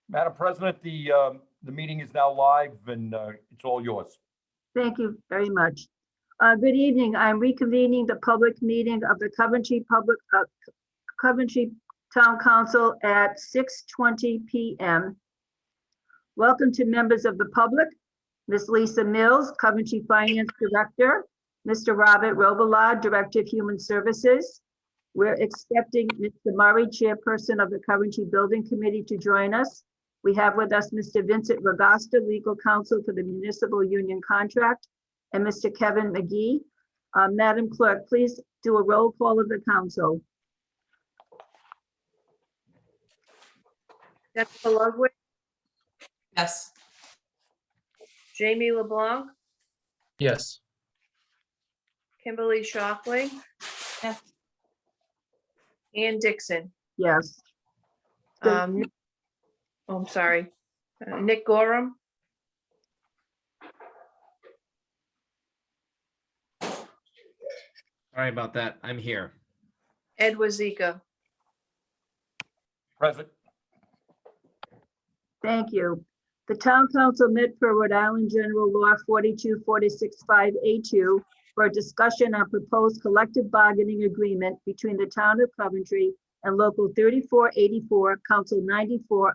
Madam President, the meeting is now live and it's all yours. Thank you very much. Good evening. I'm reconvening the public meeting of the Coventry Town Council at 6:20 p.m. Welcome to members of the public, Ms. Lisa Mills, Coventry Finance Director, Mr. Robert Robillard, Director of Human Services. We're expecting Mr. Murray, Chairperson of the Coventry Building Committee, to join us. We have with us Mr. Vincent Ragasta, Legal Counsel for the Municipal Union Contract, and Mr. Kevin McGee. Madam Clerk, please do a roll call of the council. Jessica Ludwig, Yes. Jamie LeBlanc, Yes. Kimberly Shockley. Yes. Ann Dixon. Yes. Oh, I'm sorry. Nick Gorham, Sorry about that. I'm here. Ed Wazika. Present. Thank you. The Town Council met per Rhode Island General Law 42465A2 for a discussion on proposed collective bargaining agreement between the Town of Coventry and Local 3484, Council 94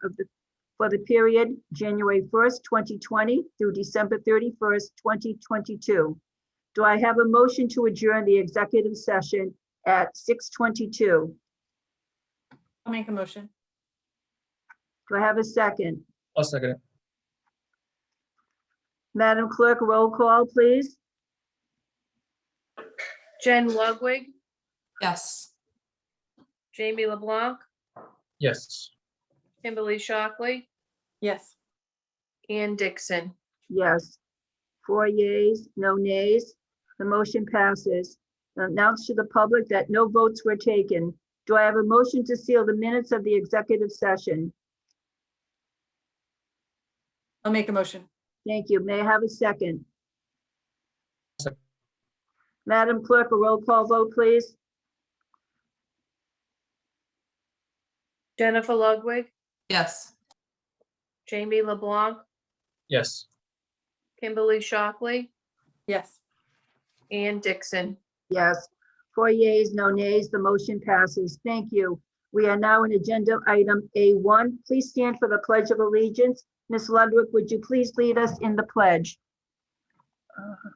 for the period January 1st, 2020 through December 31st, 2022. Do I have a motion to adjourn the executive session at 6:22? I'll make a motion. Do I have a second? I'll second it. Madam Clerk, roll call, please. Jen Ludwig, Yes. Jamie LeBlanc, Yes. Kimberly Shockley, Yes. Ann Dixon. Yes. 4 yeas, no nays. The motion passes. Announce to the public that no votes were taken. Do I have a motion to seal the minutes of the executive session? I'll make a motion. Thank you. May I have a second? Second. Madam Clerk, a roll call vote, please. Jennifer Ludwig, Yes. Jamie LeBlanc, Yes. Kimberly Shockley, Yes. Ann Dixon. Yes. 4 yeas, no nays. The motion passes. Thank you. We are now in agenda item A1. Please stand for the Pledge of Allegiance. Ms. Ludwig, would you please lead us in the pledge?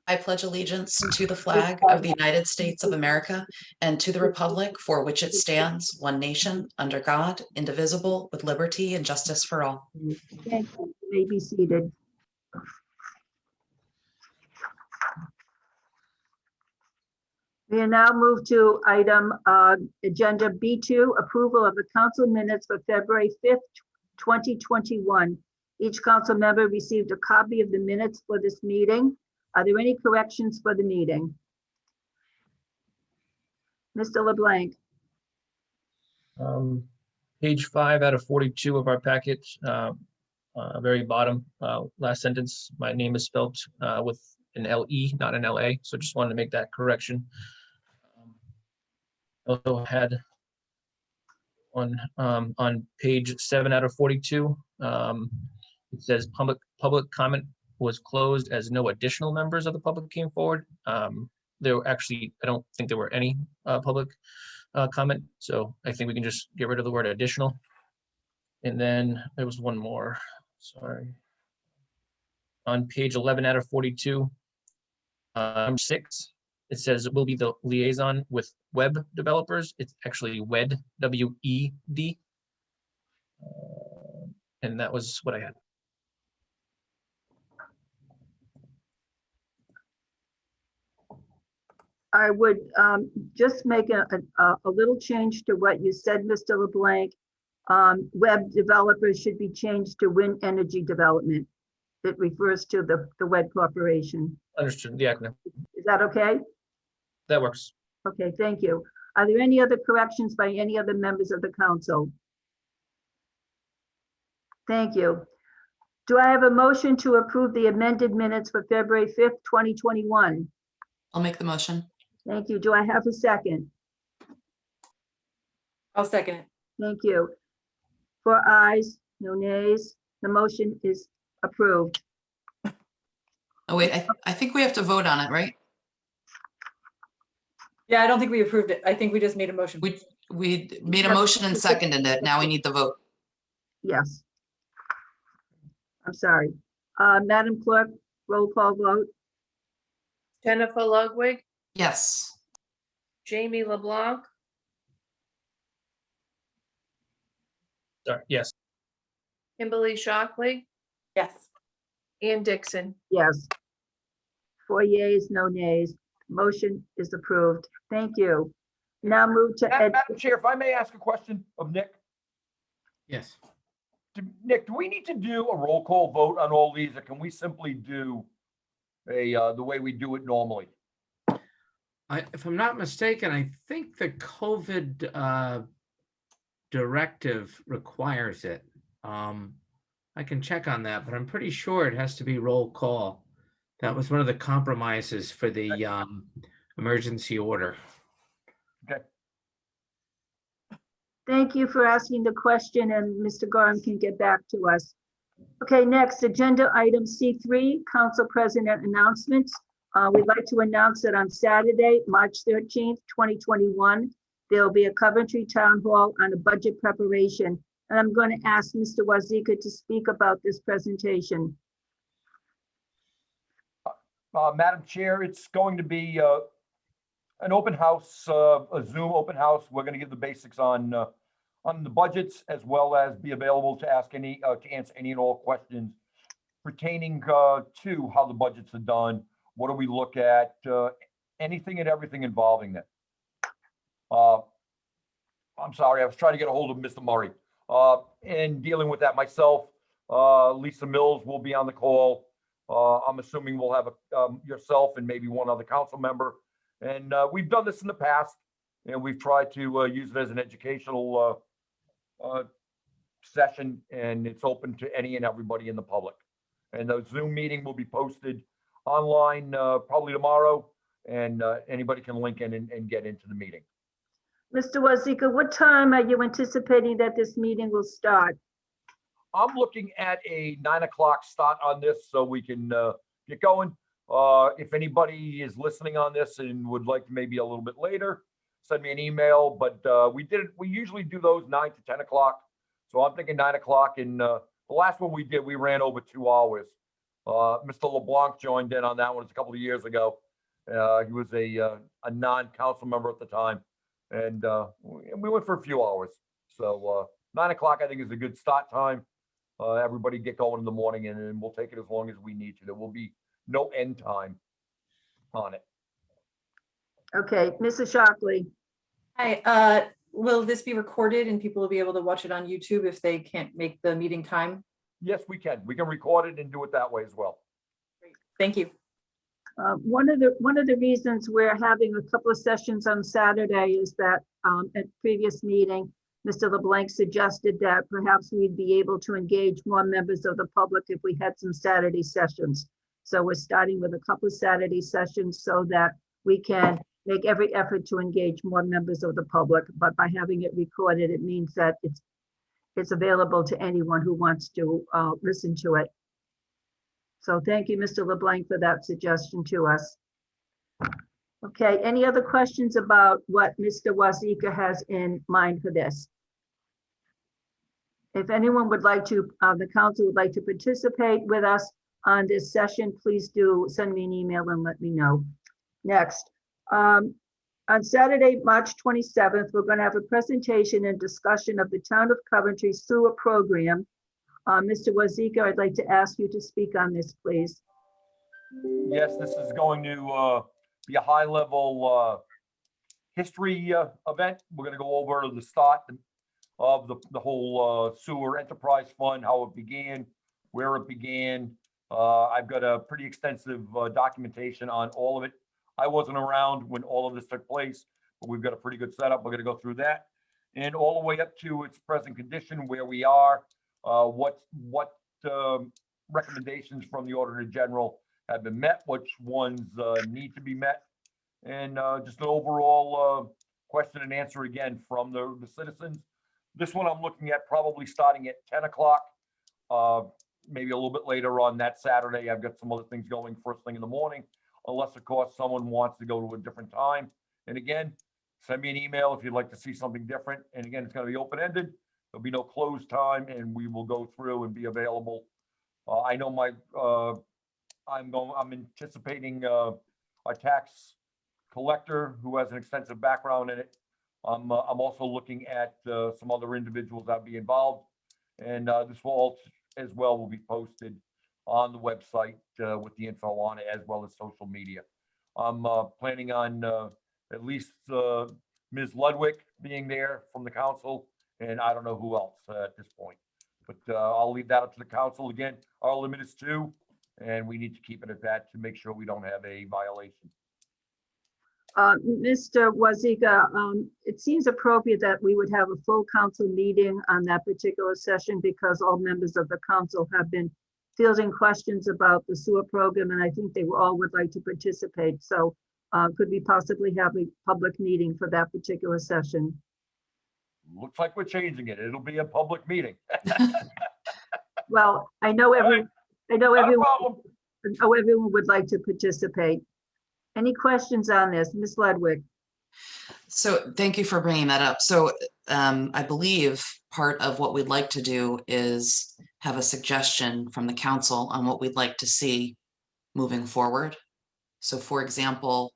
I pledge allegiance to the flag of the United States of America and to the republic for which it stands, one nation, under God, indivisible, with liberty and justice for all. Thank you. You may be seated. We are now moved to item agenda B2, approval of the council minutes for February 5th, 2021. Each council member received a copy of the minutes for this meeting. Are there any corrections for the meeting? Mr. LeBlanc. Page 5 out of 42 of our packet, very bottom, last sentence, my name is spelled with an L-E, not an L-A, so just wanted to make that correction. Also had on page 7 out of 42, it says public comment was closed as no additional members of the public came forward. There were actually, I don't think there were any public comment, so I think we can just get rid of the word additional. And then there was one more, sorry. On page 11 out of 42, number 6, it says it will be the liaison with web developers. It's actually WED, W-E-D. And that was what I had. I would just make a little change to what you said, Mr. LeBlanc. Web developers should be changed to Wind Energy Development. It refers to the WED Corporation. Understood, the acronym. Is that okay? That works. Okay, thank you. Are there any other corrections by any other members of the council? Thank you. Do I have a motion to approve the amended minutes for February 5th, 2021? I'll make the motion. Thank you. Do I have a second? I'll second it. Thank you. For ayes, No nays. The motion is approved. Oh, wait, I think we have to vote on it, right? Yeah, I don't think we approved it. I think we just made a motion. We made a motion and seconded it. Now we need the vote. Yes. I'm sorry. Madam Clerk, roll call vote. Jennifer Ludwig, Yes. Jamie LeBlanc, Sorry, yes. Kimberly Shockley, Yes. Ann Dixon. Yes. 4 yeas, no nays. Motion is approved. Thank you. Now move to Madam Chair, if I may ask a question of Nick. Yes. Nick, do we need to do a roll call vote on all these, or can we simply do the way we do it normally? If I'm not mistaken, I think the COVID directive requires it. I can check on that, but I'm pretty sure it has to be roll call. That was one of the compromises for the emergency order. Okay. Thank you for asking the question, and Mr. Gorham can get back to us. Okay, next, agenda item C3, Council President announcements. We'd like to announce that on Saturday, March 13th, 2021, there will be a Coventry Town Hall on a budget preparation. And I'm going to ask Mr. Wazika to speak about this presentation. Madam Chair, it's going to be an open house, a Zoom open house. We're going to give the basics on the budgets, as well as be available to ask any to answer any and all questions pertaining to how the budgets are done. What do we look at? Anything and everything involving that. I'm sorry, I was trying to get a hold of Mr. Murray. And dealing with that myself, Lisa Mills will be on the call. I'm assuming we'll have yourself and maybe one other council member. And we've done this in the past, and we've tried to use it as an educational session, and it's open to any and everybody in the public. And the Zoom meeting will be posted online probably tomorrow, and anybody can link in and get into the meeting. Mr. Wazika, what time are you anticipating that this meeting will start? I'm looking at a 9 o'clock start on this so we can get going. If anybody is listening on this and would like to maybe a little bit later, send me an email. But we usually do those 9 to 10 o'clock. So I'm thinking 9 o'clock. And the last one we did, we ran over 2 hours. Mr. LeBlanc joined in on that one a couple of years ago. He was a non-council member at the time. And we went for a few hours. So 9 o'clock, I think, is a good start time. Everybody get going in the morning, and we'll take it as long as we need to. There will be no end time on it. Okay, Mrs. Shockley. Hi, will this be recorded and people will be able to watch it on YouTube if they can't make the meeting time? Yes, we can. We can record it and do it that way as well. Great. Thank you. One of the reasons we're having a couple of sessions on Saturday is that at previous meeting, Mr. LeBlanc suggested that perhaps we'd be able to engage more members of the public if we had some Saturday sessions. So we're starting with a couple of Saturday sessions so that we can make every effort to engage more members of the public. But by having it recorded, it means that it's available to anyone who wants to listen to it. So thank you, Mr. LeBlanc, for that suggestion to us. Okay, any other questions about what Mr. Wazika has in mind for this? If anyone would like to, the council would like to participate with us on this session, please do send me an email and let me know. Next, on Saturday, March 27th, we're going to have a presentation and discussion of the Town of Coventry sewer program. Mr. Wazika, I'd like to ask you to speak on this, please. Yes, this is going to be a high-level history event. We're going to go over the start of the whole sewer enterprise fund, how it began, where it began. I've got a pretty extensive documentation on all of it. I wasn't around when all of this took place, but we've got a pretty good setup. We're going to go through that, and all the way up to its present condition, where we are, what recommendations from the Auditor General have been met, which ones need to be met, and just an overall question and answer again from the citizens This one I'm looking at probably starting at 10 o'clock. Maybe a little bit later on that Saturday. I've got some other things going first thing in the morning, unless of course someone wants to go to a different time. And again, send me an email if you'd like to see something different. And again, it's going to be open-ended. There'll be no closed time, and we will go through and be available. I know I'm anticipating a tax collector who has an extensive background in it. I'm also looking at some other individuals that'll be involved, and this will all as well will be posted on the website with the info on it, as well as social media. I'm planning on at least Ms. Ludwig being there from the council, and I don't know who else at this point, but I'll leave that up to the council. Again, our limit is 2, and we need to keep it at that to make sure we don't have a violation. Mr. Waziga, it seems appropriate that we would have a full council meeting on that particular session, because all members of the council have been fielding questions about the sewer program, and I think they all would like to participate. So could we possibly have a public meeting for that particular session? Looks like we're changing it. It'll be a public meeting. Well, I know Not a problem. everyone would like to participate. Any questions on this? Ms. Ludwig? So thank you for bringing that up. So I believe part of what we'd like to do is have a suggestion from the council on what we'd like to see moving forward. So for example,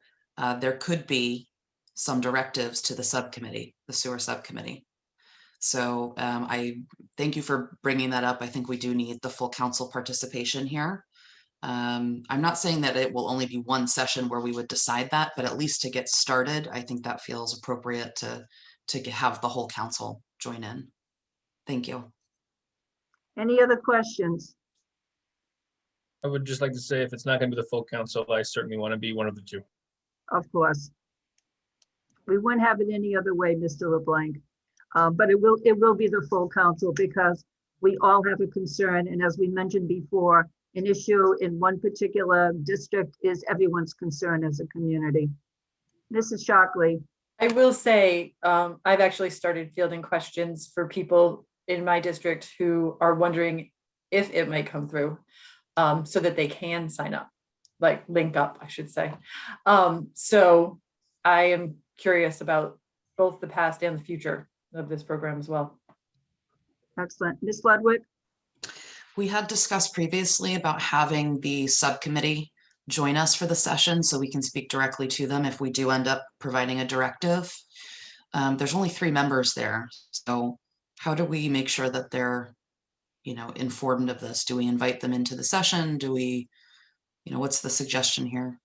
there could be some directives to the subcommittee, the sewer subcommittee. So I thank you for bringing that up. I think we do need the full council participation here. I'm not saying that it will only be one session where we would decide that, but at least to get started, I think that feels appropriate to have the whole council join in. Thank you. Any other questions? I would just like to say, if it's not going to be the full council, I certainly want to be one of the 2. Of course. We wouldn't have it any other way, Mr. LeBlanc. But it will be the full council, because we all have a concern. And as we mentioned before, an issue in one particular district is everyone's concern as a community. Mrs. Shockley. I will say, I've actually started fielding questions for people in my district who are wondering if it might come through, so that they can sign up, like link up, I should say. So I am curious about both the past and the future of this program as well. Excellent. Ms. Ludwig? We had discussed previously about having the subcommittee join us for the session so we can speak directly to them if we do end up providing a directive. There's only 3 members there. So how do we make sure that they're, informed of this? Do we invite them into the session? Do we, what's the suggestion here?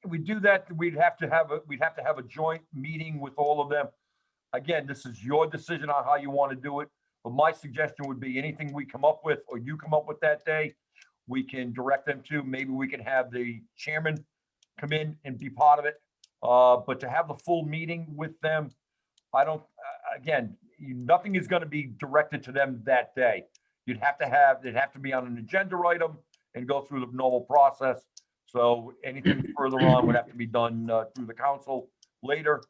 We do that, we'd have to have a joint meeting with all of them. Again, this is your decision on how you want to do it. But my suggestion would be anything we come up with or you come up with that day, we can direct them to. Maybe we can have the chairman come in and be part of it. But to have the full meeting with them, again, nothing is going to be directed to them that day. They'd have to be on an agenda item and go through the normal process. So anything further on would have to be done through the council later.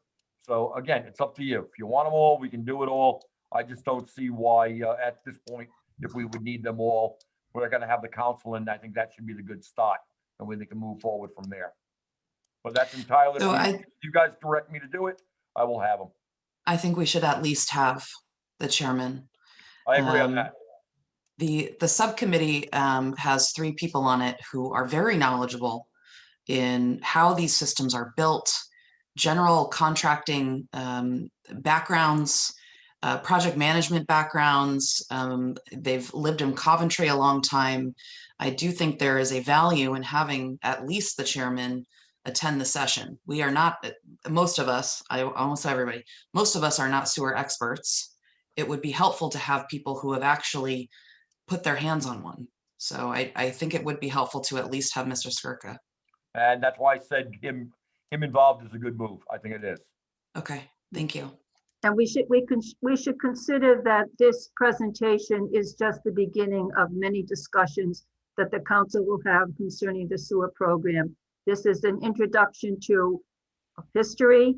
So again, it's up to you. If you want them all, we can do it all. I just don't see why at this point, if we would need them all, we're going to have the council, and I think that should be the good start, and we can move forward from there. But that's entirely, if you guys direct me to do it, I will have them. I think we should at least have the chairman. I agree on that. The subcommittee has 3 people on it who are very knowledgeable in how these systems are built, general contracting backgrounds, project management backgrounds. They've lived in Coventry a long time. I do think there is a value in having at least the chairman attend the session. We are not, most of us, I almost say everybody, most of us are not sewer experts. It would be helpful to have people who have actually put their hands on one. So I think it would be helpful to at least have Mr. Skirka. And that's why I said him involved is a good move. I think it is. Okay, thank you. And we should consider that this presentation is just the beginning of many discussions that the council will have concerning the sewer program. This is an introduction to history,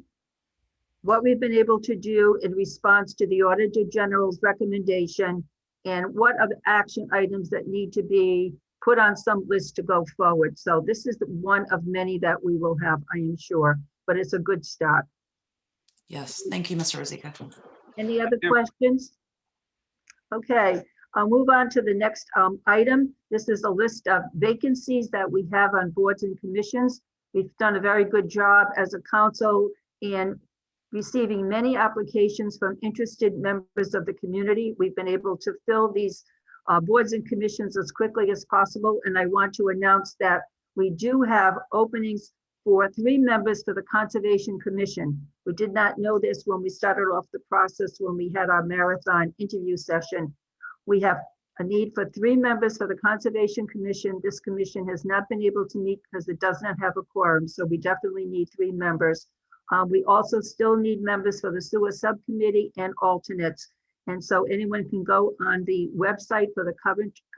what we've been able to do in response to the Auditor General's recommendation, and what are the action items that need to be put on some list to go forward. So this is one of many that we will have, I am sure, but it's a good start. Yes, thank you, Mr. Rosica. Any other Thank you. questions? Okay, I'll move on to the next item. This is a list of vacancies that we have on boards and commissions. We've done a very good job as a council in receiving many applications from interested members of the community. We've been able to fill these boards and commissions as quickly as possible. And I want to announce that we do have openings for 3 members for the Conservation Commission. We did not know this when we started off the process, when we had our marathon interview session. We have a need for 3 members for the Conservation Commission. This commission has not been able to meet because it does not have a quorum, so we definitely need 3 members. We also still need members for the sewer subcommittee and alternates. And so anyone can go on the website for the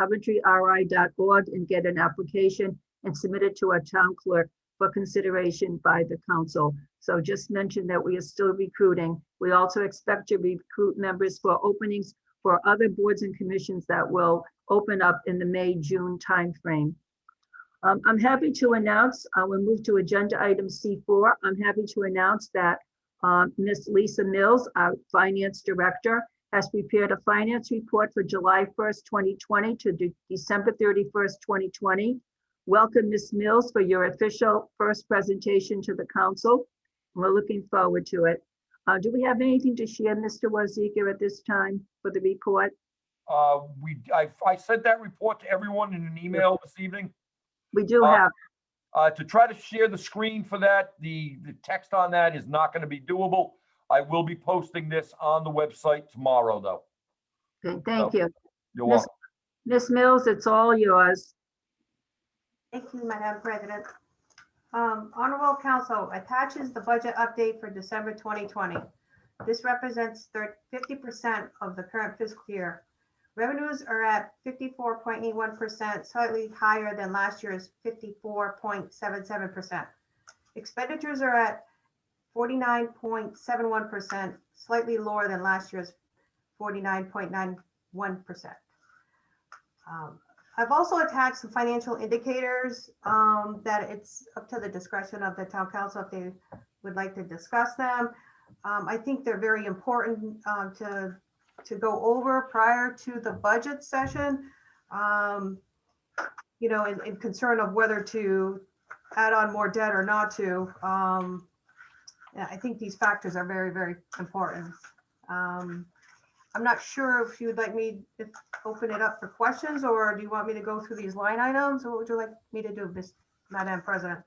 coventryri.org and get an application and submit it to our town clerk for consideration by the council. So just mention that we are still recruiting. We also expect to recruit members for openings for other boards and commissions that will open up in the May-June timeframe. I'm happy to announce, we'll move to agenda item C4. I'm happy to announce that Ms. Lisa Mills, our finance director, has prepared a finance report for July 1st, 2020 to December 31st, 2020. Welcome, Ms. Mills, for your official first presentation to the council. We're looking forward to it. Do we have anything to share, Mr. Wozniak, at this time for the report? I sent that report to everyone in an email this evening. We do have. To try to share the screen for that, the text on that is not going to be doable. I will be posting this on the website tomorrow, though. Okay, thank you. You're welcome. Ms. Mills, it's all yours. Thank you, Madam President. Honorable Council attaches the budget update for December 2020. This represents 50% of the current fiscal year. Revenues are at 54.81%, slightly higher than last year's 54.77%. Expenditures are at 49.71%, slightly lower than last year's 49.91%. I've also attached some financial indicators that it's up to the discretion of the town council if they would like to discuss them. I think they're very important to go over prior to the budget session, you know, in concern of whether to add on more debt or not to. I think these factors are very, very important. I'm not sure if you would like me to open it up for questions, or do you want me to go through these line items? Or what would you like me to do, Madam President?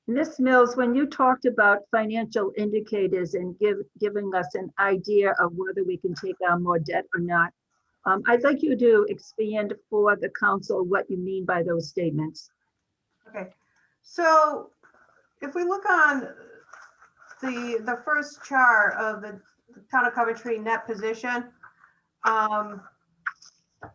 Ms. Mills, when you talked about financial indicators and giving us an idea of whether we can take on more debt or not, I'd like you to expand for the council what you mean by those statements. Okay, so if we look on the first chart of the Town of Coventry net position,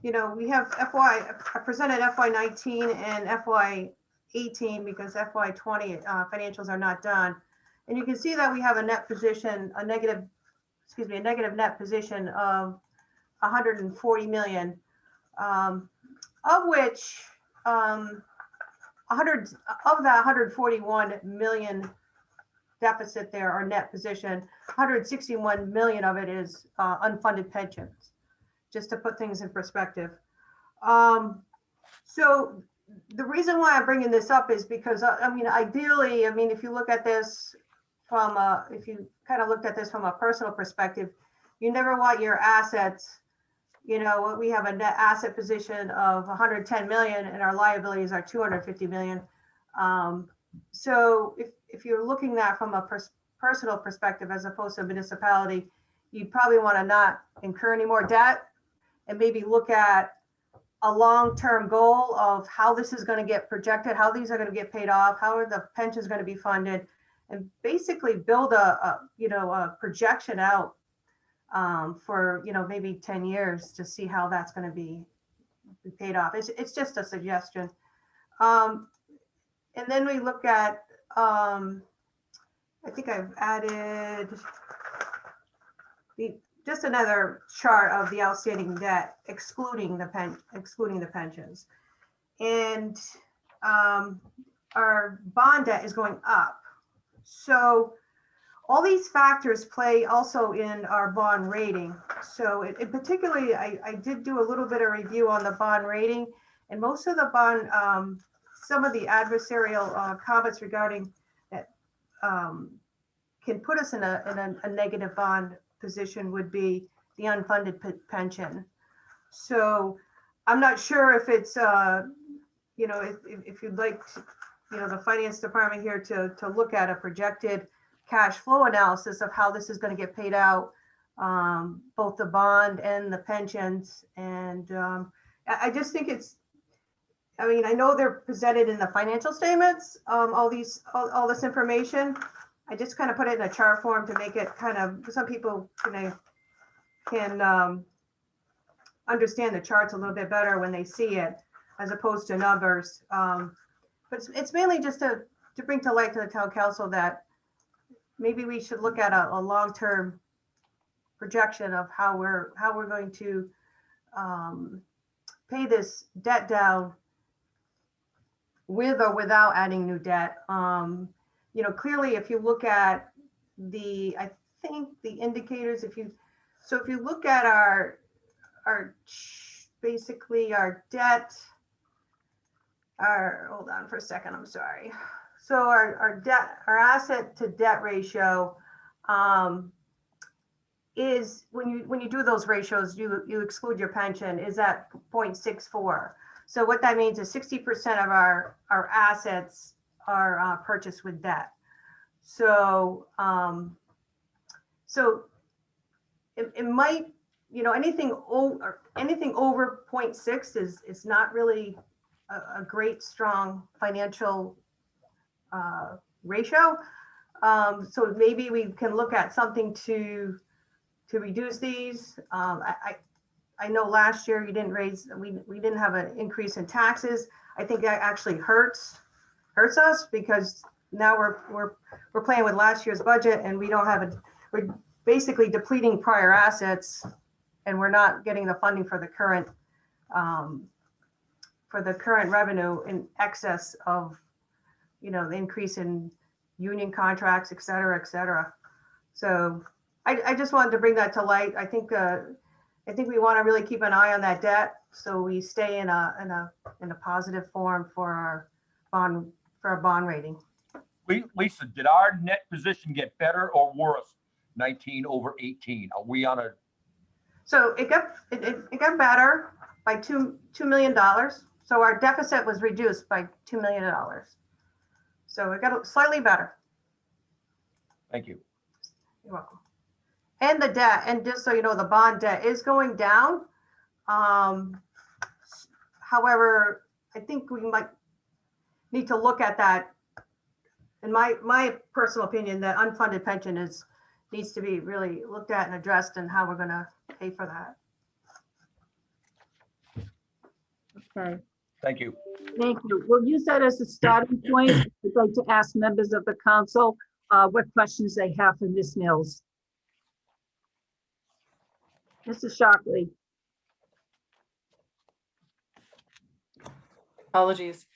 you know, we have I presented FY19 and FY18 because FY20 financials are not done. And you can see that we have a net position, a negative net position of 140 million, of which 141 million deficit there, our net position, 161 million of it is unfunded pensions, just to put things in perspective. So the reason why I'm bringing this up is because, I mean, ideally, I mean, if you look at this from if you kind of looked at this from a personal perspective, you never want your assets, you know, we have a net asset position of 110 million and our liabilities are 250 million. So if you're looking at from a personal perspective, as opposed to a municipality, you'd probably want to not incur any more debt and maybe look at a long-term goal of how this is going to get projected, how these are going to get paid off, how are the pensions going to be funded, and basically build a projection out for, you know, maybe 10 years to see how that's going to be paid off. It's just a suggestion. And then we look at, I think I've added just another chart of the outstanding debt, excluding the pensions. And our bond debt is going up. So all these factors play also in our bond rating. So it particularly, I did do a little bit of review on the bond rating, and most of the bond, some of the adversarial comments regarding that can put us in a negative bond position would be the unfunded pension. So I'm not sure if it's, if you'd like, the finance department here to look at a projected cash flow analysis of how this is going to get paid out, both the bond and the pensions. And I just think I know they're presented in the financial statements, all this information. I just kind of put it in a chart form to make it kind of, some people can understand the charts a little bit better when they see it, as opposed to numbers. But it's mainly just to bring to light to the town council that maybe we should look at a long-term projection of how we're going to pay this debt down with or without adding new debt. Clearly, if you look at I think the indicators, if you look at our basically our debt, hold on for a second, I'm sorry. So our asset to debt ratio is, when you do those ratios, you exclude your pension, is at 0.64. So what that means is 60% of our assets are purchased with debt. So it might, anything over 0.6 is not really a great strong financial ratio. So maybe we can look at something to reduce these. I know last year we didn't have an increase in taxes. I think that actually hurts us, because now we're playing with last year's budget, and we're basically depleting prior assets, and we're not getting the funding for the current revenue in excess of the increase in union contracts, et cetera, et cetera. So I just wanted to bring that to light. I think we want to really keep an eye on that debt, so we stay in a positive form for our bond rating. Lisa, did our net position get better or worse? 19 over 18. Are we on a? So it got better by $2 million. So our deficit was reduced by $2 million. So it got slightly better. Thank you. You're welcome. And the debt, and just so you know, the bond debt is going down. However, I think we might need to look at that. In my personal opinion, that unfunded pension needs to be really looked at and addressed, and how we're going to pay for that. Okay, Thank you. thank you. We'll use that as a starting point. I'd like to ask members of the council what questions they have for Ms. Mills. Mrs. Shockley. Apologies.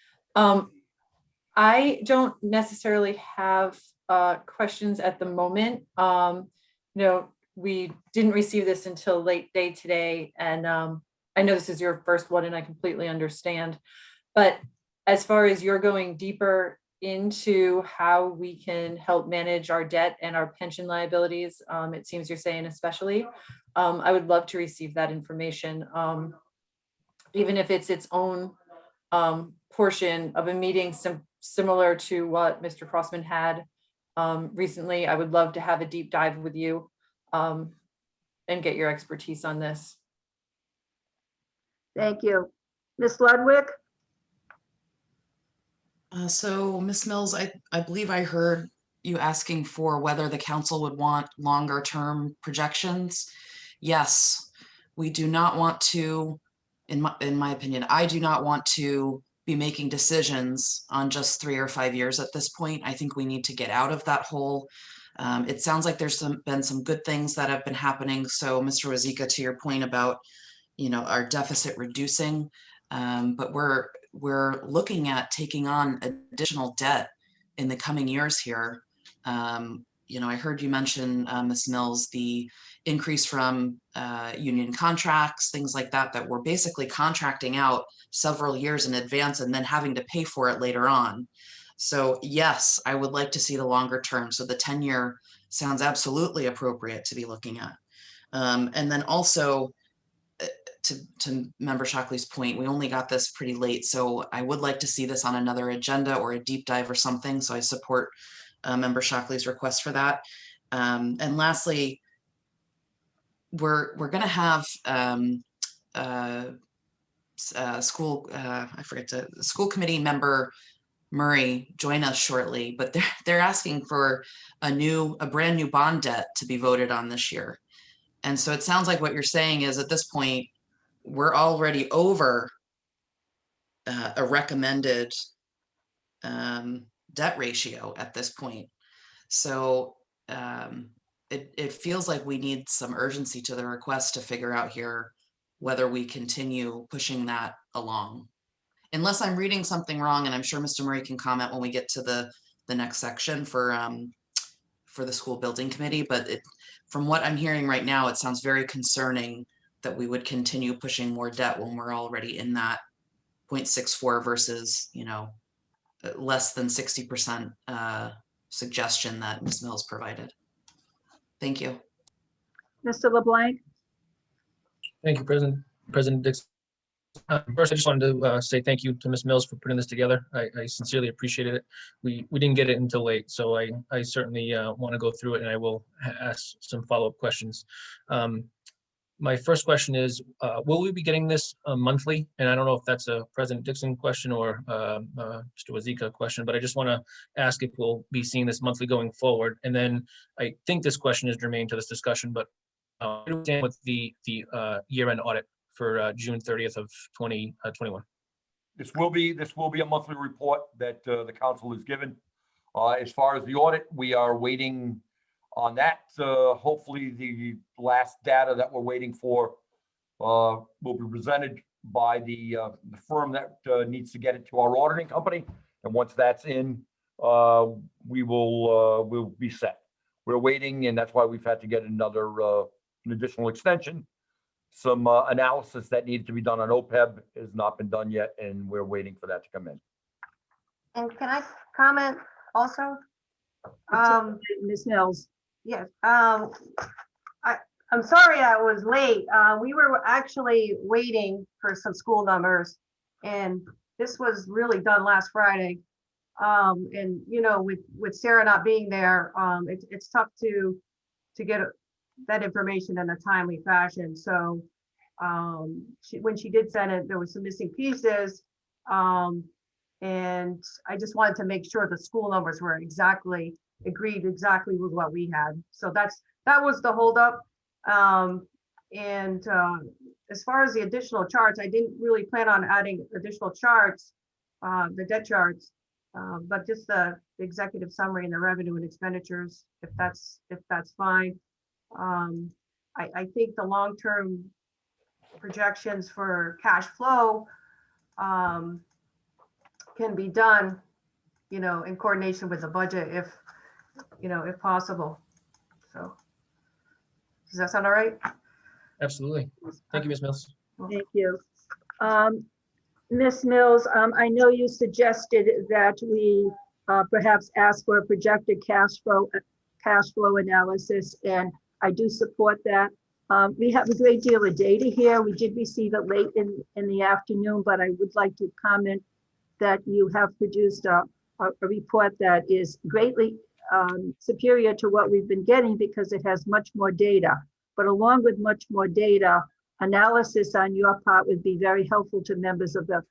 I don't necessarily have questions at the moment. We didn't receive this until late day today, and I know this is your first one, and I completely understand. But as far as you're going deeper into how we can help manage our debt and our pension liabilities, it seems you're saying especially, I would love to receive that information, even if it's its own portion of a meeting similar to what Mr. Crossman had recently. I would love to have a deep dive with you and get your expertise on this. Thank you. Ms. Ludwig? So Ms. Mills, I believe I heard you asking for whether the council would want longer term projections. Yes, we do not want to, in my opinion, I do not want to be making decisions on just 3 or 5 years at this point. I think we need to get out of that hole. It sounds like there's been some good things that have been happening. So Mr. Wazika, to your point about, our deficit reducing, but we're looking at taking on additional debt in the coming years here. I heard you mention, Ms. Mills, the increase from union contracts, things like that, that we're basically contracting out several years in advance and then having to pay for it later on. So yes, I would like to see the longer term. So the 10-year sounds absolutely appropriate to be looking at. And then also, to Member Shockley's point, we only got this pretty late, so I would like to see this on another agenda or a deep dive or something. So I support Member Shockley's request for that. And lastly, we're going to have school committee member Murray join us shortly, but they're asking for a brand new bond debt to be voted on this year. And so it sounds like what you're saying is at this point, we're already over a recommended debt ratio at this point. So it feels like we need some urgency to the request to figure out here whether we continue pushing that along. Unless I'm reading something wrong, and I'm sure Mr. Murray can comment when we get to the next section for the school building committee. But from what I'm hearing right now, it sounds very concerning that we would continue pushing more debt when we're already in that 0.64 versus, less than 60% suggestion that Ms. Mills provided. Thank you. Mr. LeBlanc? Thank you, President Dixon. First, I just wanted to say thank you to Ms. Mills for putting this together. I sincerely appreciated it. We didn't get it until late, so I certainly want to go through it, and I will ask some follow-up questions. My first question is, will we be getting this monthly? And I don't know if that's a President Dixon question or Mr. Wazika question, but I just want to ask if we'll be seeing this monthly going forward. And then I think this question is germane to this discussion, but where do we stand with the year-end audit for June 30th of 2021? This will be a monthly report that the council is given. As far as the audit, we are waiting on that. Hopefully the last data that we're waiting for will be presented by the firm that needs to get it to our auditing company. And once that's in, we'll be set. We're waiting, and that's why we've had to get an additional extension. Some analysis that needed to be done on OPEB has not been done yet, and we're waiting for that to come in. And can I comment also? Ms. Mills? Yes. I'm sorry I was late. We were actually waiting for some school numbers, and this was really done last Friday. And with Sarah not being there, it's tough to get that information in a timely fashion. So when she did send it, there was some missing pieces. And I just wanted to make sure the school numbers were agreed exactly with what we had. So that was the holdup. And as far as the additional charts, I didn't really plan on adding additional charts, the debt charts, but just the executive summary and the revenue and expenditures, if that's fine. I think the long-term projections for cash flow can be done, in coordination with the budget if possible. So does that sound all right? Absolutely. Thank you, Ms. Mills. Thank you. Ms. Mills, I know you suggested that we perhaps ask for a projected cash flow analysis, and I do support that. We have a great deal of data here. We did receive it late in the afternoon, but I would like to comment that you have produced a report that is greatly superior to what we've been getting because it has much more data. But along with much more data, analysis on your part would be very helpful to members of the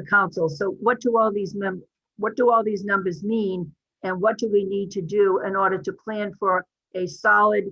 council. So what do all these numbers mean, and what do we need to do in order to plan for a solid,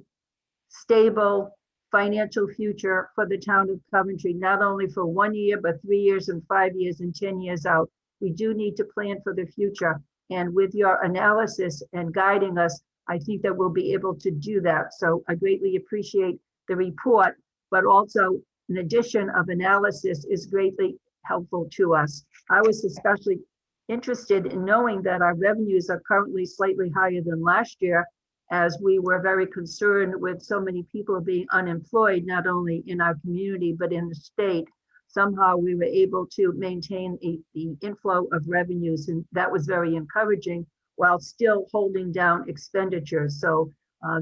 stable financial future for the town of Coventry, not only for 1 year, but 3 years and 5 years and 10 years out? we do need to plan for the future. And with your analysis and guiding us, I think that we'll be able to do that. So I greatly appreciate the report, but also an addition of analysis is greatly helpful to us. I was especially interested in knowing that our revenues are currently slightly higher than last year, as we were very concerned with so many people being unemployed, not only in our community, but in the state. Somehow we were able to maintain the inflow of revenues, and that was very encouraging while still holding down expenditures. So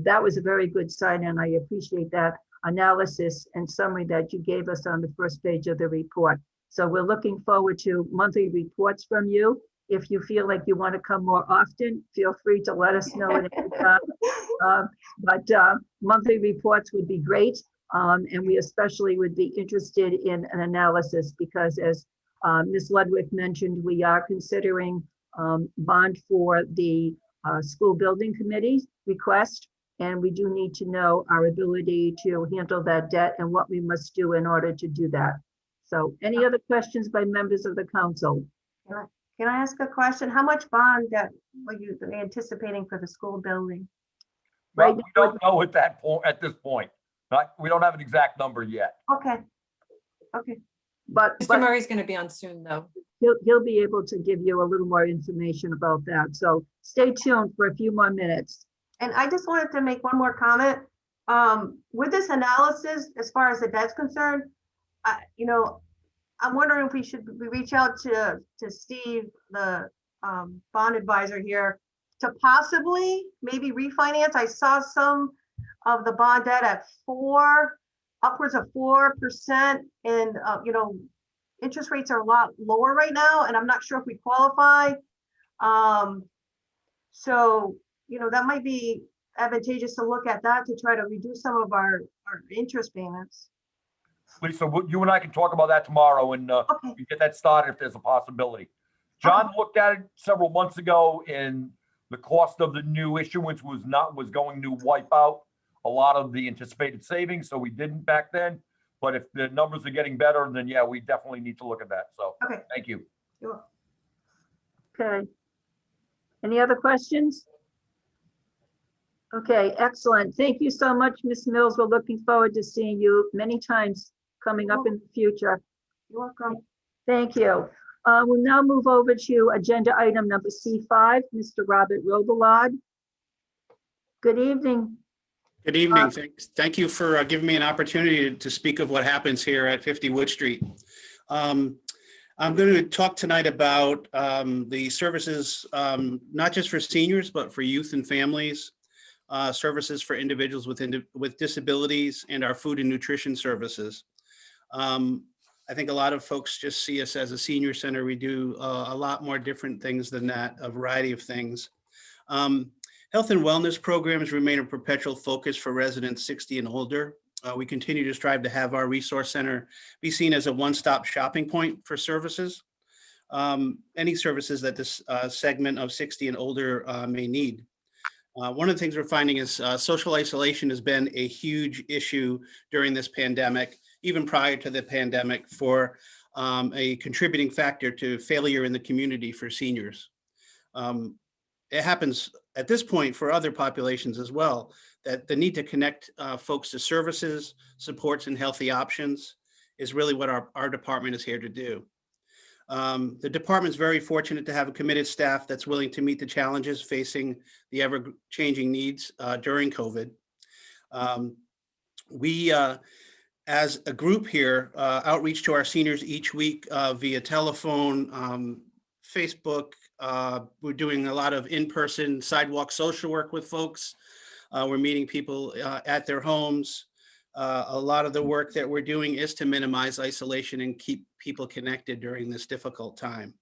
that was a very good sign, and I appreciate that analysis and summary that you gave us on the first page of the report. So we're looking forward to monthly reports from you. If you feel like you want to come more often, feel free to let us know at any time. But monthly reports would be great. And we especially would be interested in an analysis because, as Ms. Ludwig mentioned, we are considering bond for the school building committee request. And we do need to know our ability to handle that debt and what we must do in order to do that. So any other questions by members of the council? Can I ask a question? How much bond debt were you anticipating for the school building? Well, we don't know at that point, at this point. We don't have an exact number yet. Okay. Okay. But Mr. Murray's going to be on soon, though. he'll be able to give you a little more information about that. So stay tuned for a few more minutes. And I just wanted to make one more comment. With this analysis, as far as the debt's concerned, you know, I'm wondering if we reach out to Steve, the bond advisor here, to possibly maybe refinance. I saw some of the bond debt at upwards of 4%, and you know, interest rates are a lot lower right now, and I'm not sure if we qualify. So you know, that might be advantageous to look at that to try to reduce some of our interest payments. Lisa, you and I can talk about that tomorrow and Okay. get that started if there's a possibility. John looked at it several months ago, and the cost of the new issuance was going to wipe out a lot of the anticipated savings, so we didn't back then. But if the numbers are getting better, then yeah, we definitely need to look at that. So Okay. thank you. Sure. Okay. Any other questions? Okay, excellent. Thank you so much, Ms. Mills. We're looking forward to seeing you many times coming up in the future. You're welcome. Thank you. We'll now move over to agenda item number C5, Mr. Robert Robillard. Good evening. Good evening. Thank you for giving me an opportunity to speak of what happens here at 50 Wood Street. I'm going to talk tonight about the services, not just for seniors, but for youth and families, services for individuals with disabilities, and our food and nutrition services. I think a lot of folks just see us as a senior center. We do a lot more different things than that, a variety of things. Health and wellness programs remain a perpetual focus for residents 60 and older. We continue to strive to have our resource center be seen as a one-stop shopping point for services, any services that this segment of 60 and older may need. One of the things we're finding is social isolation has been a huge issue during this pandemic, even prior to the pandemic, for a contributing factor to failure in the community for seniors. It happens at this point for other populations as well, that the need to connect folks to services, supports, and healthy options is really what our department is here to do. The department's very fortunate to have a committed staff that's willing to meet the challenges facing the ever-changing needs during COVID. We, as a group here, outreach to our seniors each week via telephone, Facebook. We're doing a lot of in-person sidewalk social work with folks. We're meeting people at their homes. A lot of the work that we're doing is to minimize isolation and keep people connected during this difficult time.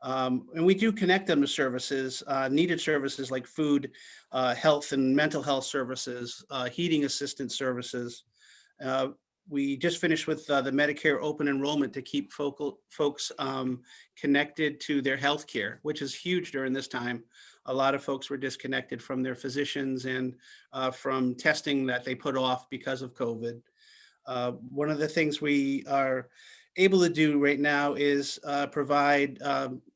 And we do connect them to services, needed services like food, health and mental health services, heating assistance services. We just finished with the Medicare open enrollment to keep folks connected to their health care, which is huge during this time. A lot of folks were disconnected from their physicians and from testing that they put off because of COVID. One of the things we are able to do right now is provide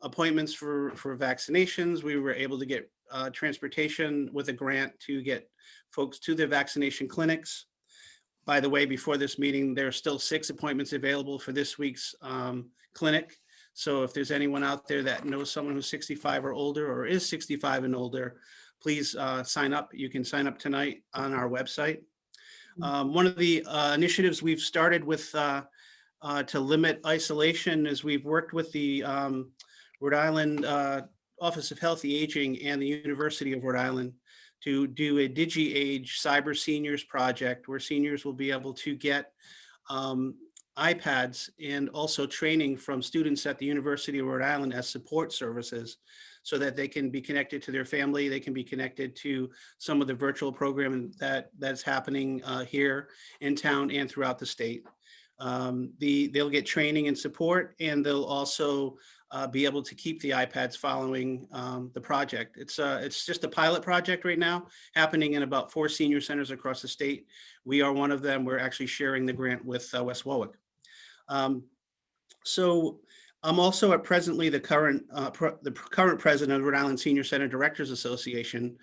appointments for vaccinations. We were able to get transportation with a grant to get folks to their vaccination clinics. By the way, before this meeting, there are still 6 appointments available for this week's clinic. So if there's anyone out there that knows someone who's 65 or older or is 65 and older, please sign up. You can sign up tonight on our website. One of the initiatives we've started with to limit isolation is we've worked with the Rhode Island Office of Healthy Aging and the University of Rhode Island to do a DigiAge Cyber Seniors project where seniors will be able to get iPads and also training from students at the University of Rhode Island as support services so that they can be connected to their family, they can be connected to some of the virtual programming that's happening here in town and throughout the state. They'll get training and support, and they'll also be able to keep the iPads following the project. It's just a pilot project right now, happening in about 4 senior centers across the state. We are one of them. We're actually sharing the grant with West Warwick. So I'm also presently the current president of Rhode Island Senior Center Directors Association,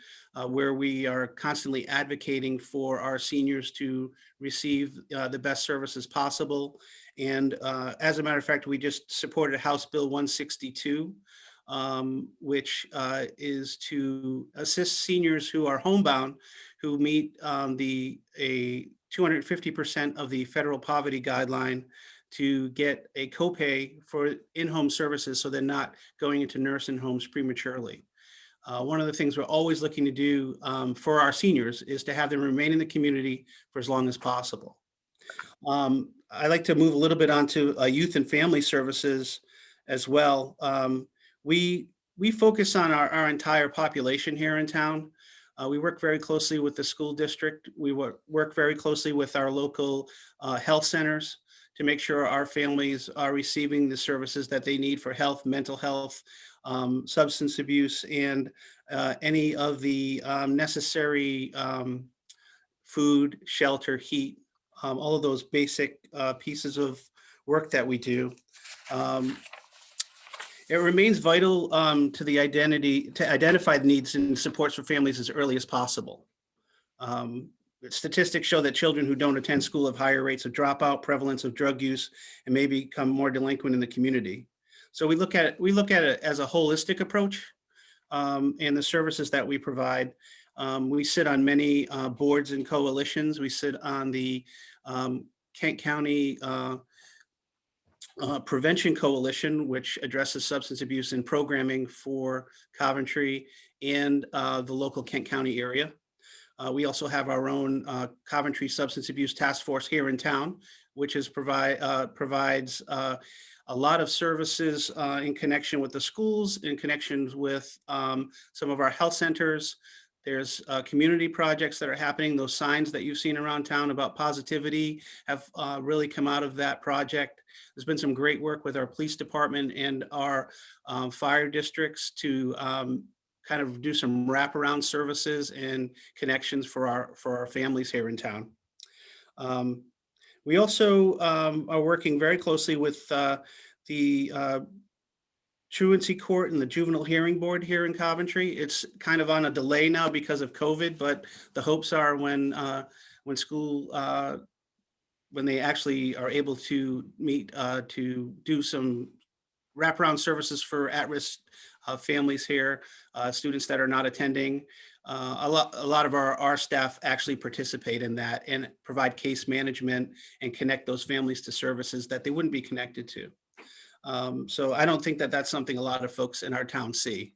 where we are constantly advocating for our seniors to receive the best services possible. And as a matter of fact, we just supported House Bill 162, which is to assist seniors who are homebound, who meet a 250% of the federal poverty guideline, to get a copay for in-home services so they're not going into nursing homes prematurely. One of the things we're always looking to do for our seniors is to have them remain in the community for as long as possible. I'd like to move a little bit onto youth and family services as well. We focus on our entire population here in town. We work very closely with the school district. We work very closely with our local health centers to make sure our families are receiving the services that they need for health, mental health, substance abuse, and any of the necessary food, shelter, heat, all of those basic pieces of work that we do. It remains vital to identify the needs and supports for families as early as possible. Statistics show that children who don't attend school have higher rates of dropout, prevalence of drug use, and may become more delinquent in the community. So we look at it as a holistic approach and the services that we provide. We sit on many boards and coalitions. We sit on the Kent County Prevention Coalition, which addresses substance abuse and programming for Coventry and the local Kent County area. We also have our own Coventry Substance Abuse Task Force here in town, which provides a lot of services in connection with the schools, in connections with some of our health centers. There's community projects that are happening. Those signs that you've seen around town about positivity have really come out of that project. There's been some great work with our police department and our fire districts to kind of do some wraparound services and connections for our families here in town. We also are working very closely with the Truancy Court and the Juvenile Hearing Board here in Coventry. It's kind of on a delay now because of COVID, but the hopes are when they actually are able to meet to do some wraparound services for at-risk families here, students that are not attending. A lot of our staff actually participate in that and provide case management and connect those families to services that they wouldn't be connected to. So I don't think that that's something a lot of folks in our town see.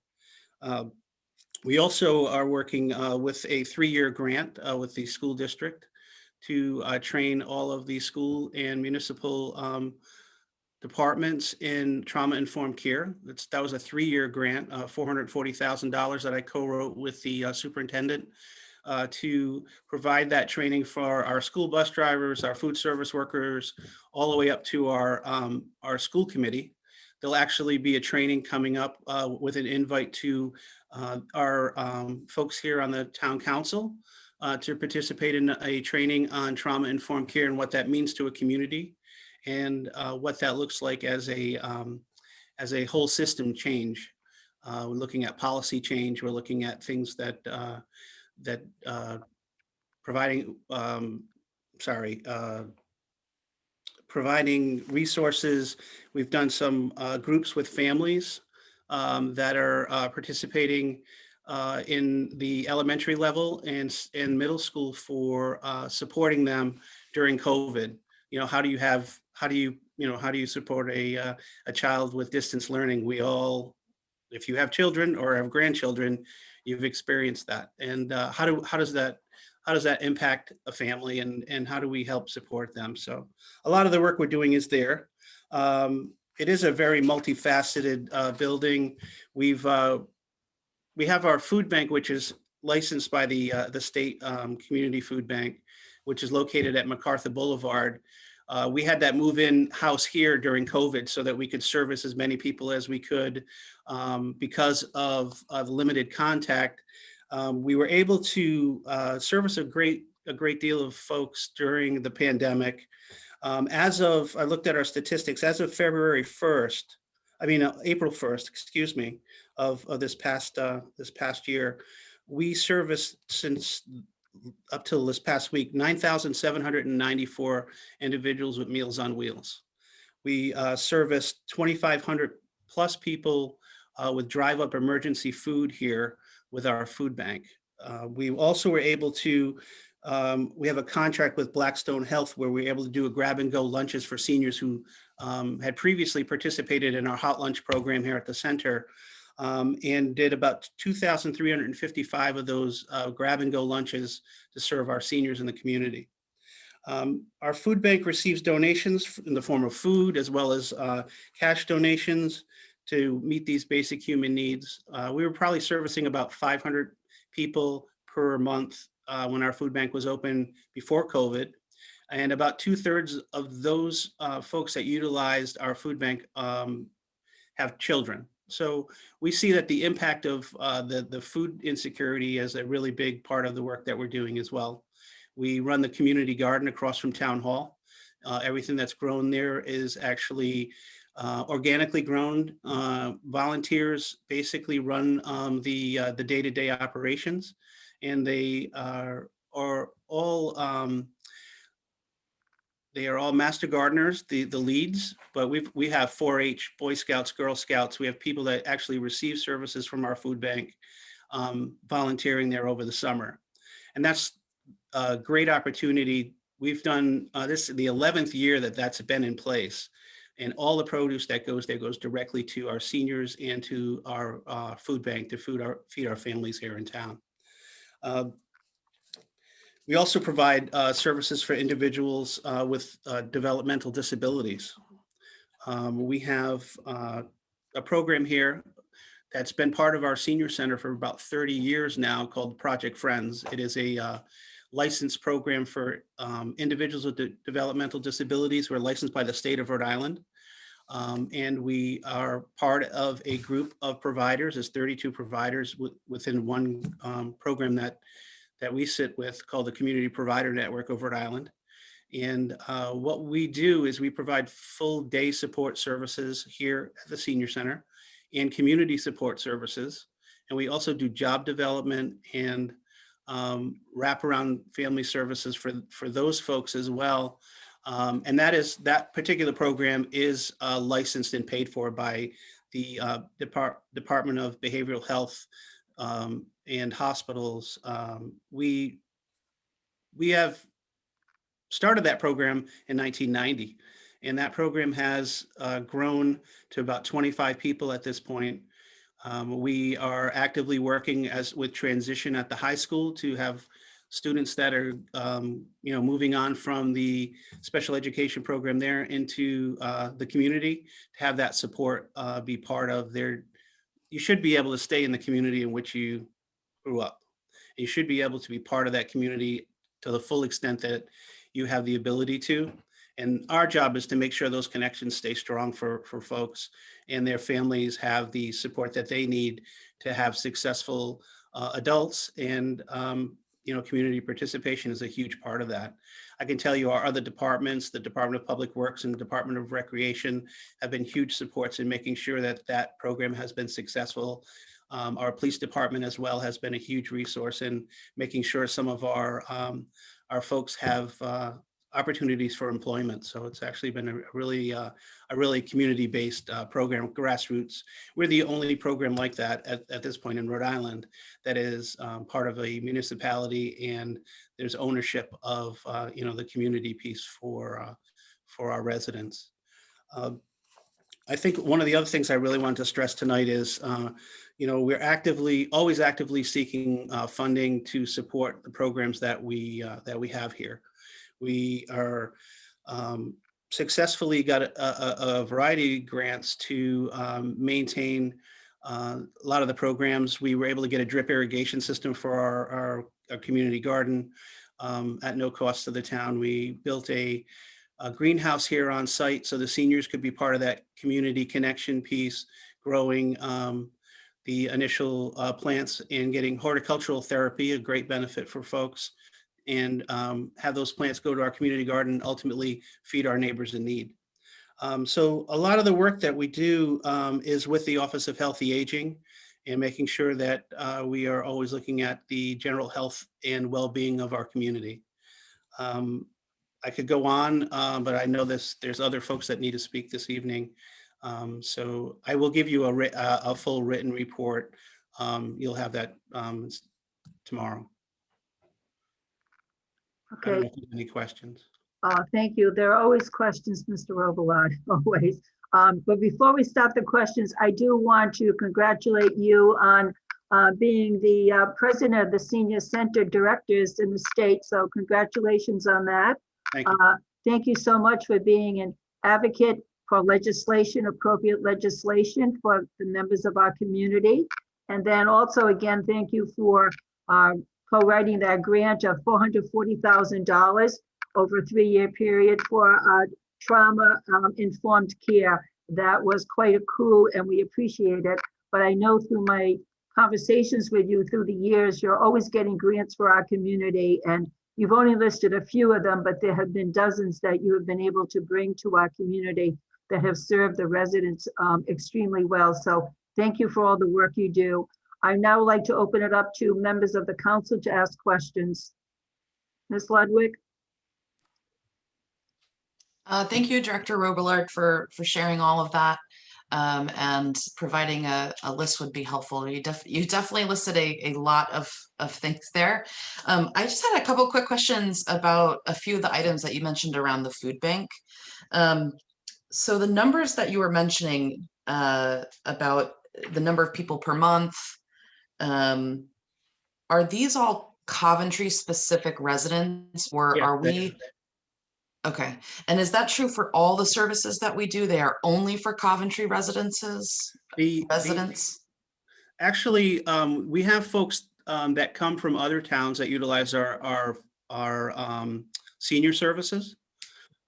We also are working with a 3-year grant with the school district to train all of the school and municipal departments in trauma-informed care. That was a 3-year grant, $440,000 that I co-wrote with the superintendent to provide that training for our school bus drivers, our food service workers, all the way up to our school committee. There'll actually be a training coming up with an invite to our folks here on the town council to participate in a training on trauma-informed care and what that means to a community. and what that looks like as a whole system change. We're looking at policy change. We're looking at things that providing providing resources. We've done some groups with families that are participating in the elementary level and middle school for supporting them during COVID. You know, how do you support a child with distance learning? We all, if you have children or have grandchildren, you've experienced that. And how does that impact a family, and how do we help support them? So a lot of the work we're doing is there. It is a very multifaceted building. We have our food bank, which is licensed by the state community food bank, which is located at MacArthur Boulevard. We had that move-in house here during COVID so that we could service as many people as we could because of the limited contact. We were able to service a great deal of folks during the pandemic. I looked at our statistics, as of April 1st, excuse me, of this past year, we serviced, since up till this past week, 9,794 individuals with Meals on Wheels. We serviced 2,500 plus people with drive-up emergency food here with our food bank. We also were able to, we have a contract with Blackstone Health where we were able to do a grab-and-go lunches for seniors who had previously participated in our hot lunch program here at the center, and did about 2,355 of those grab-and-go lunches to serve our seniors in the community. Our food bank receives donations in the form of food as well as cash donations to meet these basic human needs. We were probably servicing about 500 people per month when our food bank was open before COVID. And about 2/3 of those folks that utilized our food bank have children. So we see that the impact of the food insecurity is a really big part of the work that we're doing as well. We run the community garden across from Town Hall. Everything that's grown there is actually organically grown. Volunteers basically run the day-to-day operations, and they are all master gardeners, the leads, but we have 4-H, Boy Scouts, Girl Scouts. We have people that actually receive services from our food bank volunteering there over the summer. And that's a great opportunity. We've done this the 11th year that's been in place. And all the produce that goes there goes directly to our seniors and to our food bank to feed our families here in town. We also provide services for individuals with developmental disabilities. We have a program here that's been part of our senior center for about 30 years now called Project Friends. It is a licensed program for individuals with developmental disabilities who are licensed by the state of Rhode Island. And we are part of a group of providers. There's 32 providers within one program that we sit with called the Community Provider Network of Rhode Island. And what we do is we provide full day support services here at the Senior Center and community support services. And we also do job development and wraparound family services for those folks as well. And that particular program is licensed and paid for by the Department of Behavioral Health and hospitals. We have started that program in 1990, and that program has grown to about 25 people at this point. We are actively working with transition at the high school to have students that are moving on from the special education program there into the community, to have that support be part of their. You should be able to stay in the community in which you grew up. You should be able to be part of that community to the full extent that you have the ability to. And our job is to make sure those connections stay strong for folks and their families have the support that they need to have successful adults. And community participation is a huge part of that. I can tell you our other departments, the Department of Public Works and the Department of Recreation, have been huge supports in making sure that that program has been successful. Our police department as well has been a huge resource in making sure some of our folks have opportunities for employment. So it's actually been a really community-based program, grassroots. We're the only program like that at this point in Rhode Island that is part of a municipality, and there's ownership of the community piece for our residents. I think one of the other things I really want to stress tonight is, we're always actively seeking funding to support the programs that we have here. We are successfully got a variety of grants to maintain a lot of the programs. We were able to get a drip irrigation system for our community garden at no cost to the town. We built a greenhouse here on site so the seniors could be part of that community connection piece, growing the initial plants and getting horticultural therapy, a great benefit for folks, and have those plants go to our community garden and ultimately feed our neighbors in need. So a lot of the work that we do is with the Office of Healthy Aging and making sure that we are always looking at the general health and well-being of our community. I could go on, but I know there's other folks that need to speak this evening. So I will give you a full written report. You'll have that tomorrow. I don't Okay, know if you have any questions. thank you. There are always questions, Mr. Robillard, always. But before we start the questions, I do want to congratulate you on being the president of the Senior Center Directors in the state. So congratulations on that. Thank you. Thank you so much for being an advocate for legislation, appropriate legislation for the members of our community. And then also, again, thank you for co-writing that grant of $440,000 over a 3-year period for trauma-informed care. That was quite a coup, and we appreciate it. But I know through my conversations with you through the years, you're always getting grants for our community, and you've only listed a few of them, but there have been dozens that you have been able to bring to our community that have served the residents extremely well. So thank you for all the work you do. I now like to open it up to members of the council to ask questions. Ms. Ludwig? Thank you, Director Robillard, for sharing all of that, and providing a list would be helpful. You definitely listed a lot of things there. I just had a couple quick questions about a few of the items that you mentioned around the food bank. So the numbers that you were mentioning about the number of people per month, are these all Coventry specific residents, or Yeah, are we? Okay, and is that true for all the services that we do? They are only for Coventry residents? Actually, we have folks that come from other towns that utilize our senior services.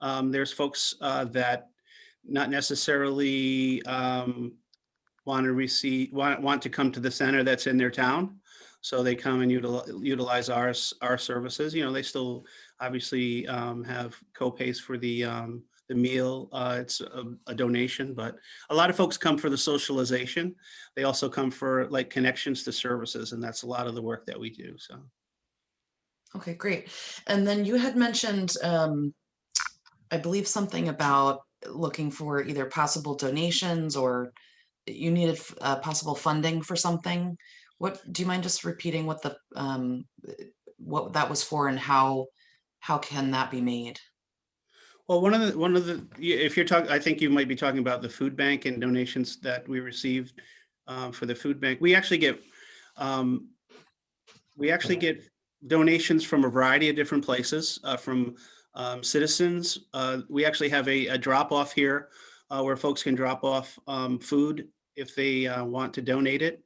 There's folks that not necessarily want to come to the center that's in their town, so they come and utilize our services. They still obviously have co-pays for the meal. It's a donation, but a lot of folks come for the socialization. They also come for like connections to services, and that's a lot of the work that we do. So. Okay, great. And then you had mentioned, I believe, something about looking for either possible donations or you needed possible funding for something. Do you mind just repeating what that was for and how can that be made? Well, one of the if you're talking, I think you might be talking about the food bank and donations that we received for the food bank. We actually get donations from a variety of different places, from citizens. We actually have a drop off here where folks can drop off food if they want to donate it.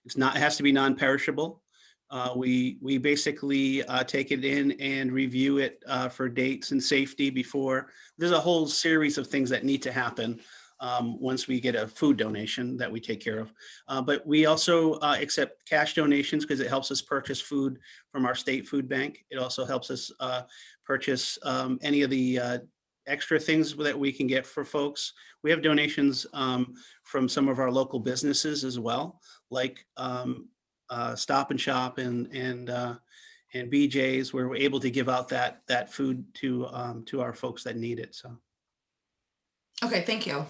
It has to be non-perishable. We basically take it in and review it for dates and safety before. There's a whole series of things that need to happen once we get a food donation that we take care of. But we also accept cash donations because it helps us purchase food from our state food bank. It also helps us purchase any of the extra things that we can get for folks. We have donations from some of our local businesses as well, like Stop and Shop and BJ's, where we're able to give out that food to our folks that need it. So. Okay, thank you.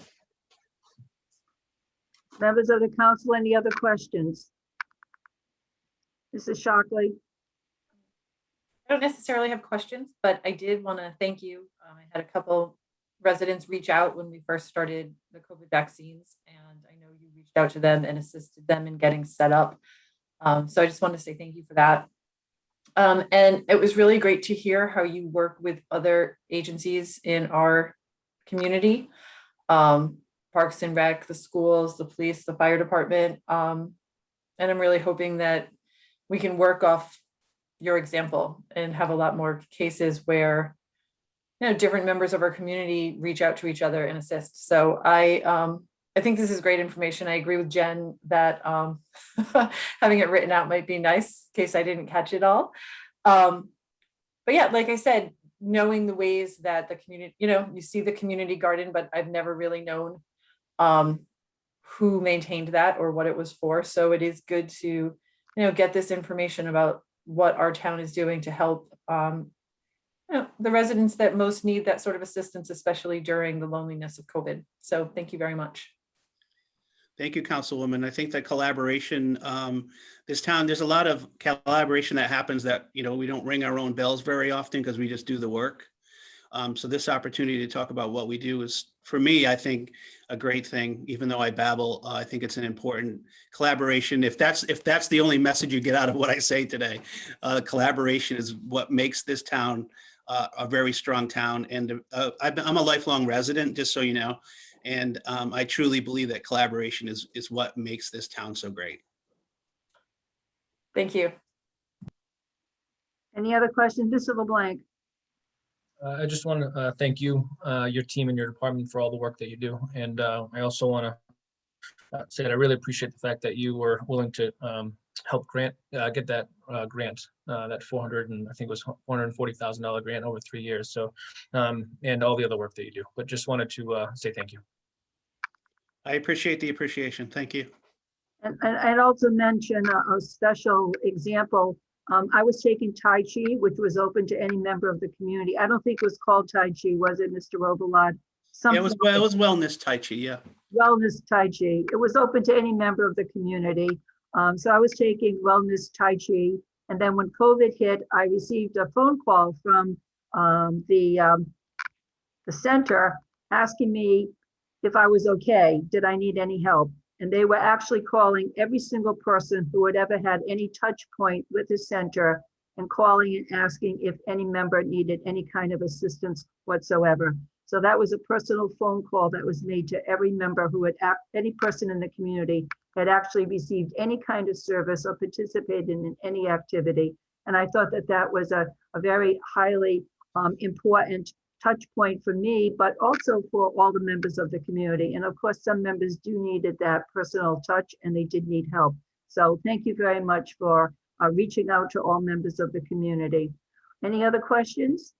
Members of the council, any other questions? Mrs. Shockley? I don't necessarily have questions, but I did want to thank you. I had a couple residents reach out when we first started the COVID vaccines, and I know you reached out to them and assisted them in getting set up. So I just wanted to say thank you for that. And it was really great to hear how you work with other agencies in our community, Parks and Rec, the schools, the police, the fire department. And I'm really hoping that we can work off your example and have a lot more cases where, you know, different members of our community reach out to each other and assist. So I think this is great information. I agree with Jen that having it written out might be nice in case I didn't catch it all. But yeah, like I said, knowing the ways that the community, you know, you see the community garden, but I've never really known who maintained that or what it was for. So it is good to, you know, get this information about what our town is doing to help you know, the residents that most need that sort of assistance, especially during the loneliness of COVID. So thank you very much. Thank you, Councilwoman. I think that collaboration, this town, there's a lot of collaboration that happens that, you know, we don't ring our own bells very often because we just do the work. So this opportunity to talk about what we do is, for me, I think a great thing. Even though I babble, I think it's an important collaboration. If that's the only message you get out of what I say today, collaboration is what makes this town a very strong town. And I'm a lifelong resident, just so you know. And I truly believe that collaboration is what makes this town so great. Thank you. Any other questions? Mr. LeBlanc? I just want to thank you, your team and your department for all the work that you do. And I also want to say that I really appreciate the fact that you were willing to help get that grant, that 400 and I think it was $440,000 grant over 3 years. So, and all the other work that you do, but just wanted to say thank you. I appreciate the appreciation. Thank you. And I'd also mention a special example. I was taking Tai Chi, which was open to any member of the community. I don't think it was called Tai Chi, was it, Mr. Robelard? Yeah, it was wellness Tai Chi, yeah. Wellness Tai Chi. It was open to any member of the community. So I was taking wellness Tai Chi. And then when COVID hit, I received a phone call from the center asking me if I was okay, did I need any help? And they were actually calling every single person who had ever had any touch point with the center and calling and asking if any member needed any kind of assistance whatsoever. So that was a personal phone call that was made to every member who had, any person in the community had actually received any kind of service or participated in any activity. And I thought that that was a very highly important touch point for me, but also for all the members of the community. And of course, some members do needed that personal touch and they did need help. So thank you very much for reaching out to all members of the community. Any other questions?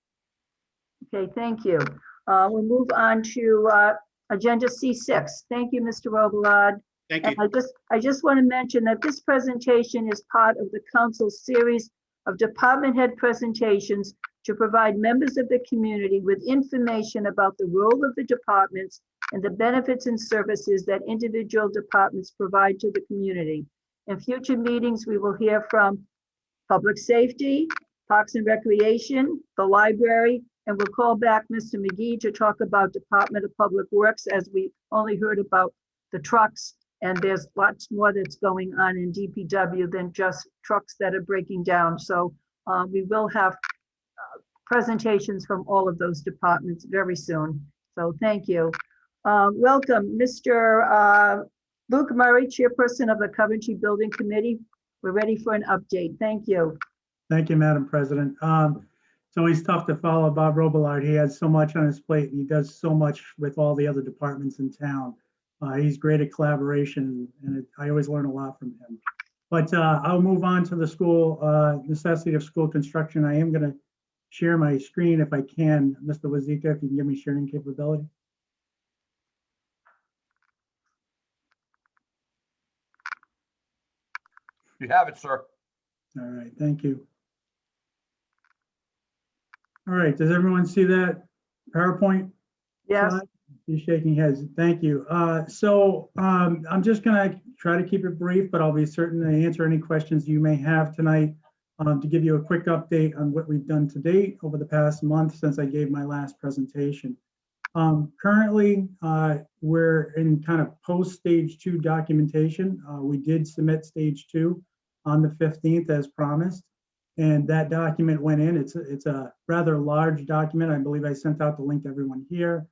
Okay, thank you. We'll move on to agenda C6. Thank you, Mr. Robelard. Thank you. And I just want to mention that this presentation is part of the council's series of department head presentations to provide members of the community with information about the role of the departments and the benefits and services that individual departments provide to the community. In future meetings, we will hear from Public Safety, Parks and Recreation, the library, and we'll call back Mr. McGee to talk about Department of Public Works, as we only heard about the trucks, and there's lots more that's going on in DPW than just trucks that are breaking down. So we will have presentations from all of those departments very soon. So thank you. Welcome, Mr. Luke Murray, Chairperson of the Coventry Building Committee. We're ready for an update. Thank you. Thank you, Madam President. It's always tough to follow Bob Robillard. He has so much on his plate and he does so much with all the other departments in town. He's great at collaboration and I always learn a lot from him. But I'll move on to the school necessity of school construction. I am going to share my screen if I can. Mr. Wazika, if you can give me sharing capability. You have it, sir. All right, thank you. All right, does everyone see that PowerPoint? Yes. slide? He's shaking heads. Thank you. I'm just going to try to keep it brief, but I'll be certain to answer any questions you may have tonight. To give you a quick update on what we've done to date over the past month since I gave my last presentation. Currently, we're in kind of post-stage 2 documentation. We did submit stage 2 on the 15th as promised, and that document went in. It's a rather large document. I believe I sent out the link to everyone here.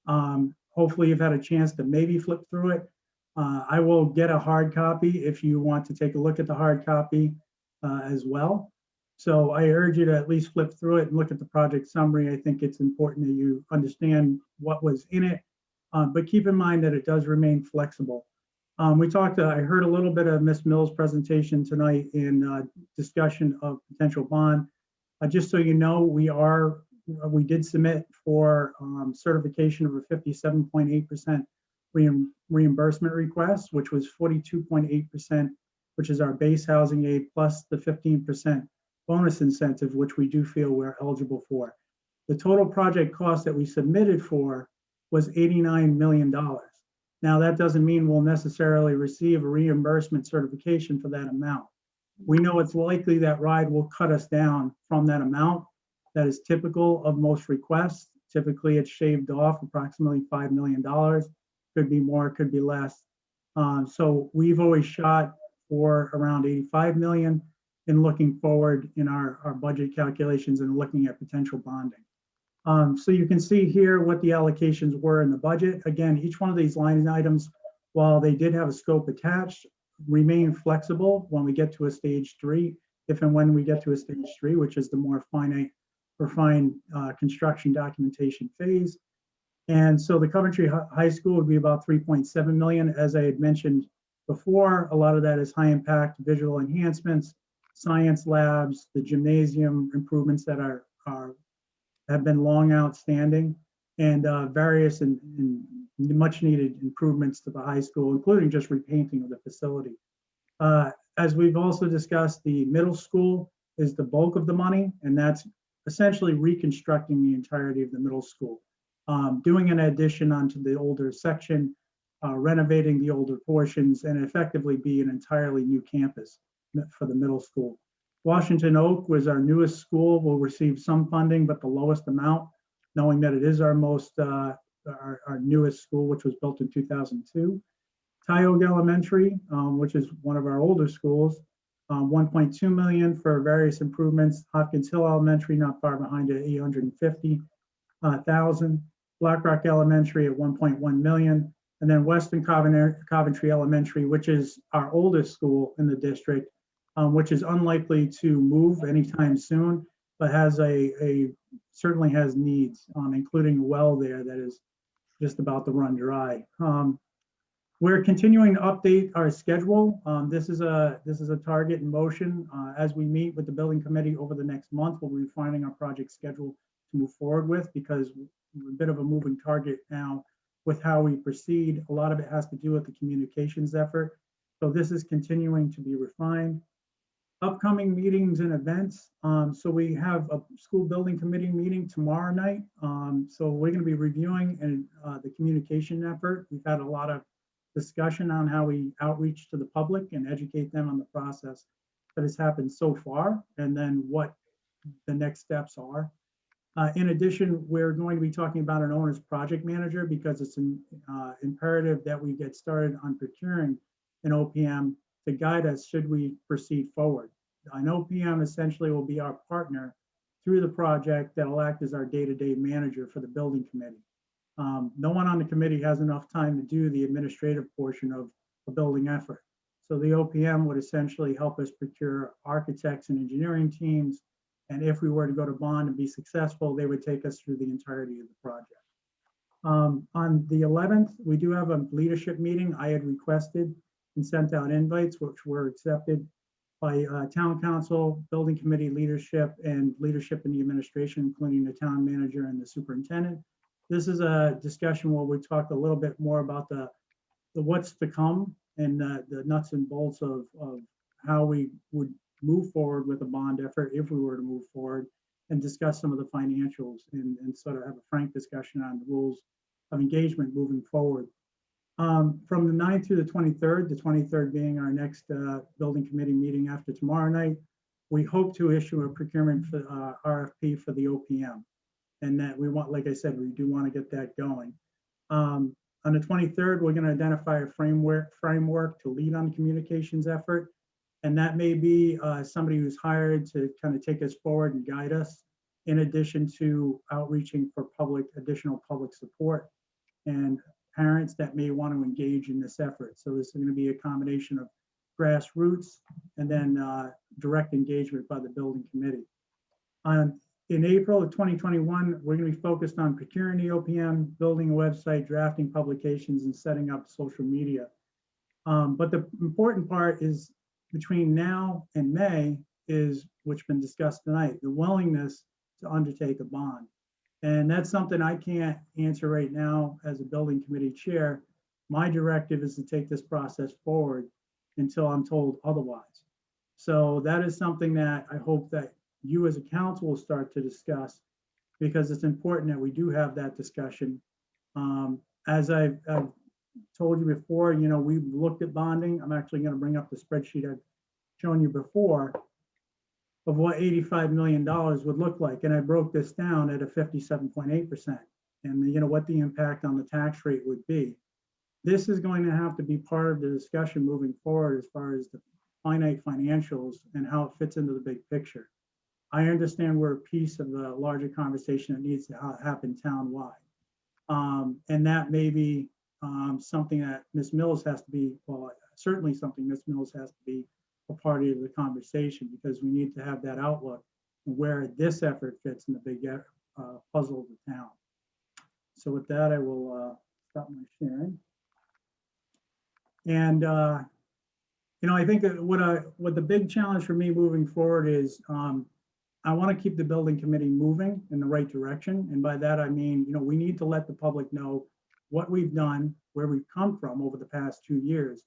Hopefully you've had a chance to maybe flip through it. I will get a hard copy if you want to take a look at the hard copy as well. So I urge you to at least flip through it and look at the project summary. I think it's important that you understand what was in it, but keep in mind that it does remain flexible. I heard a little bit of Ms. Mills' presentation tonight in discussion of potential bond. Just so you know, we did submit for certification of a 57.8% reimbursement request, which was 42.8%, which is our base housing aid plus the 15% bonus incentive, which we do feel we're eligible for. The total project cost that we submitted for was $89 million. Now, that doesn't mean we'll necessarily receive a reimbursement certification for that amount. We know it's likely that RIDE will cut us down from that amount. That is typical of most requests. Typically, it's shaved off approximately $5 million. Could be more, could be less. So we've always shot for around 85 million in looking forward in our budget calculations and looking at potential bonding. So you can see here what the allocations were in the budget. Again, each one of these line items, while they did have a scope attached, remain flexible when we get to a stage 3, if and when we get to a stage 3, which is the more refined construction documentation phase. And so the Coventry High School would be about 3.7 million. As I had mentioned before, a lot of that is high impact visual enhancements, science labs, the gymnasium improvements that have been long outstanding, and various and much needed improvements to the high school, including just repainting of the facility. As we've also discussed, the middle school is the bulk of the money, and that's essentially reconstructing the entirety of the middle school, doing an addition onto the older section, renovating the older portions, and effectively be an entirely new campus for the middle school. Washington Oak was our newest school, will receive some funding, but the lowest amount, knowing that it is our newest school, which was built in 2002. Tioga Elementary, which is one of our older schools, 1.2 million for various improvements. Hopkins Hill Elementary, not far behind at 850,000. Blackrock Elementary at 1.1 million. And then Western Coventry Elementary, which is our oldest school in the district, which is unlikely to move anytime soon, but certainly has needs, including a well there that is just about to run dry. We're continuing to update our schedule. This is a target in motion. As we meet with the building committee over the next month, we'll be refining our project schedule to move forward with, because we're a bit of a moving target now with how we proceed. A lot of it has to do with the communications effort. So this is continuing to be refined. Upcoming meetings and events. So we have a school building committee meeting tomorrow night. So we're going to be reviewing the communication effort. We've had a lot of discussion on how we outreach to the public and educate them on the process that has happened so far, and then what the next steps are. In addition, we're going to be talking about an owner's project manager, because it's imperative that we get started on procuring an OPM to guide us should we proceed forward. An OPM essentially will be our partner through the project that will act as our day-to-day manager for the building committee. No one on the committee has enough time to do the administrative portion of a building effort. So the OPM would essentially help us procure architects and engineering teams, And if we were to go to bond and be successful, they would take us through the entirety of the project. On the 11th, we do have a leadership meeting. I had requested and sent out invites, which were accepted by town council, building committee leadership, and leadership in the administration, including the town manager and the superintendent. This is a discussion where we talk a little bit more about the what's to come and the nuts and bolts of how we would move forward with a bond effort if we were to move forward, and discuss some of the financials and sort of have a frank discussion on the rules of engagement moving forward. From the 9th through the 23rd being our next building committee meeting after tomorrow night, we hope to issue a procurement for RFP for the OPM. And that we want, like I said, we do want to get that going. On the 23rd, we're going to identify a framework to lead on the communications effort. And that may be somebody who's hired to kind of take us forward and guide us, in addition to outreaching for additional public support and parents that may want to engage in this effort. So this is going to be a combination of grassroots and then direct engagement by the building committee. In April of 2021, we're going to be focused on procuring the OPM, building a website, drafting publications, and setting up social media. But the important part is between now and May is, which has been discussed tonight, the willingness to undertake a bond. And that's something I can't answer right now as a building committee chair. My directive is to take this process forward until I'm told otherwise. So that is something that I hope that you as a council will start to discuss, because it's important that we do have that discussion. As I've told you before, we've looked at bonding. I'm actually going to bring up the spreadsheet I've shown you before of what $85 million would look like. And I broke this down at a 57.8%. And what the impact on the tax rate would be. This is going to have to be part of the discussion moving forward as far as the finite financials and how it fits into the big picture. I understand we're a piece of the larger conversation that needs to happen town-wide. And that may be something that Ms. Mills has to be, well, certainly something Ms. Mills has to be a part of the conversation, because we need to have that outlook and where this effort fits in the big puzzle of the town. So with that, I will stop my sharing. And I think that what the big challenge for me moving forward is, I want to keep the building committee moving in the right direction. And by that, I mean, we need to let the public know what we've done, where we've come from over the past 2 years,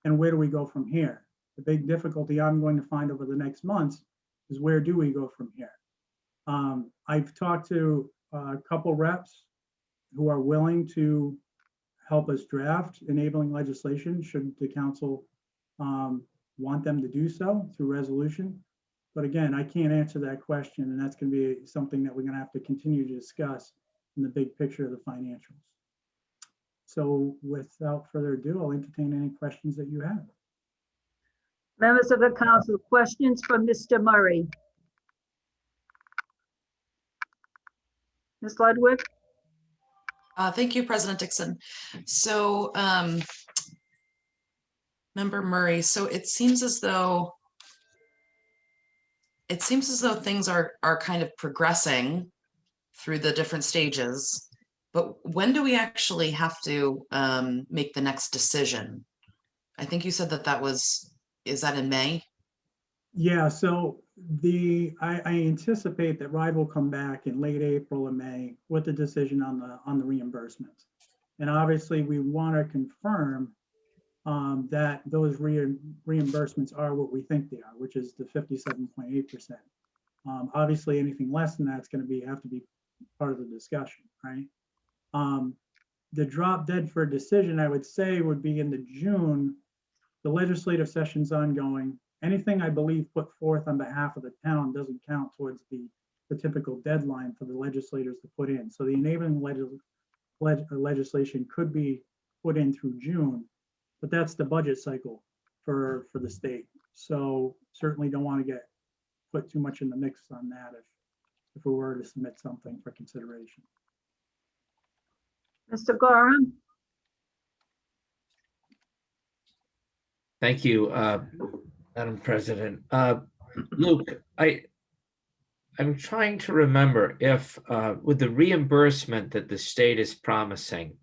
and where do we go from here. The big difficulty I'm going to find over the next months is, where do we go from here? I've talked to a couple reps who are willing to help us draft enabling legislation should the council want them to do so through resolution. But again, I can't answer that question, and that's going to be something that we're going to have to continue to discuss in the big picture of the financials. So without further ado, I'll entertain any questions that you have. Members of the council, questions for Mr. Murray? Ms. Ludwig? Thank you, President Dixon. So, Member Murray, so it seems as though things are kind of progressing through the different stages, but when do we actually have to make the next decision? I think you said is that in May? Yeah, so I anticipate that RIDE will come back in late April or May with a decision on the reimbursements. And obviously we want to confirm that those reimbursements are what we think they are, which is the 57.8%. Obviously anything less than that's going to have to be part of the discussion, right? The drop dead for a decision, I would say, would be in the June. The legislative session's ongoing. Anything I believe put forth on behalf of the town doesn't count towards the typical deadline for the legislators to put in. So the enabling legislation could be put in through June, but that's the budget cycle for the state. So certainly don't want to put too much in the mix on that if we were to submit something for consideration. Mr. Gorham? Thank you, Madam President. Luke, I'm trying to remember if, with the reimbursement that the state is promising,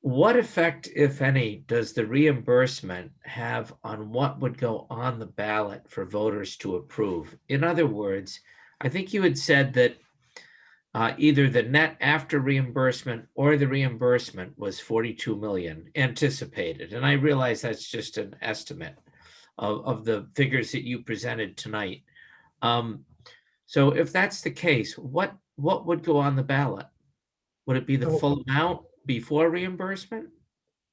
what effect, if any, does the reimbursement have on what would go on the ballot for voters to approve? In other words, I think you had said that either the net after reimbursement or the reimbursement was 42 million anticipated. And I realize that's just an estimate of the figures that you presented tonight. So if that's the case, what would go on the ballot? Would it be the So- full amount before reimbursement?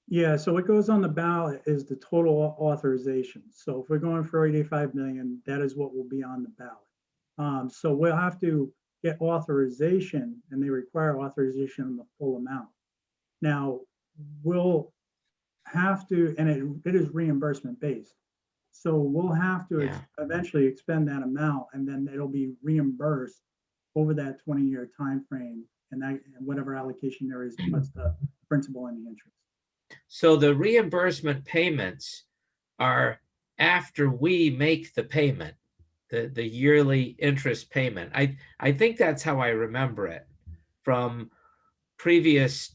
Yeah, so what goes on the ballot is the total authorization. So if we're going for 85 million, that is what will be on the ballot. So we'll have to get authorization, and they require authorization on the full amount. Now, we'll have to, and it is reimbursement based. So we'll have to Yeah. eventually expend that amount, and then it'll be reimbursed over that 20-year time frame, and that, and whatever allocation there is, plus the principal and the interest. So the reimbursement payments are after we make the payment, the yearly interest payment. I think that's how I remember it from previous,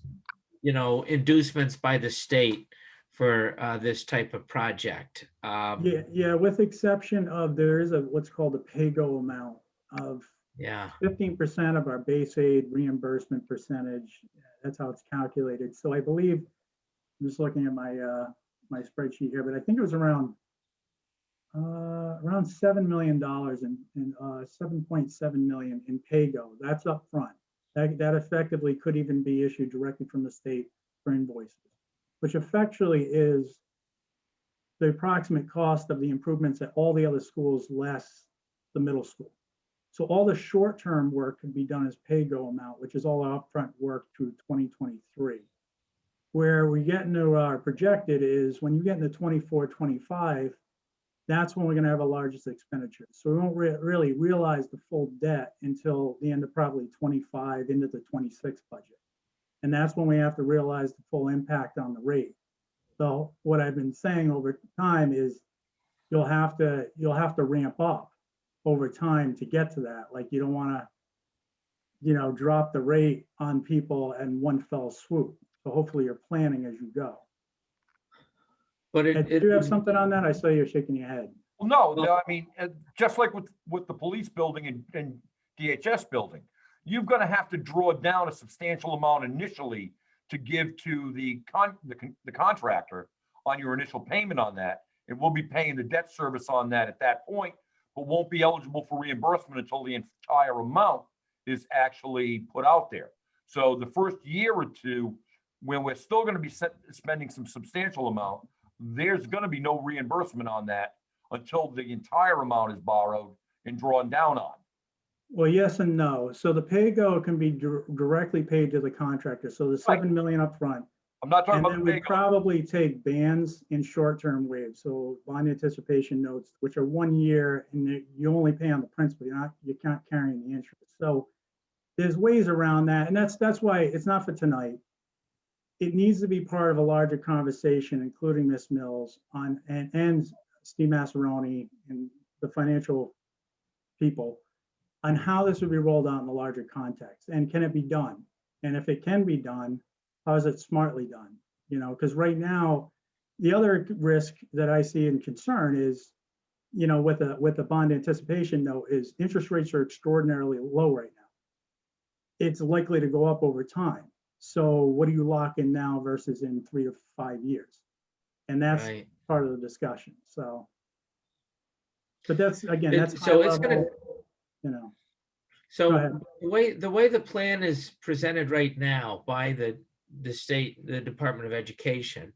inducements by the state for this type of project. Yeah, with exception of, there is what's called a pay-go amount of Yeah, 15% of our base aid reimbursement percentage. That's how it's calculated. So I believe, I'm just looking at my spreadsheet here, but I think it was around $7 million and 7.7 million in pay-go. That's up front. That effectively could even be issued directly from the state for invoices, which effectively is the approximate cost of the improvements at all the other schools less the middle school. So all the short-term work can be done as pay-go amount, which is all our upfront work through 2023. Where we get into our projected is when you get into 24, 25, that's when we're going to have our largest expenditure. So we won't really realize the full debt until the end of probably 25 into the 26 budget. And that's when we have to realize the full impact on the rate. So what I've been saying over time is you'll have to ramp up over time to get to that. Like, you don't want to, drop the rate on people in one fell swoop. So hopefully you're planning as you go. but Ed, do you have something on that? I saw you shaking your head. Well, no, I mean, just like with the police building and DHS building, you're gonna have to draw down a substantial amount initially to give to the contractor on your initial payment on that. And we'll be paying the debt service on that at that point, but won't be eligible for reimbursement until the entire amount is actually put out there. So the first year or two, when we're still gonna be spending some substantial amount, there's gonna be no reimbursement on that until the entire amount is borrowed and drawn down on. Well, yes and no. So the pay-go can be directly paid to the contractor. So the 7 million up front. I'm not talking And about then the we pay-go. probably take bands in short-term waves. So bond anticipation notes, which are 1 year, and you only pay on the principal. You can't carry the interest. So there's ways around that. And that's why it's not for tonight. It needs to be part of a larger conversation, including Ms. Mills and Steve Massaroni and the financial people, on how this would be rolled out in the larger context, and can it be done? And if it can be done, how is it smartly done? Because right now, the other risk that I see and concern is, with the bond anticipation note, is interest rates are extraordinarily low right now. It's likely to go up over time. So what do you lock in now versus in 3 to 5 years? And that's right. part of the discussion. So, but that's, again, It- that's so high it's gonna- level, Go So ahead. the way the plan is presented right now by the state, the Department of Education,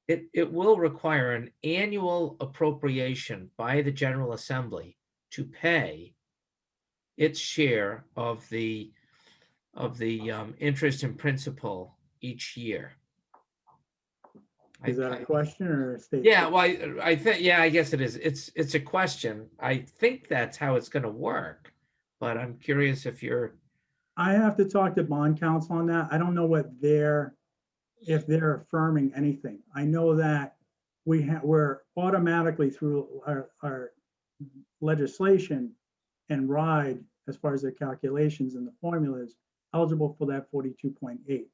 it will require an annual appropriation by the General Assembly to pay its share of the interest and principal each year. Is that a question or a statement? Yeah, well, I think, yeah, I guess it is. It's a question. I think that's how it's going to work, but I'm curious if you're. I have to talk to bond counsel on that. I don't know if they're affirming anything. I know that we're automatically through our legislation and RIDE, as far as their calculations and the formulas, eligible for that 42.8.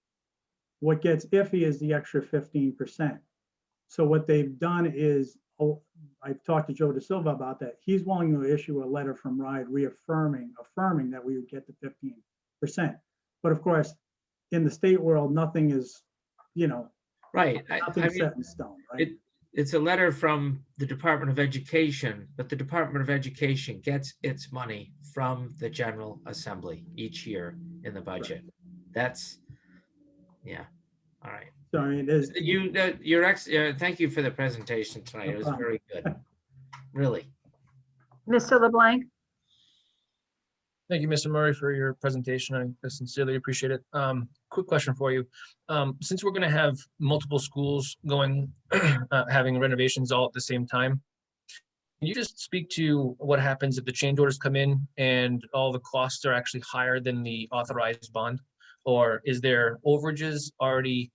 What gets iffy is the extra 15%. So what they've done is, I've talked to Joe De Silva about that. He's willing to issue a letter from RIDE affirming that we would get the 15%. But of course, in the state world, nothing is, Right. nothing's set in stone, right? It's a letter from the Department of Education, but the Department of Education gets its money from the General Assembly each year in the budget. That's, yeah, all right. So I mean, there's, Thank you for the presentation tonight. No It was problem. very good. Really. Mr. LeBlanc? Thank you, Mr. Murray, for your presentation. I sincerely appreciate it. Quick question for you. Since we're going to have multiple schools going, having renovations all at the same time, can you just speak to what happens if the change orders come in and all the costs are actually higher than the authorized bond? Or is there overages already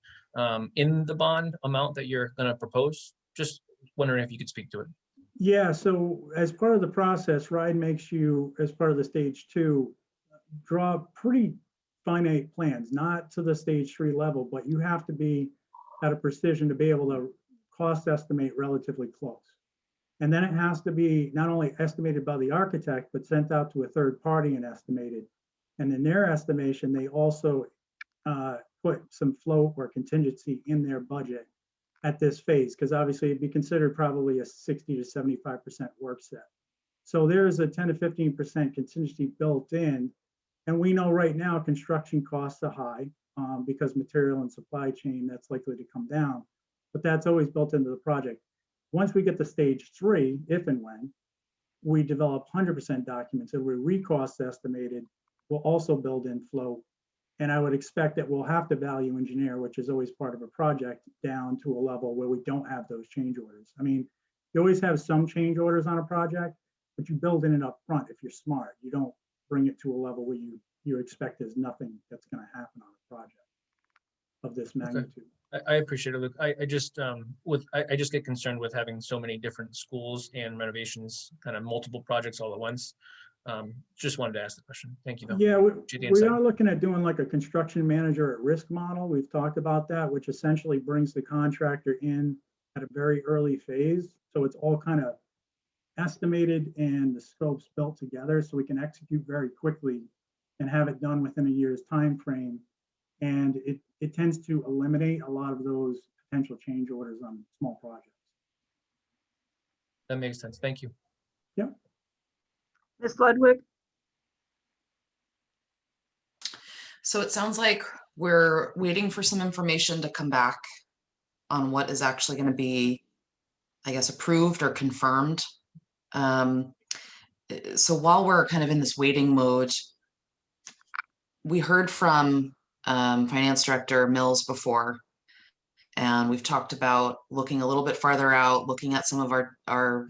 in the bond amount that you're going to propose? Just wondering if you could speak to it. yeah, so as part of the process, RIDE makes you, as part of the stage 2, draw pretty finite plans, not to the stage 3 level, but you have to be at a precision to be able to cost estimate relatively close. And then it has to be not only estimated by the architect, but sent out to a third party and estimated. And in their estimation, they also put some float or contingency in their budget at this phase, because obviously it'd be considered probably a 60 to 75% work set. So there is a 10 to 15% contingency built in. And we know right now construction costs are high because material and supply chain, that's likely to come down. But that's always built into the project. Once we get to stage 3, if and when we develop 100% documents and we're recost estimated, we'll also build in float. And I would expect that we'll have to value engineer, which is always part of a project, down to a level where we don't have those change orders. I mean, you always have some change orders on a project, but you build in it up front if you're smart. You don't bring it to a level where you expect there's nothing that's going to happen on a project of this magnitude. I appreciate it, Luke. I just get concerned with having so many different schools and renovations, kind of multiple projects all at once. Just wanted to ask the question. Thank you, though. Yeah, Appreciate the we insight. are looking at doing like a construction manager at risk model. We've talked about that, which essentially brings the contractor in at a very early phase. So it's all kind of estimated and the scopes built together so we can execute very quickly and have it done within a year's time frame. And it tends to eliminate a lot of those potential change orders on small projects. That makes sense. Thank you. Yep. Ms. Ludwig? So it sounds like we're waiting for some information to come back on what is actually going to be, I guess, approved or confirmed. So while we're kind of in this waiting mode, we heard from Finance Director Mills before, and we've talked about looking a little bit farther out, looking at some of our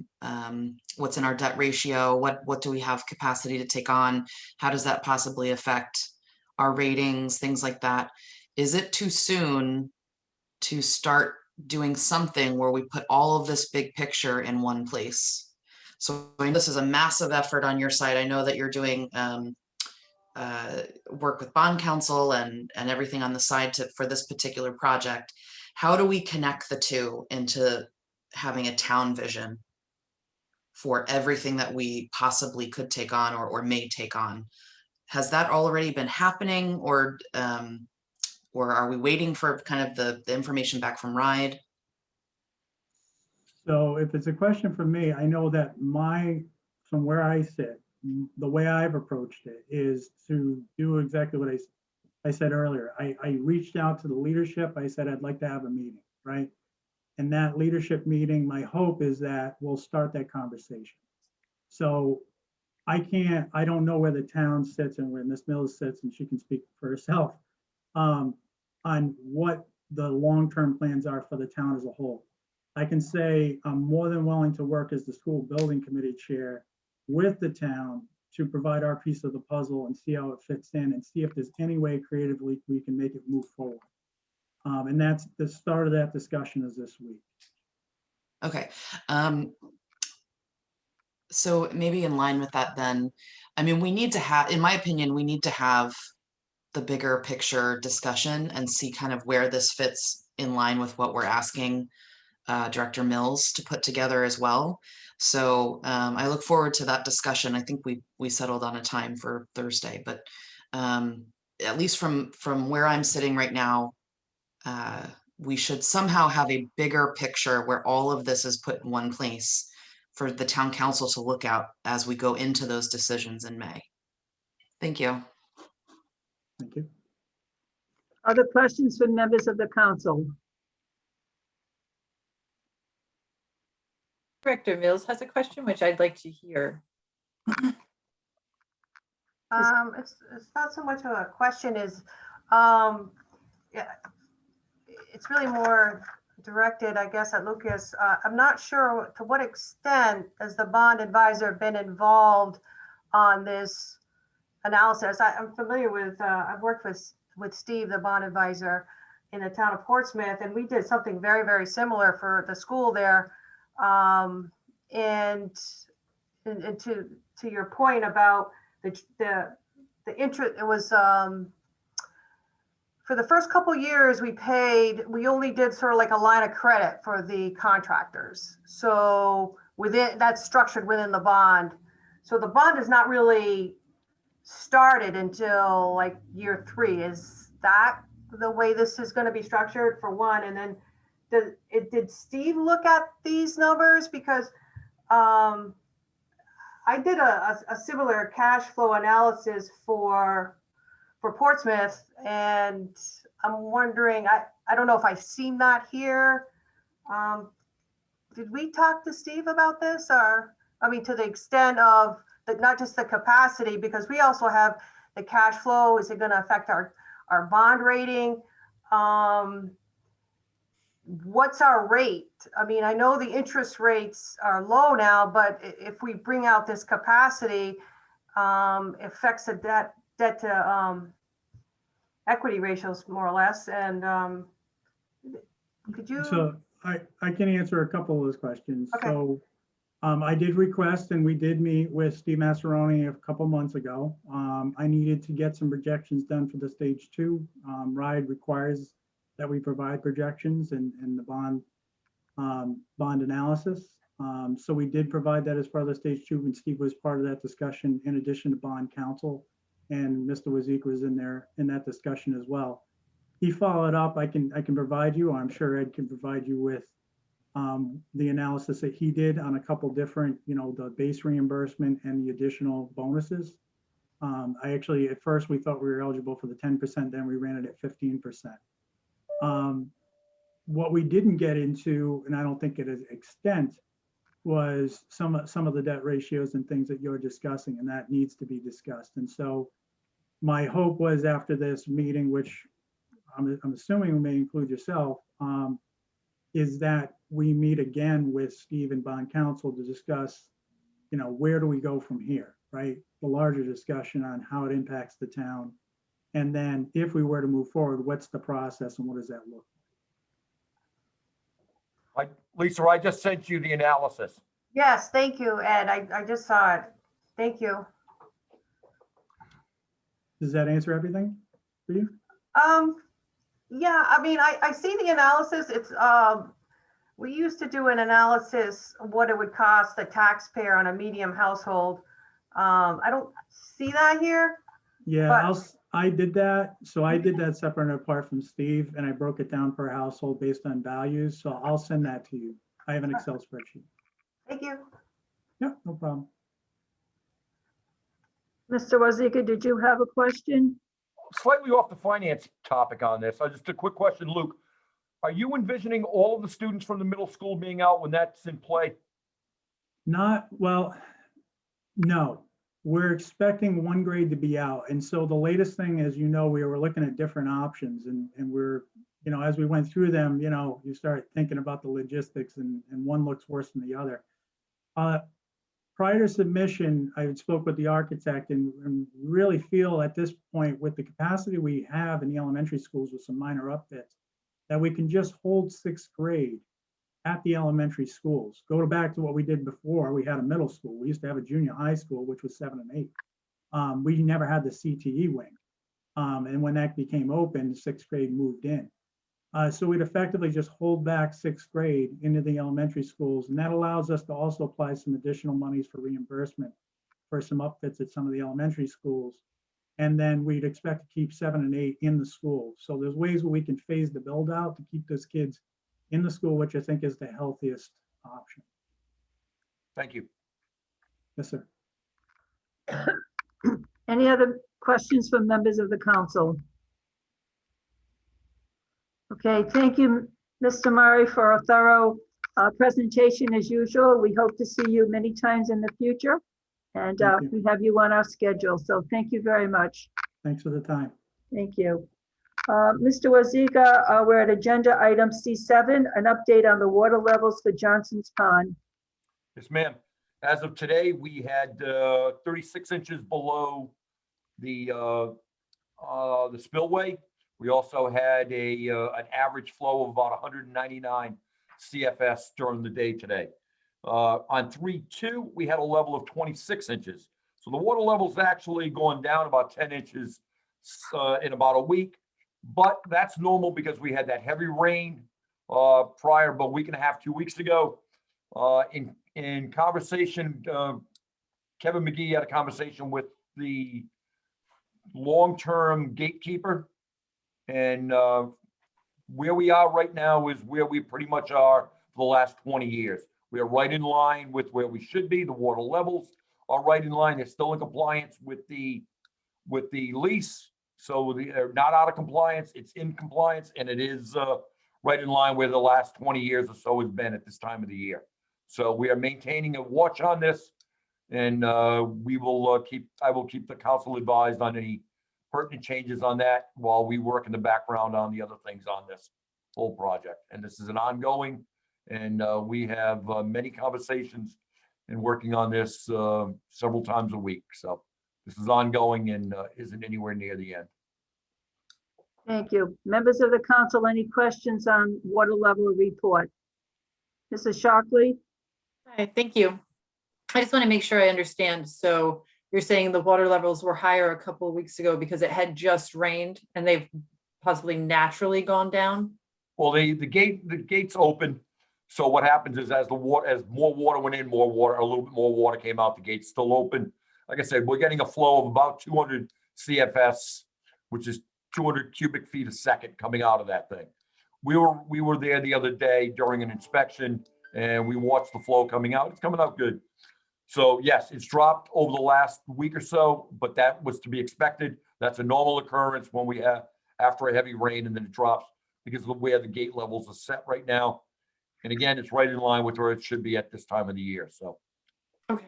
what's in our debt ratio, what do we have capacity to take on, how does that possibly affect our ratings, things like that. Is it too soon to start doing something where we put all of this big picture in one place? So I mean, this is a massive effort on your side. I know that you're doing work with bond counsel and everything on the side for this particular project. How do we connect the two into having a town vision for everything that we possibly could take on or may take on? Has that already been happening, or are we waiting for kind of the information back from RIDE? So if it's a question for me, I know that from where I sit, the way I've approached it is to do exactly what I said earlier. I reached out to the leadership. I said, I'd like to have a meeting, right? And that leadership meeting, my hope is that we'll start that conversation. So I don't know where the town sits and where Ms. Mills sits, and she can speak for herself on what the long-term plans are for the town as a whole. I can say I'm more than willing to work as the school building committee chair with the town to provide our piece of the puzzle and see how it fits in and see if there's any way creatively we can make it move forward. And that's the start of that discussion is this week. Okay. So maybe in line with that, then, I mean, we need to have, in my opinion, we need to have the bigger picture discussion and see kind of where this fits in line with what we're asking Director Mills to put together as well. So I look forward to that discussion. I think we settled on a time for Thursday, but at least from where I'm sitting right now, we should somehow have a bigger picture where all of this is put in one place for the town council to look at as we go into those decisions in May. Thank you. Thank you. Other questions from members of the council? Director Mills has a question, which I'd like to hear. It's not so much of a question as, yeah, it's really more directed, I guess, at Lucas. I'm not sure to what extent has the bond advisor been involved on this analysis. I'm familiar with, I've worked with Steve, the bond advisor in the town of Portsmouth, and we did something very, very similar for the school there. And to your point about the interest, it was for the first couple of years we only did sort of like a line of credit for the contractors. So that's structured within the bond. So the bond is not really started until like year 3. Is that the way this is going to be structured, for one? And then did Steve look at these numbers? Because I did a similar cash flow analysis for Portsmouth, and I'm wondering, I don't know if I've seen that here. Did we talk to Steve about this? Or, I mean, to the extent of not just the capacity, because we also have the cash flow. Is it going to affect our bond rating? What's our rate? I mean, I know the interest rates are low now, but if we bring out this capacity, affects the debt to equity ratios more or less. And could you? So I can answer a couple of those questions. Okay. So I did request, and we did meet with Steve Massaroni a couple months ago. I needed to get some projections done for the stage 2. RIDE requires that we provide projections and the bond analysis. So we did provide that as part of the stage 2, and Steve was part of that discussion in addition to bond counsel, and Mr. Wazik was in there in that discussion as well. He followed up. I can provide you, I'm sure Ed can provide you with the analysis that he did on a couple different, the base reimbursement and the additional bonuses. I actually, at first we thought we were eligible for the 10%, then we ran it at 15%. What we didn't get into, and I don't think it is extent, was some of the debt ratios and things that you're discussing, and that needs to be discussed. And so my hope was, after this meeting, which I'm assuming may include yourself, is that we meet again with Steve and bond counsel to discuss, where do we go from here, right? The larger discussion on how it impacts the town. And then if we were to move forward, what's the process and what does that look like? Lisa, I just sent you the analysis. Yes, thank you, Ed. I just saw it. Thank you. Does that answer everything for you? Yeah, I mean, I see the analysis. It's we used to do an analysis of what it would cost the taxpayer on a medium household. I don't see that here. Yeah, I did that. So I did that separate and apart from Steve, and I broke it down per household based on values. So I'll send that to you. I have an Excel spreadsheet. Thank you. Yeah, no problem. Mr. Wazika, did you have a question? Slightly off the finance topic on this. Just a quick question, Luke. Are you envisioning all of the students from the middle school being out when that's in play? Well, no. We're expecting 1 grade to be out. And so the latest thing is, we were looking at different options, and we're, as we went through them, you start thinking about the logistics, and one looks worse than the other. Prior to submission, I spoke with the architect and really feel at this point, with the capacity we have in the elementary schools with some minor upfits, that we can just hold 6th grade at the elementary schools. Go back to what we did before. We had a middle school. We used to have a junior high school, which was 7 and 8. We never had the CTE wing. And when that became open, 6th grade moved in. So we'd effectively just hold back 6th grade into the elementary schools. And that allows us to also apply some additional monies for reimbursement for some upfits at some of the elementary schools. And then we'd expect to keep 7 and 8 in the school. So there's ways where we can phase the build out to keep those kids in the school, which I think is the healthiest option. Thank you. Yes, sir. Any other questions from members of the council? Okay, thank you, Mr. Murray, for a thorough presentation as usual. We hope to see you many times in the future. And Thank you. we have you on our schedule. So thank you very much. Thanks for the time. Thank you. Mr. Waziga, we're at agenda item C7, an update on the water levels for Johnson's Pond. Yes, ma'am. As of today, we had 36 inches below the spillway. We also had an average flow of about 199 CFS during the day today. On 3/2, we had a level of 26 inches. So the water level's actually going down about 10 inches in about a week, but that's normal because we had that heavy rain prior about a week and a half, 2 weeks ago. In conversation, Kevin McGee had a conversation with the long-term gatekeeper, and where we are right now is where we pretty much are for the last 20 years. We are right in line with where we should be. The water levels are right in line. They're still in compliance with the lease. So they're not out of compliance. It's in compliance, and it is right in line where the last 20 years or so has been at this time of the year. So we are maintaining a watch on this, and I will keep the council advised on any pertinent changes on that while we work in the background on the other things on this whole project. And this is an ongoing, and we have many conversations and working on this several times a week. So this is ongoing and isn't anywhere near the end. Thank you. Members of the council, any questions on water level report? Mrs. Shockley? Hi, thank you. I just want to make sure I understand. So you're saying the water levels were higher a couple of weeks ago because it had just rained and they've possibly naturally gone down? Well, the gate's open. So what happens is as more water went in, a little bit more water came out, the gate's still open. Like I said, we're getting a flow of about 200 CFS, which is 200 cubic feet a second coming out of that thing. We were there the other day during an inspection, and we watched the flow coming out. It's coming out good. So yes, it's dropped over the last week or so, but that was to be expected. That's a normal occurrence when we have after a heavy rain, and then it drops because of where the gate levels are set right now. And again, it's right in line with where it should be at this time of the year. So Okay.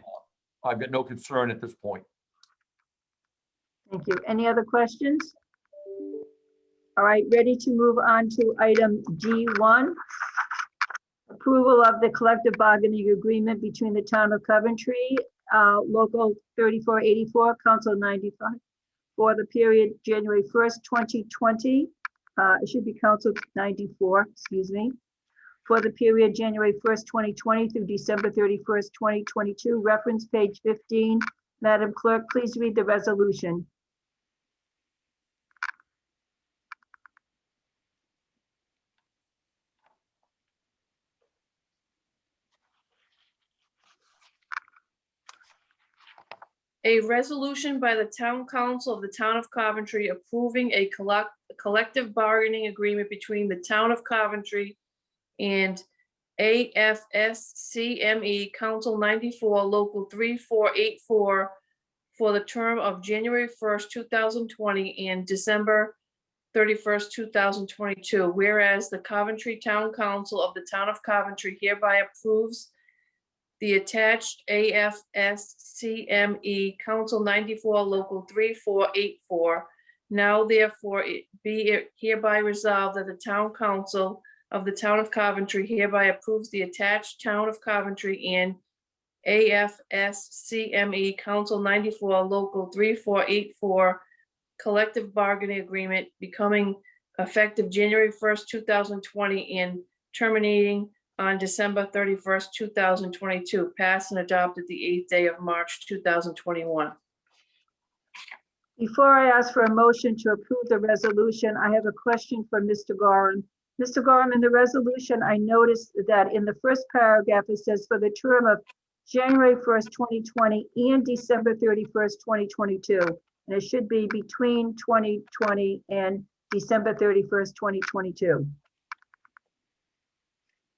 I've got no concern at this point. Thank you. Any other questions? All right, ready to move on to item D1. Approval of the collective bargaining agreement between the town of Coventry, local 3484, council 95, for the period January 1st, 2020. It should be council 94, excuse me. For the period January 1st, 2020 through December 31st, 2022, reference page 15. Madam Clerk, please read the resolution. A resolution by the Town Council of the Town of Coventry approving a collective bargaining agreement between the Town of Coventry and AFSCME Council 94, Local 3484, for the term of January 1st, 2020 and December 31st, 2022. Whereas the Coventry Town Council of the Town of Coventry hereby approves the attached AFSCME Council 94, Local 3484. Now therefore be it hereby resolved that the Town Council of the Town of Coventry hereby approves the attached Town of Coventry and AFSCME Council 94, Local 3484 collective bargaining agreement becoming effective January 1st, 2020 and terminating on December 31st, 2022, passed and adopted the 8th day of March, 2021. Before I ask for a motion to approve the resolution, I have a question for Mr. Gorham. Mr. Gorham, in the resolution, I noticed that in the first paragraph, it says for the term of January 1st, 2020 and December 31st, 2022. And it should be between 2020 and December 31st, 2022.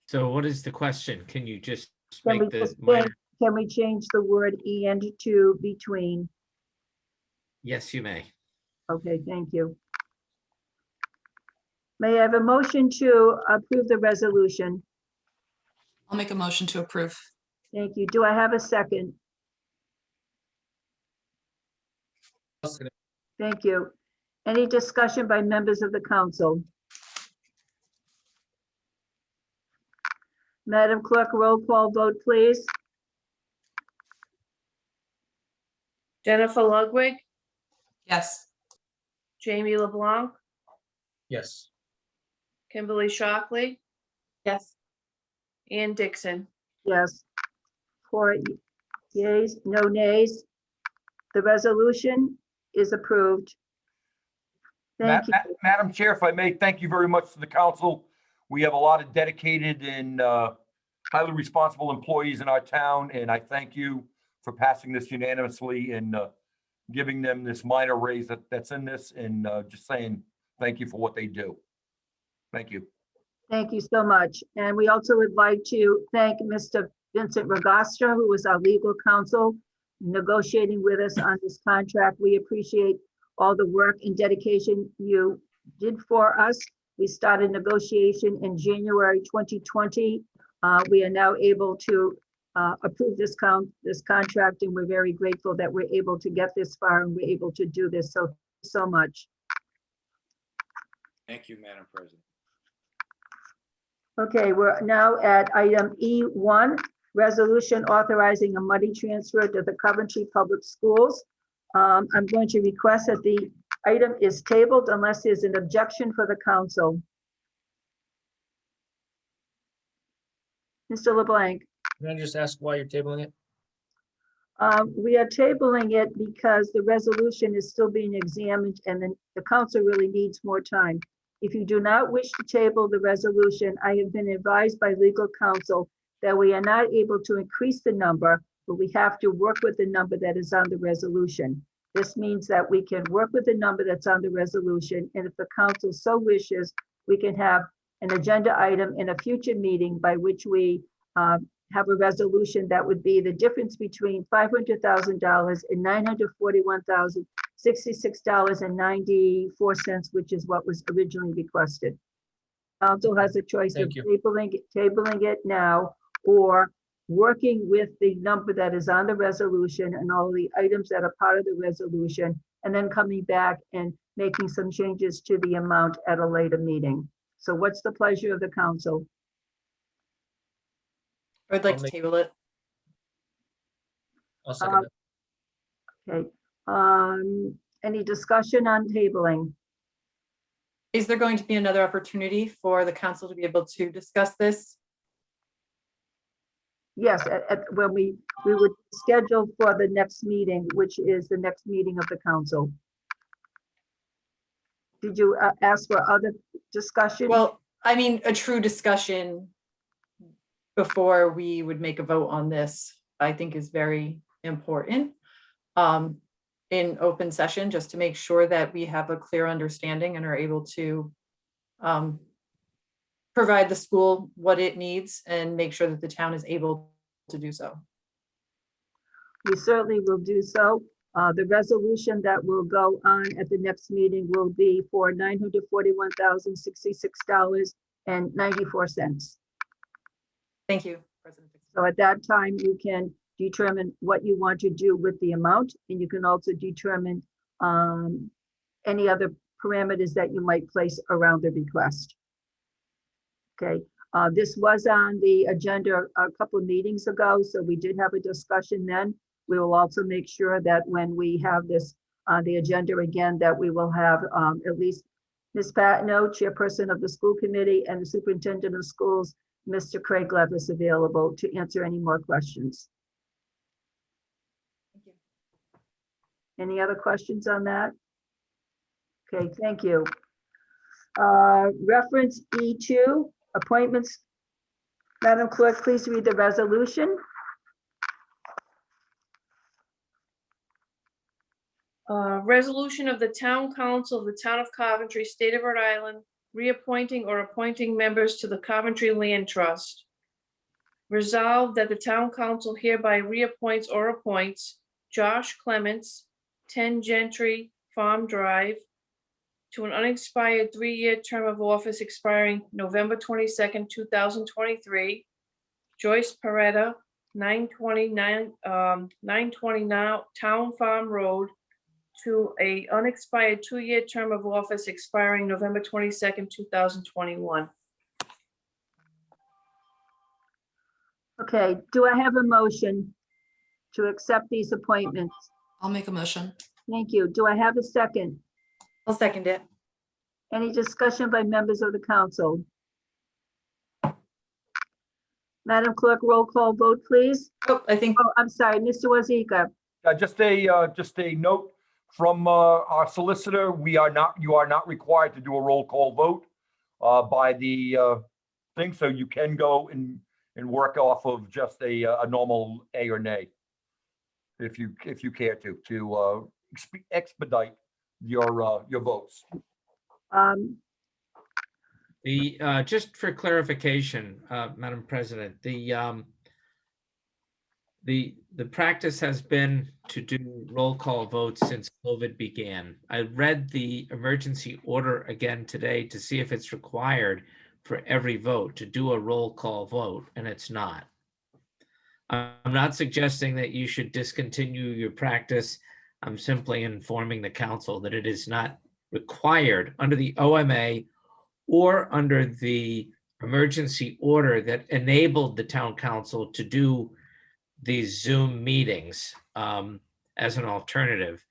So what is the question? Can you just Can we make the just minor? change, can we change the word and to between? Yes, you may. Okay, thank you. May I have a motion to approve the resolution? I'll make a motion to approve. Thank you. Do I have a second? Thank you. Any discussion by members of the council? Madam Clerk, roll call vote, please. Jennifer Ludwig, Yes. Jamie LeBlanc, Yes. Kimberly Shockley, Yes. Ann Dixon. Yes. 4 yeas, no nays. The resolution is approved. Thank you. Madam Chair, if I may, thank you very much to the council. We have a lot of dedicated and highly responsible employees in our town, and I thank you for passing this unanimously and giving them this minor raise that's in this, and just saying thank you for what they do. Thank you. Thank you so much. And we also would like to thank Mr. Vincent Ragastra, who was our legal counsel, negotiating with us on this contract. We appreciate all the work and dedication you did for us. We started negotiation in January 2020. We are now able to approve this contract, and we're very grateful that we're able to get this far and we're able to do this. So, so much. Thank you, Madam President. Okay, we're now at item E1, resolution authorizing a money transfer to the Coventry Public Schools. I'm going to request that the item is tabled unless there's an objection for the council. Mr. LeBlanc. Can I just ask why you're tabling it? We are tabling it because the resolution is still being examined and then the council really needs more time. If you do not wish to table the resolution, I have been advised by legal counsel that we are not able to increase the number, but we have to work with the number that is on the resolution. This means that we can work with the number that's on the resolution, and if the council so wishes, we can have an agenda item in a future meeting by which we have a resolution that would be the difference between $500,000 and $941,066.94, which is what was originally requested. Council has a choice of Thank you. tabling it now or working with the number that is on the resolution and all the items that are part of the resolution, and then coming back and making some changes to the amount at a later meeting. So what's the pleasure of the council? I would like I'll to make- table it. I'll second that. Okay, any discussion on tabling? Is there going to be another opportunity for the council to be able to discuss this? Yes, when we would schedule for the next meeting, which is the next meeting of the council. Did you ask for other discussion? Well, I mean, a true discussion before we would make a vote on this, I think is very important in open session, just to make sure that we have a clear understanding and are able to provide the school what it needs and make sure that the town is able to do so. We certainly will do so. The resolution that will go on at the next meeting will be for $941,066.94. Thank you, President. So at that time, you can determine what you want to do with the amount, and you can also determine any other parameters that you might place around the request. Okay, this was on the agenda a couple of meetings ago, so we did have a discussion then. We will also make sure that when we have this on the agenda again, that we will have at least Ms. Patno, chairperson of the school committee, and the superintendent of schools Mr. Craig Levis available to answer any more questions. Thank you. Any other questions on that? Okay, thank you. Reference E2, appointments. Madam Clerk, please read the resolution. Resolution of the Town Council of the Town of Coventry, State of Rhode Island, reappointing or appointing members to the Coventry Land Trust. Resolved that the Town Council hereby reappoints or appoints Josh Clements, 10 Gentry Farm Drive, to an unexpired 3-year term of office expiring November 22nd, 2023. Joyce Peretta, 920 now Town Farm Road, to a unexpired 2-year term of office expiring November 22nd, 2021. Okay, do I have a motion to accept these appointments? I'll make a motion. Thank you. Do I have a second? I'll second it. Any discussion by members of the council? Madam Clerk, roll call vote, please. Oh, I think, Oh, I'm sorry, Mr. Wazika. Just a note from our solicitor, you are not required to do a roll call vote by the thing, so you can go and work off of just a normal A or nay, if you care to expedite your votes. Just for clarification, Madam President, the practice has been to do roll call votes since COVID began. I read the emergency order again today to see if it's required for every vote to do a roll call vote, and it's not. I'm not suggesting that you should discontinue your practice. I'm simply informing the council that it is not required under the OMA or under the emergency order that enabled the town council to do these Zoom meetings as an alternative.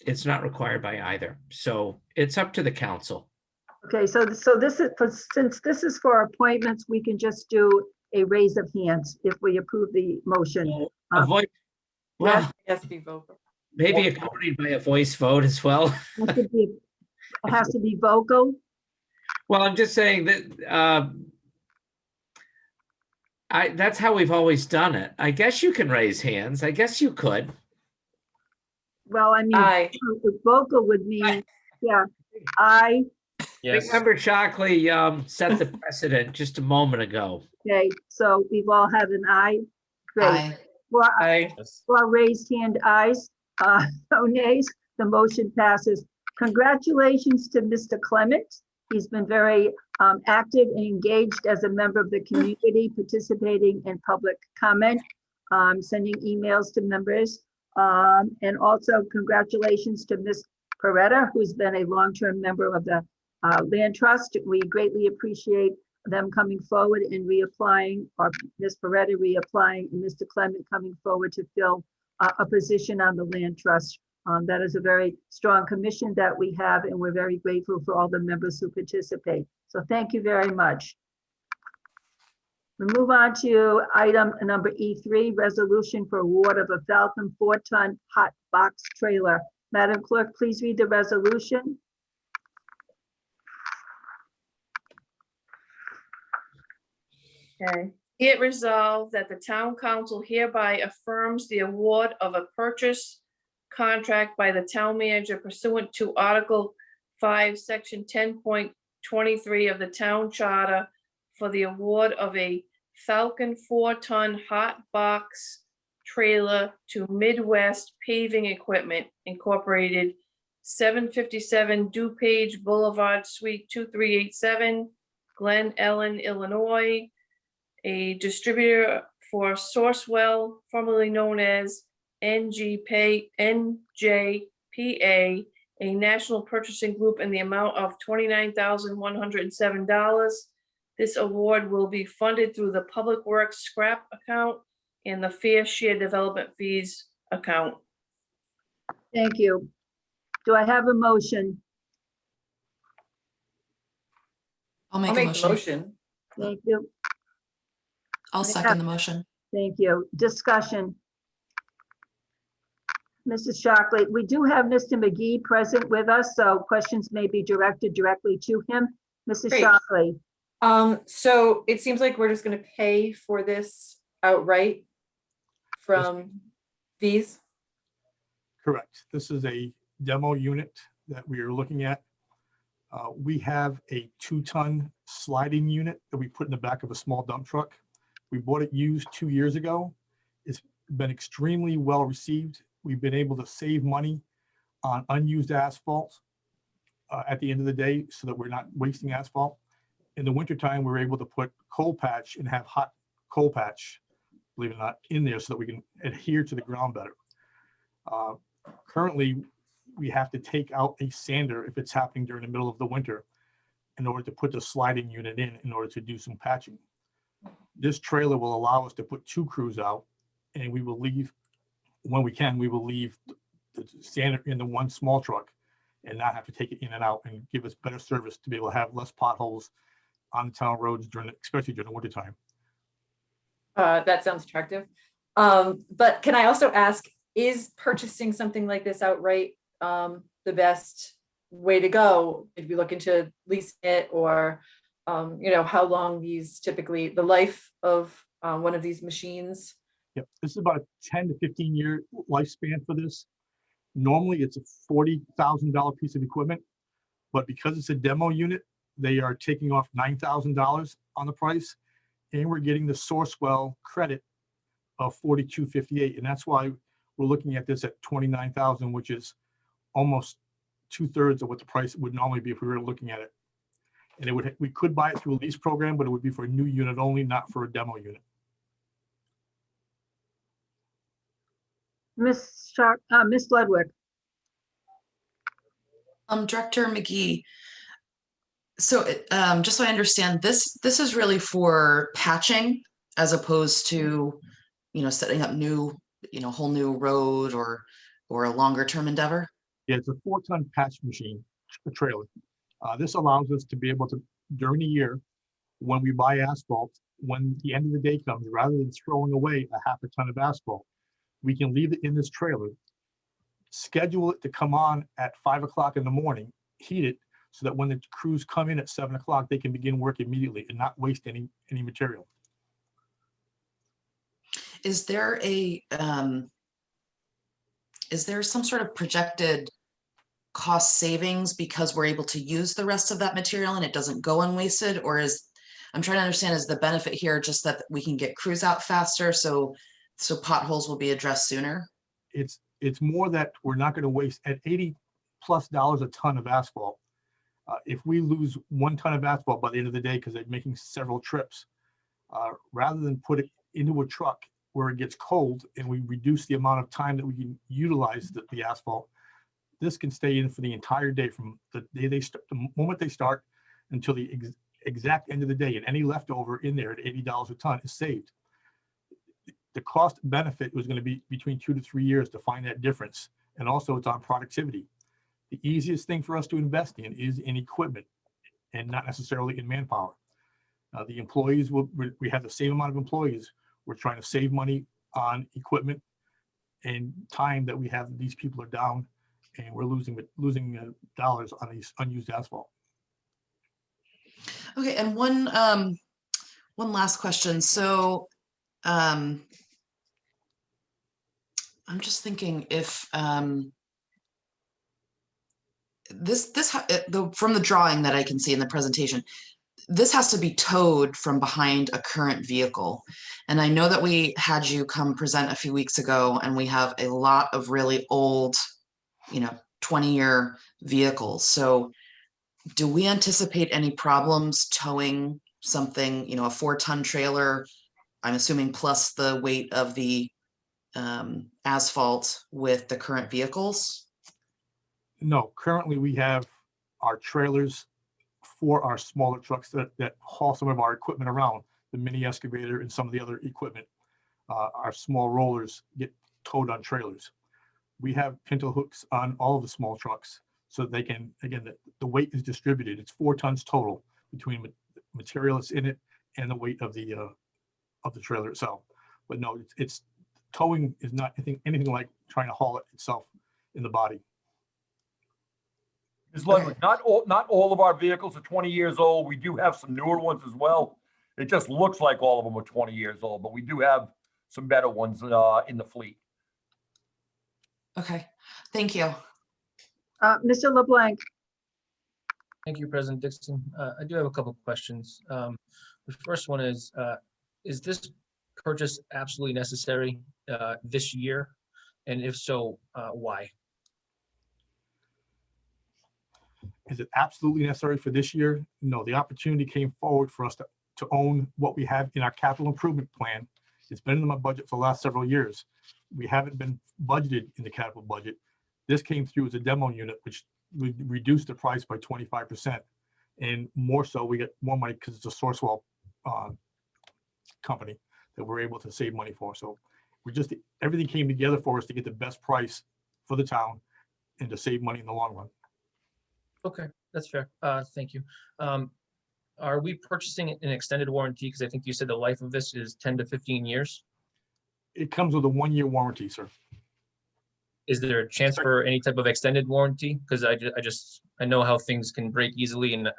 It's not required by either. So it's up to the council. Okay, so this is, since this is for appointments, we can just do a raise of hands if we approve the motion. Avoid, well, it has to be vocal. maybe accompanied by a voice vote as well. It has to be vocal. Well, I'm just saying that that's how we've always done it. I guess you can raise hands. I guess you could. Well, I mean, Aye. vocal would mean, yeah, I, Yes. Member Shockley set the precedent just a moment ago. okay, so we've all had an aye. Great. Aye. Aye. For raised hand ayes, no nays, the motion passes. Congratulations to Mr. Clement. He's been very active and engaged as a member of the community, participating in public comment, sending emails to members. And also congratulations to Ms. Peretta, who's been a long-term member of the Land Trust. We greatly appreciate them coming forward and reapplying, or Ms. Peretta reapplying, and Mr. Clement coming forward to fill a position on the Land Trust. That is a very strong commission that we have, and we're very grateful for all the members who participate. So thank you very much. We move on to item number E3, resolution for award of a Falcon 4-ton hot box trailer. Madam Clerk, please read the resolution. Okay. Be it resolved that the town council hereby affirms the award of a purchase contract by the town manager pursuant to Article 5, Section 10.23 of the town charter for the award of a Falcon 4-ton hot box trailer to Midwest Paving Equipment Incorporated, 757 DuPage Boulevard, Suite 2387, Glen Ellen, Illinois, a distributor for Sourcewell, formerly known as NJPA, a national purchasing group, in the amount of $29,107. This award will be funded through the Public Works scrap account and the Fair Share Development Fees account. Thank you. Do I have a motion? I'll I'll make a make the motion. motion. Thank you. I'll second the motion. Thank you. Discussion. Mrs. Shockley, we do have Mr. McGee present with us, so questions may be directed directly to him. Mrs. Great. Shockley, So it seems like we're just gonna pay for this outright from these. Correct. This is a demo unit that we are looking at. We have a 2-ton sliding unit that we put in the back of a small dump truck. We bought it used 2 years ago. It's been extremely well received. We've been able to save money on unused asphalt at the end of the day so that we're not wasting asphalt. In the wintertime, we're able to put coal patch and have hot coal patch, believe it or not, in there so that we can adhere to the ground better. Currently, we have to take out a sander if it's happening during the middle of the winter in order to put the sliding unit in order to do some patching. This trailer will allow us to put 2 crews out, and we will leave, when we can, we will leave the sander in the one small truck and not have to take it in and out, and give us better service to be able to have less potholes on the town roads especially during the wintertime. That sounds attractive. But can I also ask, is purchasing something like this outright the best way to go if you look into leasing it, or how long these typically, the life of one of these machines? Yep, this is about a 10 to 15 year lifespan for this. Normally it's a $40,000 piece of equipment, but because it's a demo unit, they are taking off $9,000 on the price, and we're getting the Sourcewell credit of $42.58, and that's why we're looking at this at $29,000, which is almost 2/3 of what the price would normally be if we were looking at it. And we could buy it through a lease program, but it would be for a new unit only, not for a demo unit. Miss Ludwig. Director McGee, so just so I understand, this is really for patching as opposed to, setting up whole new road or a longer term endeavor? Yeah, it's a 4-ton patch machine, a trailer. This allows us to be able to, during the year, when we buy asphalt, when the end of the day comes, rather than throwing away a 1/2 ton of asphalt, we can leave it in this trailer, schedule it to come on at 5 o'clock in the morning, heat it, so that when the crews come in at 7 o'clock, they can begin work immediately and not waste any material. Is there some sort of projected cost savings because we're able to use the rest of that material and it doesn't go unwasted? Or I'm trying to understand, is the benefit here just that we can get crews out faster, so potholes will be addressed sooner? It's more that we're not going to waste at $80+ a ton of asphalt. If we lose 1 ton of asphalt by the end of the day because they're making several trips, rather than put it into a truck where it gets cold and we reduce the amount of time that we can utilize the asphalt, this can stay in for the entire day, from the day the moment they start until the exact end of the day, and any leftover in there at $80 a ton is saved. The cost benefit was going to be between 2 to 3 years to find that difference, and also it's on productivity. The easiest thing for us to invest in is in equipment and not necessarily in manpower. The employees we have the same amount of employees. We're trying to save money on equipment and time that we have. These people are down, and we're losing dollars on these unused asphalt. Okay, and one last question. So I'm just thinking if from the drawing that I can see in the presentation, this has to be towed from behind a current vehicle. And I know that we had you come present a few weeks ago, and we have a lot of really old, 20-year vehicles. So do we anticipate any problems towing something, a 4-ton trailer, I'm assuming plus the weight of the asphalt, with the current vehicles? No, currently we have our trailers for our smaller trucks that haul some of our equipment around, the mini excavator and some of the other equipment. Our small rollers get towed on trailers. We have pintle hooks on all of the small trucks so they can, again, the weight is distributed. It's 4 tons total between material that's in it and the weight of the trailer itself. But no, it's towing is not anything like trying to haul it itself in the body. It's like, not all of our vehicles are 20 years old. We do have some newer ones as well. It just looks like all of them are 20 years old, but we do have some better ones in the fleet. Okay, thank you. Mr. LeBlanc, Thank you, President Dixon. I do have a couple of questions. The first one is this purchase absolutely necessary this year? And if so, why? Is it absolutely necessary for this year? No, the opportunity came forward for us to own what we have in our capital improvement plan. It's been in my budget for the last several years. We haven't been budgeted in the capital budget. This came through as a demo unit, which we reduced the price by 25%. And more so, we get more money because it's a Sourcewell company that we're able to save money for. So everything came together for us to get the best price for the town and to save money in the long run. Okay, that's fair. Thank you. Are we purchasing an extended warranty? Because I think you said the life of this is 10 to 15 years. It comes with a 1-year warranty, sir. Is there a chance for any type of extended warranty? Because I know how things can break easily, and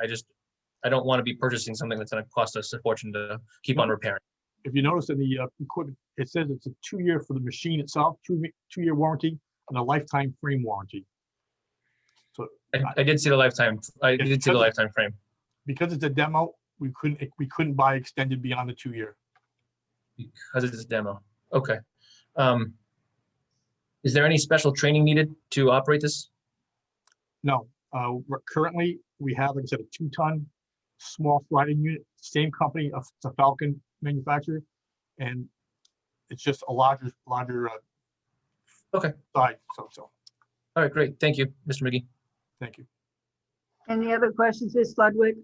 I don't want to be purchasing something that's going to cost us a fortune to keep on repairing. If you notice in the equipment, it says it's a 2-year for the machine itself, 2-year warranty, and a lifetime frame warranty. So I did see the lifetime. I did see the lifetime frame. Because it's a demo, we couldn't buy extended beyond the 2-year. Because it's a demo. Okay. Is there any special training needed to operate this? No. Currently, we have, like I said, a 2-ton small sliding unit, same company, it's a Falcon manufacturer, and it's just a larger Okay. size. So All right, great. Thank you, Mr. McGee. thank you. any other questions, Ms. Ludwig?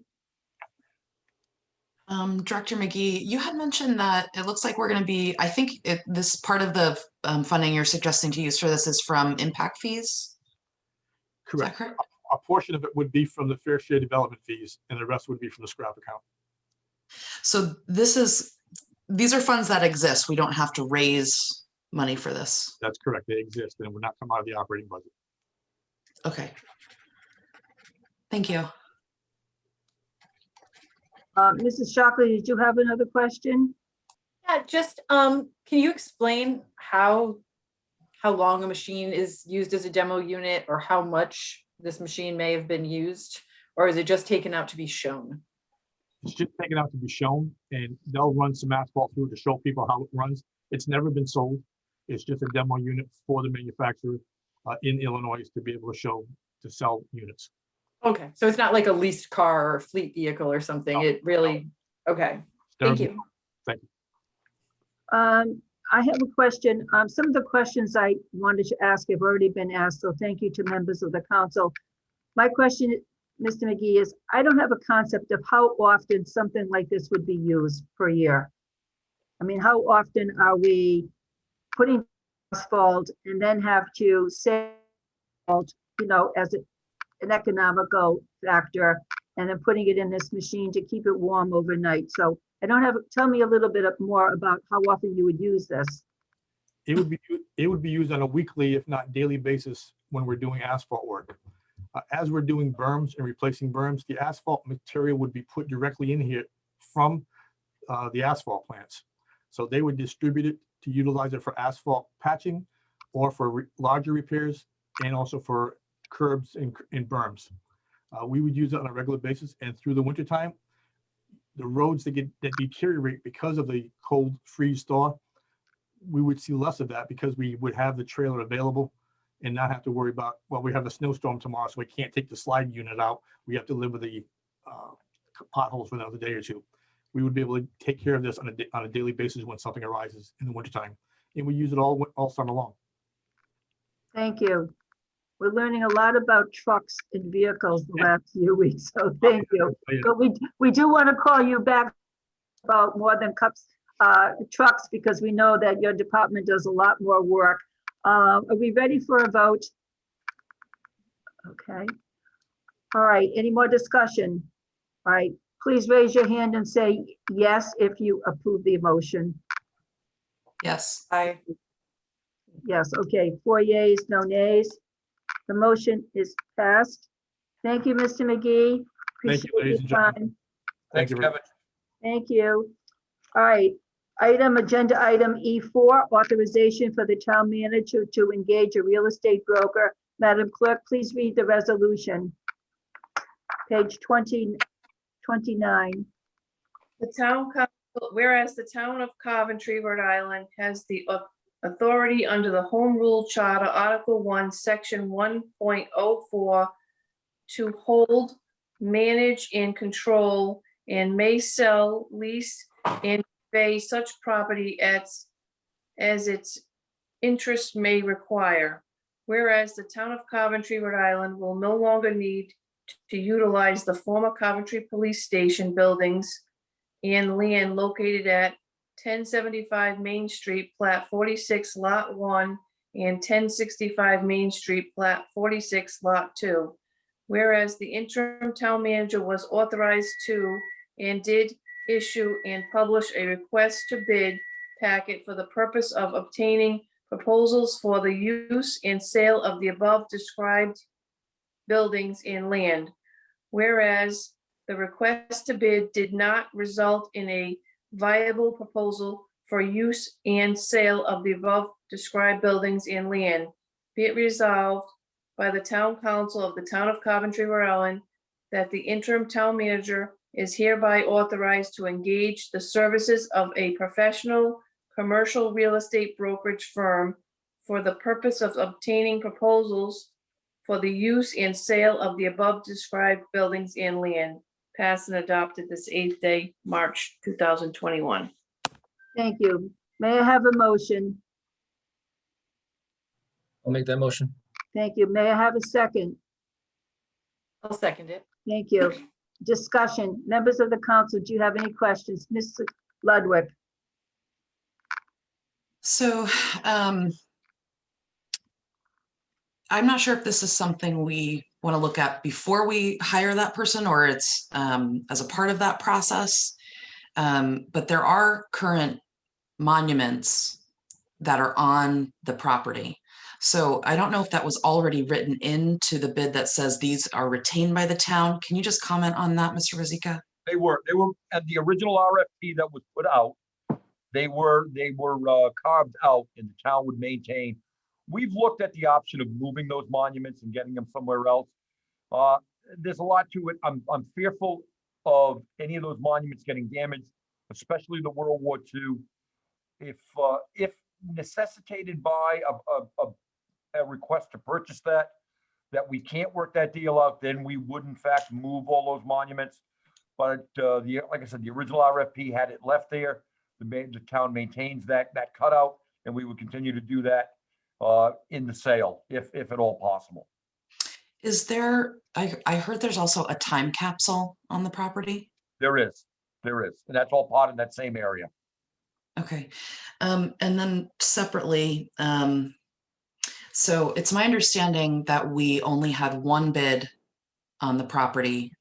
Director McGee, you had mentioned that it looks like we're going to be, I think this part of the funding you're suggesting to use for this is from impact fees. Is that Correct. correct? A portion of it would be from the fair share development fees, and the rest would be from the scrap account. So these are funds that exist. We don't have to raise money for this. That's correct. They exist, and would not come out of the operating budget. Okay. Thank you. Mrs. Shockley, did you have another question? Yeah, just can you explain how long a machine is used as a demo unit, or how much this machine may have been used, or is it just taken out to be shown? It's just taken out to be shown, and they'll run some asphalt through it to show people how it runs. It's never been sold. It's just a demo unit for the manufacturer in Illinois to be able to sell units. Okay, so it's not like a leased car or fleet vehicle or something. No, It really, okay, thank you. Thank you. I have a question. Some of the questions I wanted to ask have already been asked, so thank you to members of the council. My question, Mr. McGee, is I don't have a concept of how often something like this would be used per year. I mean, how often are we putting asphalt and then have to sell, as an economical factor, and then putting it in this machine to keep it warm overnight? So tell me a little bit more about how often you would use this. It would be used on a weekly, if not daily basis when we're doing asphalt work. As we're doing berms and replacing berms, the asphalt material would be put directly in here from the asphalt plants. So they would distribute it to utilize it for asphalt patching, or for larger repairs, and also for curbs and berms. We would use it on a regular basis, and through the wintertime, the roads that deteriorate because of the cold freeze thaw, we would see less of that because we would have the trailer available and not have to worry about, well, we have a snowstorm tomorrow, so we can't take the slide unit out. We have to live with the potholes for another day or two. We would be able to take care of this on a daily basis when something arises in the wintertime. And we use it all summer long. Thank you. We're learning a lot about trucks and vehicles the last few weeks, so thank you. But we do want to call you back about more than trucks, because we know that your department does a lot more work. Are we ready for a vote? Okay. All right, any more discussion? All right, Please raise your hand and say yes if you approve the motion. Yes. Aye. Yes, okay, 4 yeas, no nays. The motion is passed. Thank you, Mr. McGee. Thank you, Appreciate ladies your and gentlemen. time. Thanks, you, Kevin. Thank you. All right, agenda item E4, authorization for the town manager to engage a real estate broker. Madam Clerk, please read the resolution. Page 29. The town council, whereas the town of Coventry, Rhode Island has the authority under the Home Rule Charter, Article 1, Section 1.04, to hold, manage, and control, and may sell, lease, and convey such property as its interest may require. Whereas the town of Coventry, Rhode Island will no longer need to utilize the former Coventry Police Station buildings and land located at 1075 Main Street, Plat 46, Lot 1, and 1065 Main Street, Plat 46, Lot 2. Whereas the interim town manager was authorized to and did issue and publish a request to bid packet for the purpose of obtaining proposals for the use and sale of the above described buildings and land. Whereas the request to bid did not result in a viable proposal for use and sale of the above described buildings and land, be it resolved by the town council of the town of Coventry, Rhode Island, that the interim town manager is hereby authorized to engage the services of a professional commercial real estate brokerage firm for the purpose of obtaining proposals for the use and sale of the above described buildings and land, passed and adopted this 8th day, March 2021. Thank you. May I have a motion? I'll make that motion. Thank you. May I have a second? I'll second it. Thank you. Discussion. Members of the council, do you have any questions? Mr. Ludwig? So I'm not sure if this is something we want to look at before we hire that person, or it's as a part of that process. But there are current monuments that are on the property. So I don't know if that was already written into the bid that says these are retained by the town. Can you just comment on that, Mr. Ruzicka? They were at the original RFP that was put out. They were carved out and the town would maintain. We've looked at the option of moving those monuments and getting them somewhere else. There's a lot to it. I'm fearful of any of those monuments getting damaged, especially the World War II. If necessitated by a request to purchase that we can't work that deal out, then we would in fact move all those monuments. But like I said, the original RFP had it left there. The town maintains that cutout, and we would continue to do that in the sale, if at all possible. Is there, I heard there's also a time capsule on the property? There is, and that's all part of that same area. Okay, and then separately, so it's my understanding that we only had one bid on the property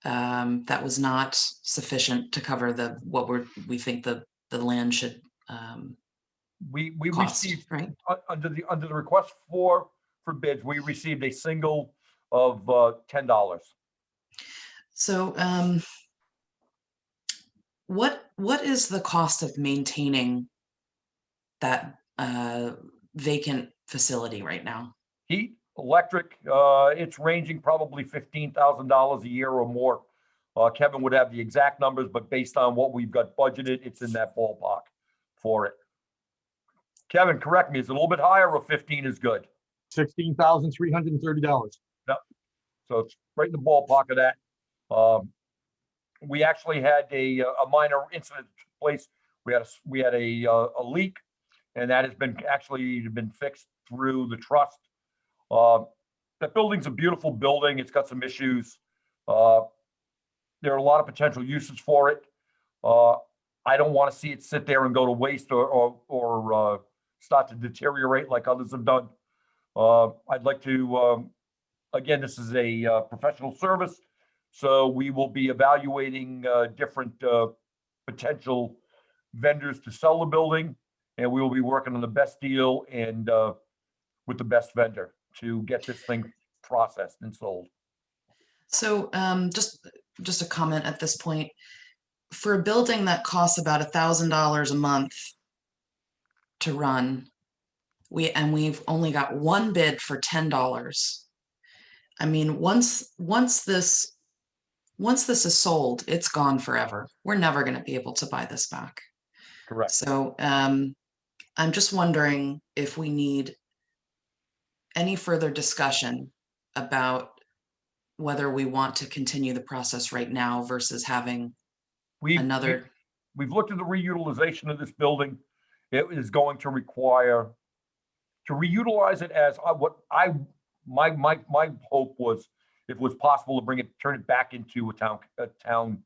that was not sufficient to cover what we think the land should We cost, received, right? under the request for bids, we received a single of $10. So what is the cost of maintaining that vacant facility right now? Heat, electric, it's ranging probably $15,000 a year or more. Kevin would have the exact numbers, but based on what we've got budgeted, it's in that ballpark for it. Kevin, correct me, is it a little bit higher or 15 is good? $16,330. So it's right in the ballpark of that. We actually had a minor incident took place. We had a leak, and that has been fixed through the trust. That building's a beautiful building. It's got some issues. There are a lot of potential uses for it. I don't want to see it sit there and go to waste or start to deteriorate like others have done. I'd like to, again, this is a professional service. So we will be evaluating different potential vendors to sell the building, and we will be working on the best deal and with the best vendor to get this thing processed and sold. So just a comment at this point. For a building that costs about $1,000 a month to run, we've only got one bid for $10. I mean, once this is sold, it's gone forever. We're never going to be able to buy this back. Correct. So I'm just wondering if we need any further discussion about whether we want to continue the process right now versus having We've looked at the reutilization of this building. It is going to require to reutilize it as my hope was, if it was possible, to turn it back into a town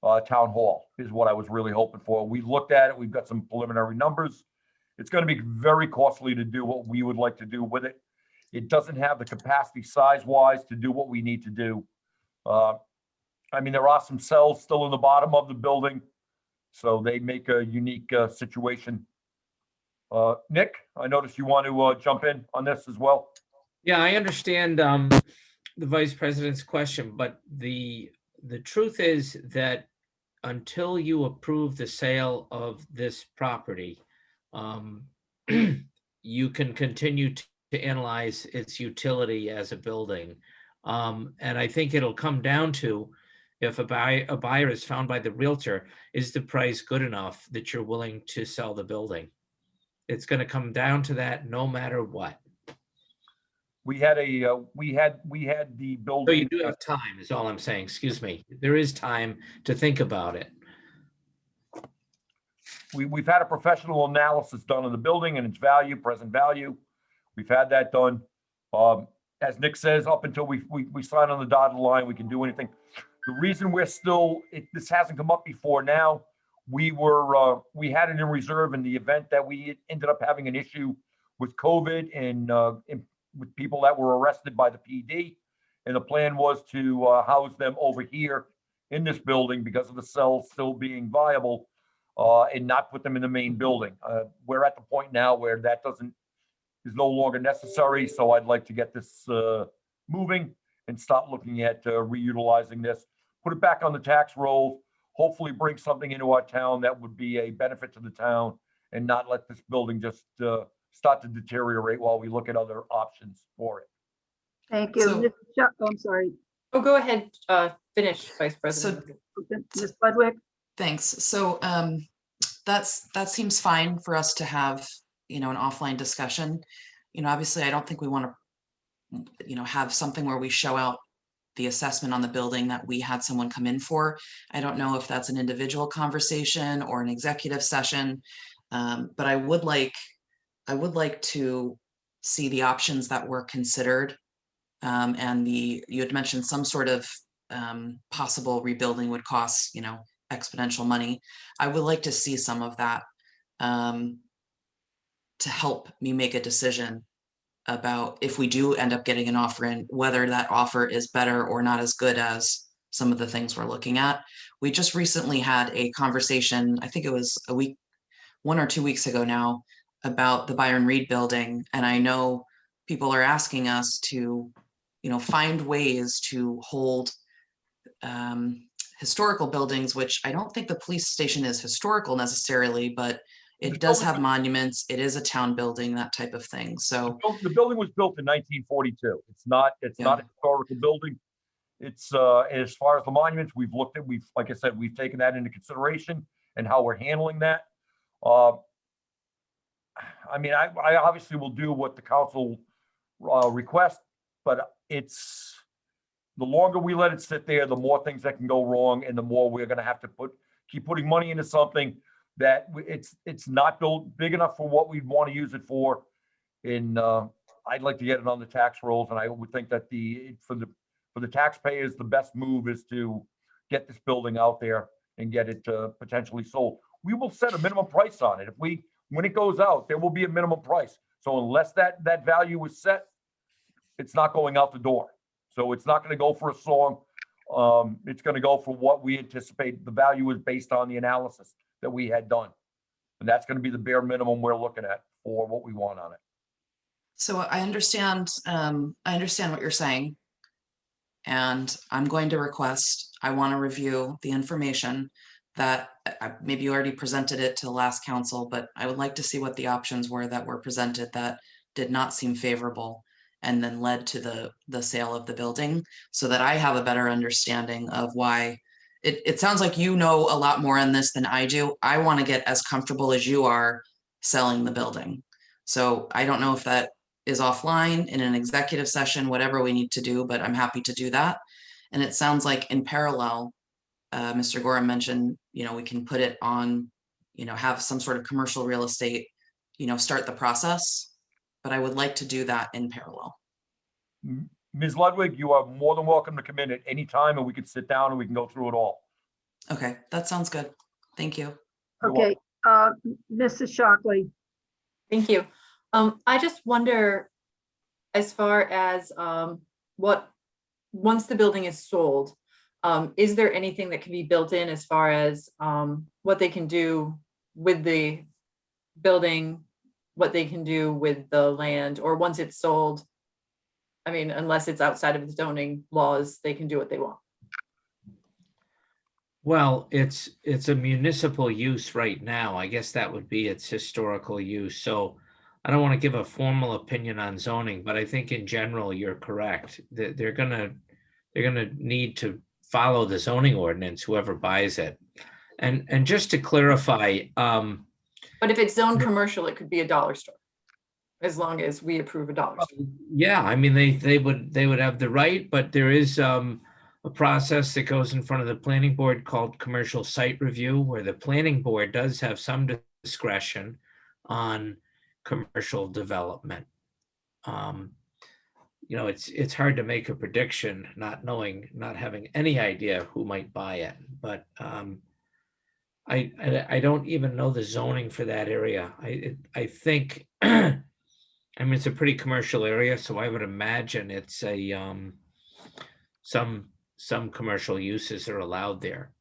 hall is what I was really hoping for. We looked at it. We've got some preliminary numbers. It's going to be very costly to do what we would like to do with it. It doesn't have the capacity size-wise to do what we need to do. I mean, there are some cells still in the bottom of the building, so they make a unique situation. Nick, I noticed you want to jump in on this as well. Yeah, I understand the Vice President's question, but the truth is that until you approve the sale of this property, you can continue to analyze its utility as a building. And I think it'll come down to, if a buyer is found by the realtor, is the price good enough that you're willing to sell the building? It's going to come down to that no matter what. We had the building. So you do have time, is all I'm saying. Excuse me. There is time to think about it. We've had a professional analysis done of the building and its value, present value. We've had that done. As Nick says, up until we sign on the dotted line, we can do anything. The reason we're still, this hasn't come up before now, we had it in reserve in the event that we ended up having an issue with COVID and with people that were arrested by the PD. And the plan was to house them over here in this building because of the cells still being viable, and not put them in the main building. We're at the point now where that is no longer necessary. So I'd like to get this moving and start looking at reutilizing this, put it back on the tax roll, hopefully bring something into our town that would be a benefit to the town, and not let this building just start to deteriorate while we look at other options for it. Thank you. So- I'm sorry. Oh, go ahead, finish, Vice President. Ms. Budwick? Thanks. So that seems fine for us to have, an offline discussion. Obviously, I don't think we want to, have something where we show out the assessment on the building that we had someone come in for. I don't know if that's an individual conversation or an executive session, but I would like to see the options that were considered, and you had mentioned some sort of possible rebuilding would cost, exponential money. I would like to see some of that to help me make a decision about if we do end up getting an offer in, whether that offer is better or not as good as some of the things we're looking at. We just recently had a conversation, I think it was 1 or 2 weeks ago now, about the Byron Reed building. And I know people are asking us to, find ways to hold historical buildings, which I don't think the police station is historical necessarily, but it does have monuments. It is a town building, that type of thing. So The building was built in 1942. It's not a historical building. It's as far as the monuments, like I said, we've taken that into consideration and how we're handling that. I mean, I obviously will do what the council requests, but it's the longer we let it sit there, the more things that can go wrong, and the more we're going to have to keep putting money into something that it's not built big enough for what we'd want to use it for. And I'd like to get it on the tax rolls, and I would think that for the taxpayers, the best move is to get this building out there and get it potentially sold. We will set a minimum price on it. When it goes out, there will be a minimum price. So unless that value is set, it's not going out the door. So it's not going to go for a song. It's going to go for what we anticipate. The value is based on the analysis that we had done. And that's going to be the bare minimum we're looking at for what we want on it. So I understand what you're saying. And I'm going to request, I want to review the information that maybe you already presented it to the last council, but I would like to see what the options were that were presented that did not seem favorable and then led to the sale of the building, so that I have a better understanding of why. It sounds like you know a lot more on this than I do. I want to get as comfortable as you are selling the building. So I don't know if that is offline in an executive session, whatever we need to do, but I'm happy to do that. And it sounds like in parallel, Mr. Gorham mentioned, we can put it on, have some sort of commercial real estate, start the process, but I would like to do that in parallel. Ms. Ludwig, you are more than welcome to come in at any time and we can sit down and we can go through it all. Okay, that sounds good. Thank you. You're Okay, Mrs. Shockley. Thank you. I just wonder, as far as once the building is sold, is there anything that can be built in as far as what they can do with the building, what they can do with the land, or once it's sold? I mean, unless it's outside of the zoning laws, they can do what they want. Well, it's a municipal use right now. I guess that would be its historical use. So I don't want to give a formal opinion on zoning, but I think in general, you're correct. They're gonna need to follow the zoning ordinance, whoever buys it. And just to clarify, But if it's zoned commercial, it could be a dollar store, as long as we approve a dollar store. yeah, I mean, they would have the right, but there is a process that goes in front of the planning board called commercial site review, where the planning board does have some discretion on commercial development. It's hard to make a prediction, not having any idea who might buy it, but I don't even know the zoning for that area. I think, I mean, it's a pretty commercial area, so I would imagine it's some commercial uses are allowed there.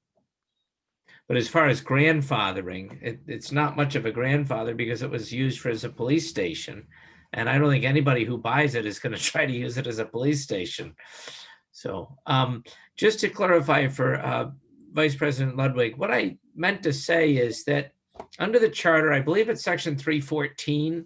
But as far as grandfathering, it's not much of a grandfather because it was used as a police station. And I don't think anybody who buys it is going to try to use it as a police station. So just to clarify for Vice President Ludwig, what I meant to say is that under the charter, I believe it's section 314,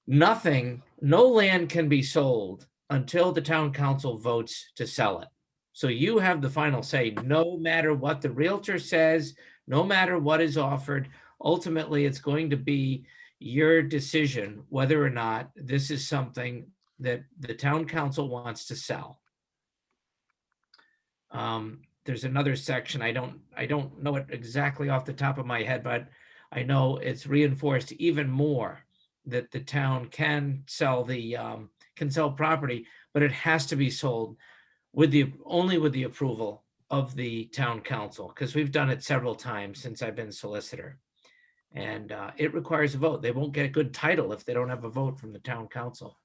no land can be sold until the town council votes to sell it. So you have the final say, no matter what the realtor says, no matter what is offered. Ultimately, it's going to be your decision whether or not this is something that the town council wants to sell. There's another section, I don't know it exactly off the top of my head, but I know it's reinforced even more that the town can sell property, but it has to be sold only with the approval of the town council, because we've done it several times since I've been solicitor. And it requires a vote. They won't get a good title if they don't have a vote from the town council.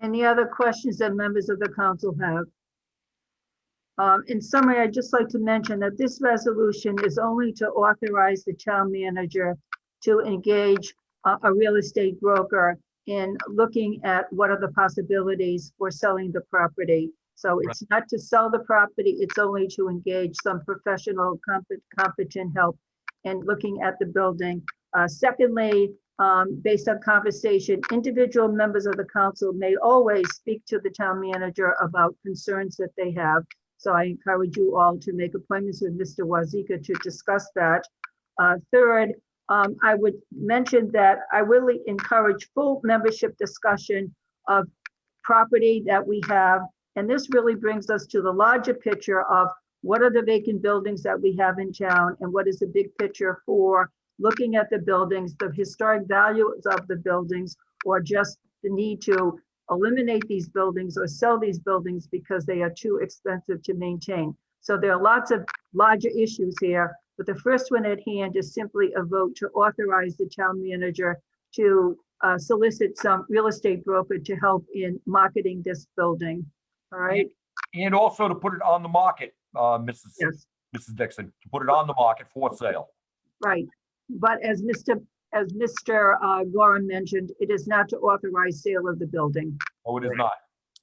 Any other questions that members of the council have? In summary, I'd just like to mention that this resolution is only to authorize the town manager to engage a real estate broker in looking at what are the possibilities for selling the property. So it's not to sell the property, it's only to engage some professional competent help in looking at the building. Secondly, based on conversation, individual members of the council may always speak to the town manager about concerns that they have. So I encourage you all to make appointments with Mr. Wazika to discuss that. Third, I would mention that I really encourage full membership discussion of property that we have. And this really brings us to the larger picture of what are the vacant buildings that we have in town and what is the big picture for looking at the buildings, the historic values of the buildings, or just the need to eliminate these buildings or sell these buildings because they are too expensive to maintain. So there are lots of larger issues here, but the first one at hand is simply a vote to authorize the town manager to solicit some real estate broker to help in marketing this building. All right. And also to put it on the market, Yes, Mrs. Dixon, to put it on the market for sale. right. But as Mr. Gorin mentioned, it is not to authorize sale of the building. Oh, it is Right. not.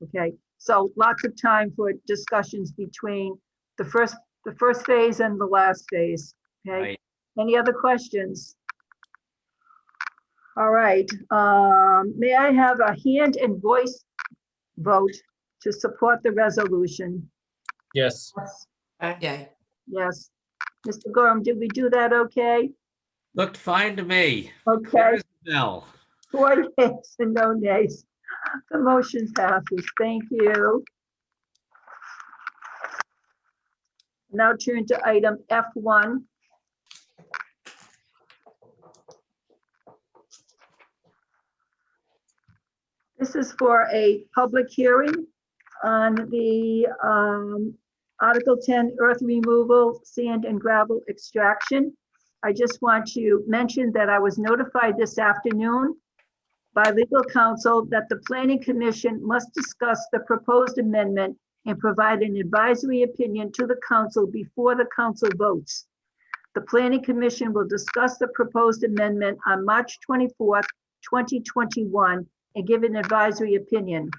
Okay, so lots of time for discussions between the first phase and the last phase. Okay, Right. any other questions? All right, may I have a hand and voice vote to support the resolution? Yes. Yay. Yes. Mr. Gorham, did we do that okay? Looked fine to me. Okay, Clear as a bell. 4 yeas and no nays. The motion passes. Thank you. Now turn to item F1. This is for a public hearing on the Article 10 earth removal, sand and gravel extraction. I just want to mention that I was notified this afternoon by legal counsel that the planning commission must discuss the proposed amendment and provide an advisory opinion to the council before the council votes. The planning commission will discuss the proposed amendment on March 24th, 2021, and give an advisory opinion.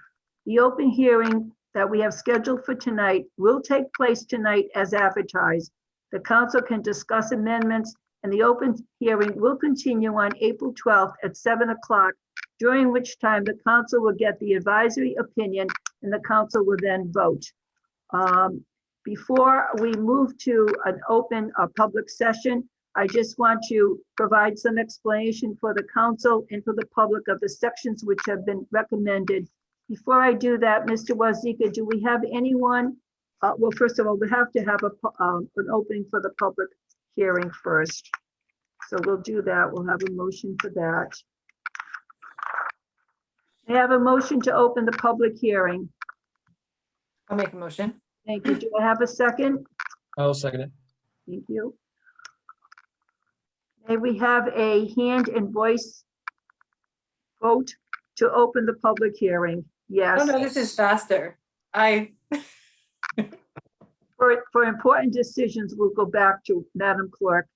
The open hearing that we have scheduled for tonight will take place tonight as advertised. The council can discuss amendments, and the open hearing will continue on April 12th at 7 o'clock, during which time the council will get the advisory opinion and the council will then vote. Before we move to an open public session, I just want to provide some explanation for the council and for the public of the sections which have been recommended. Before I do that, Mr. Wazika, do we have anyone? Well, first of all, we have to have an opening for the public hearing first. So we'll do that. We'll have a motion for that. I have a motion to open the public hearing. I'll make a motion. Thank you. Do I have a second? I'll second it. Thank you. May we have a hand and voice vote to open the public hearing? Yes. Oh, no, this is faster. For important decisions, we'll go back to Madam Clerk.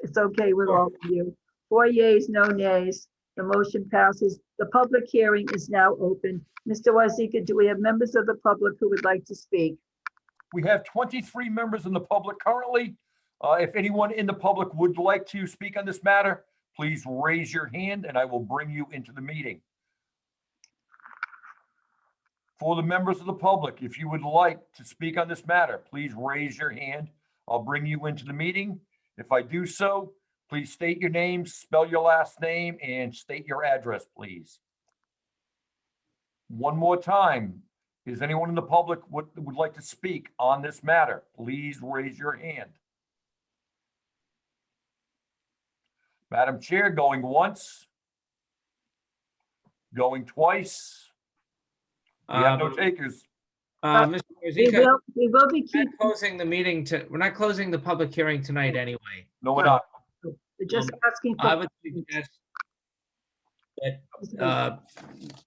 It's okay with all of you. 4 yeas, no nays. The motion passes. The public hearing is now open. Mr. Wazika, do we have members of the public who would like to speak? We have 23 members in the public currently. If anyone in the public would like to speak on this matter, please raise your hand and I will bring you into the meeting. For the members of the public, if you would like to speak on this matter, please raise your hand. I'll bring you into the meeting. If I do so, please state your name, spell your last name, and state your address, please. One more time. Is anyone in the public would like to speak on this matter? Please raise your hand. Madam Chair, going once. Going twice. We have no takers. Mr. We Wazika, will be we're keeping, not closing the meeting we're not closing the public hearing tonight anyway. No, we're not. we're just asking I for. would suggest that,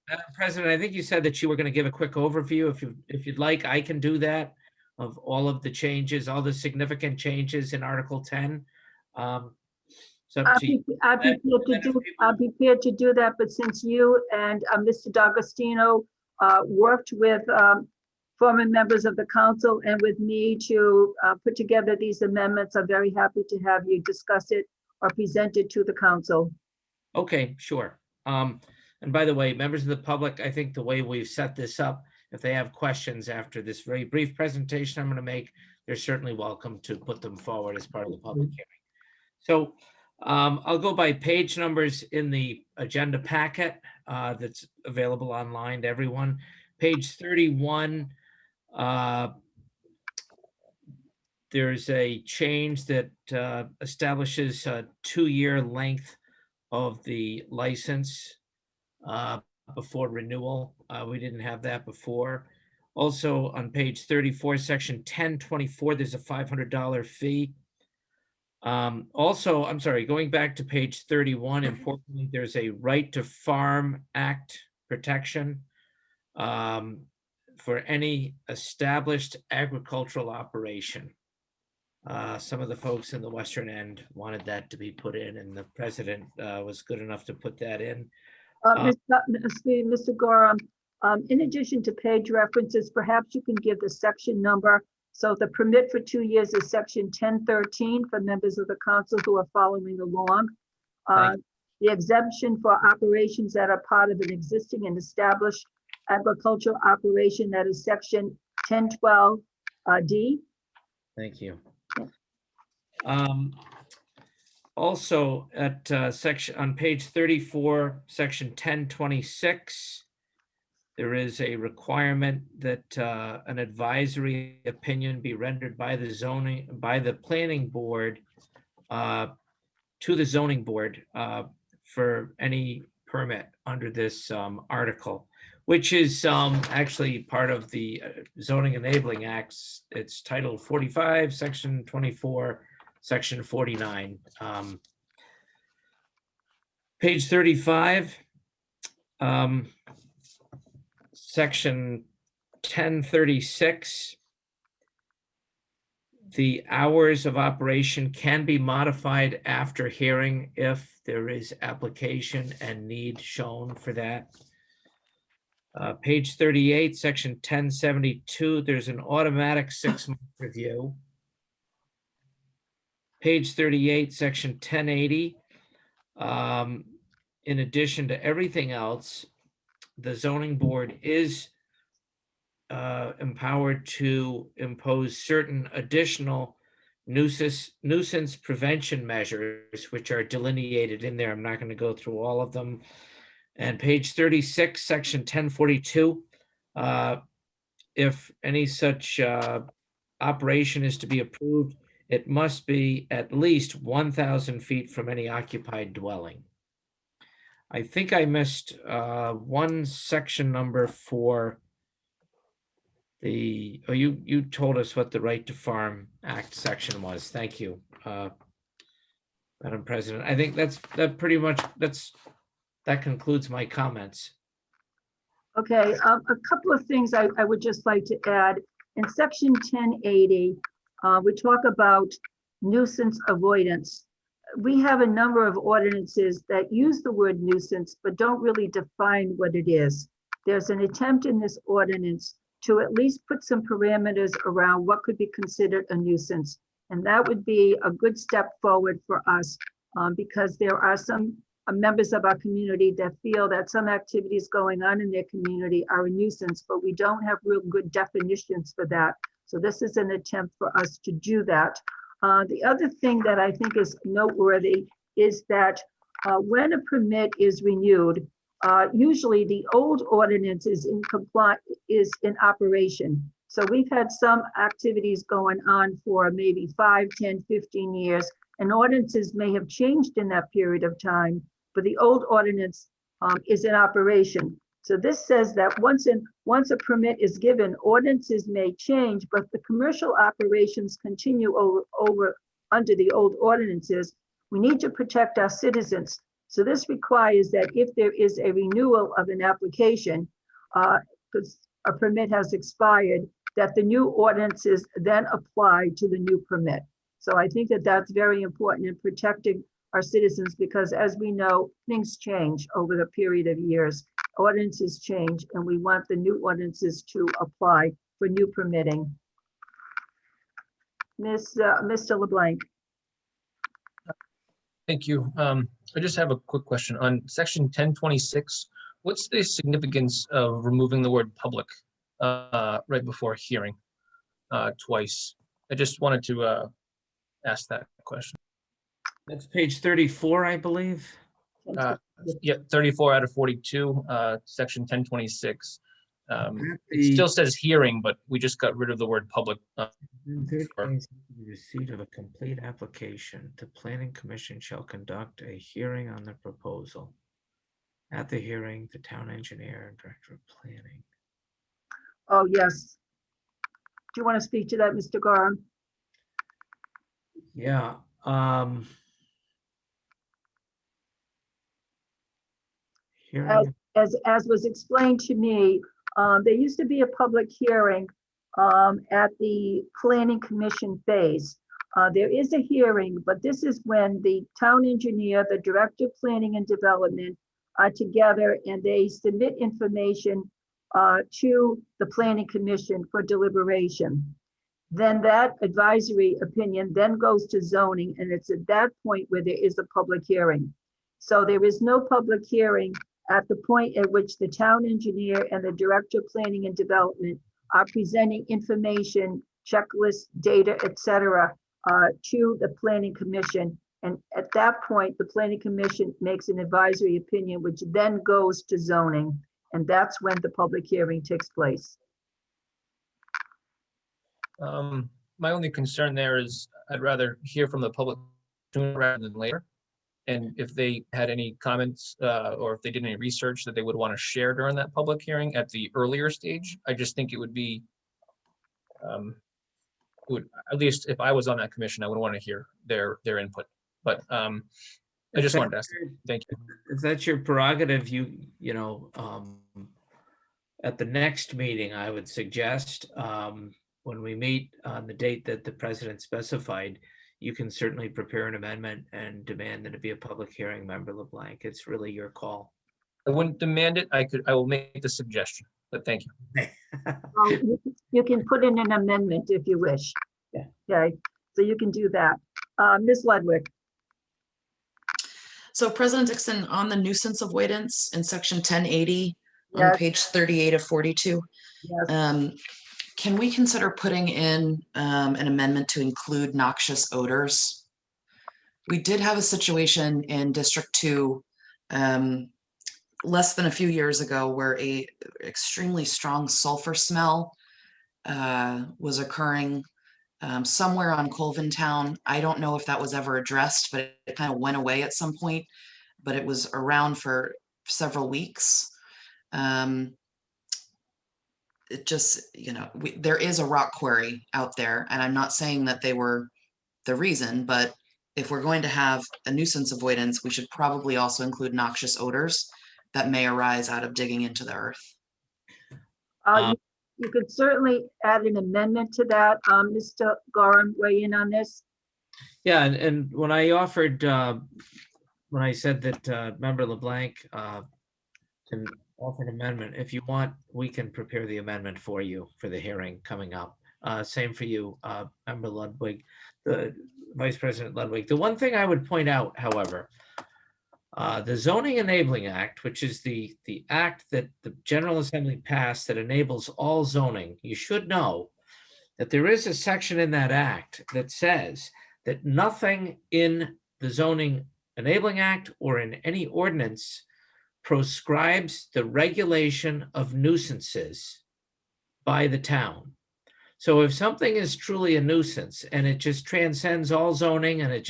Madam President, I think you said that you were going to give a quick overview. If you'd like, I can do that, of all of the changes, all the significant changes in Article 10. It's up to you. I'll be prepared to do that, but since you and Mr. D'Agostino worked with former members of the council and with me to put together these amendments, I'm very happy to have you discuss it or present it to the council. Okay, sure. And by the way, members of the public, I think the way we've set this up, if they have questions after this very brief presentation I'm going to make, they're certainly welcome to put them forward as part of the public hearing. So I'll go by page numbers in the agenda packet that's available online to everyone. Page 31, there's a change that establishes a 2-year length of the license before renewal. We didn't have that before. Also on page 34, section 1024, there's a $500 fee. Also, I'm sorry, going back to page 31, importantly, there's a Right to Farm Act protection for any established agricultural operation. Some of the folks in the western end wanted that to be put in, and the president was good enough to put that in. Mr. Gorham, in addition to page references, perhaps you can give the section number. So the permit for 2 years is section 1013 for members of the council who are following along. The exemption for operations that are part of an existing and established agricultural operation, that is section 1012 D. Thank you. Also at section on page 34, section 1026, there is a requirement that an advisory opinion be rendered by the planning board to the zoning board for any permit under this article, which is actually part of the zoning enabling acts. It's title 45, section 24, section 49. Page 35, section 1036. The hours of operation can be modified after hearing if there is application and need shown for that. Page 38, section 1072, there's an automatic 6-month review. Page 38, section 1080. In addition to everything else, the zoning board is empowered to impose certain additional nuisance prevention measures, which are delineated in there. I'm not going to go through all of them. And page 36, section 1042, if any such operation is to be approved, it must be at least 1,000 feet from any occupied dwelling. I think I missed one section number for the, oh, you told us what the Right to Farm Act section was. Thank you, Madam President. I think that concludes my comments. Okay, a couple of things I would just like to add. In section 1080, we talk about nuisance avoidance. We have a number of ordinances that use the word nuisance, but don't really define what it is. There's an attempt in this ordinance to at least put some parameters around what could be considered a nuisance. And that would be a good step forward for us because there are some members of our community that feel that some activities going on in their community are a nuisance, but we don't have real good definitions for that. So this is an attempt for us to do that. The other thing that I think is noteworthy is that when a permit is renewed, usually the old ordinance is in operation. So we've had some activities going on for maybe 5, 10, 15 years, and ordinances may have changed in that period of time, but the old ordinance is in operation. So this says that once a permit is given, ordinances may change, but the commercial operations continue over under the old ordinances. We need to protect our citizens. So this requires that if there is a renewal of an application, because a permit has expired, that the new ordinances then apply to the new permit. So I think that that's very important in protecting our citizens, because as we know, things change over the period of years. Ordinances change, and we want the new ordinances to apply for new permitting. Mr. LeBlanc. Thank you. I just have a quick question on section 1026. What's the significance of removing the word public right before hearing twice? I just wanted to ask that question. That's page 34, I believe. Yep, 34 out of 42, section 1026. It still says hearing, but we just got rid of the word public. Receipt of a complete application, the planning commission shall conduct a hearing on the proposal. At the hearing, the town engineer and director of planning. Oh, yes. Do you want to speak to that, Mr. Gorham? Yeah. Hearing. As was explained to me, There used to be a public hearing at the planning commission phase. There is a hearing, but this is when the town engineer, the director of planning and development are together and they submit information to the planning commission for deliberation. Then that advisory opinion then goes to zoning, and it's at that point where there is a public hearing. So there is no public hearing at the point at which the town engineer and the director of planning and development are presenting information, checklists, data, etc., to the planning commission. And at that point, the planning commission makes an advisory opinion, which then goes to zoning. And that's when the public hearing takes place. My only concern there is I'd rather hear from the public sooner rather than later. And if they had any comments or if they did any research that they would want to share during that public hearing at the earlier stage, I just think it would be, at least if I was on that commission, I would want to hear their input. But I just wanted to ask. Thank you. If that's your prerogative, you know, at the next meeting, I would suggest when we meet on the date that the president specified, you can certainly prepare an amendment and demand that it be a public hearing, Member LeBlanc. It's really your call. I wouldn't demand it. I will make the suggestion, but thank you. You can put in an amendment if you wish. Yeah. Okay, so you can do that. Ms. Ludwig. So President Dixon, on the nuisance avoidance in section 1080 on Yes. page 38 of 42, Yes. can we consider putting in an amendment to include noxious odors? We did have a situation in District 2 less than a few years ago where a extremely strong sulfur smell was occurring somewhere on Colvin Town. I don't know if that was ever addressed, but it kind of went away at some point, but it was around for several weeks. It just, you know, there is a rock quarry out there, and I'm not saying that they were the reason, but if we're going to have a nuisance avoidance, we should probably also include noxious odors that may arise out of digging into the earth. You could certainly add an amendment to that. Mr. Gorham, weigh in on this. Yeah, and when I offered, when I said that Member LeBlanc can offer an amendment, if you want, we can prepare the amendment for you for the hearing coming up. Same for you, Member Ludwig, the Vice President Ludwig. The one thing I would point out, however, the Zoning Enabling Act, which is the act that the General Assembly passed that enables all zoning, you should know that there is a section in that act that says that nothing in the Zoning Enabling Act or in any ordinance proscribes the regulation of nuisances by the town. So if something is truly a nuisance and it just transcends all zoning and it's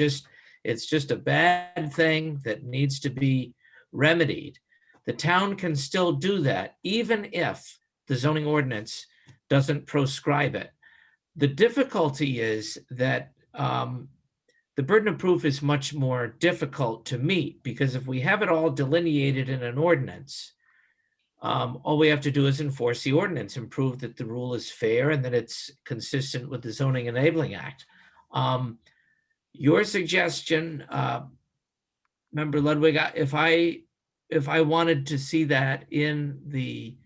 just a bad thing that needs to be remedied, the town can still do that even if the zoning ordinance doesn't proscribe it. The difficulty is that the burden of proof is much more difficult to meet, because if we have it all delineated in an ordinance, all we have to do is enforce the ordinance and prove that the rule is fair and that it's consistent with the Zoning Enabling Act. Your suggestion, Member Ludwig, if I wanted to see that in the,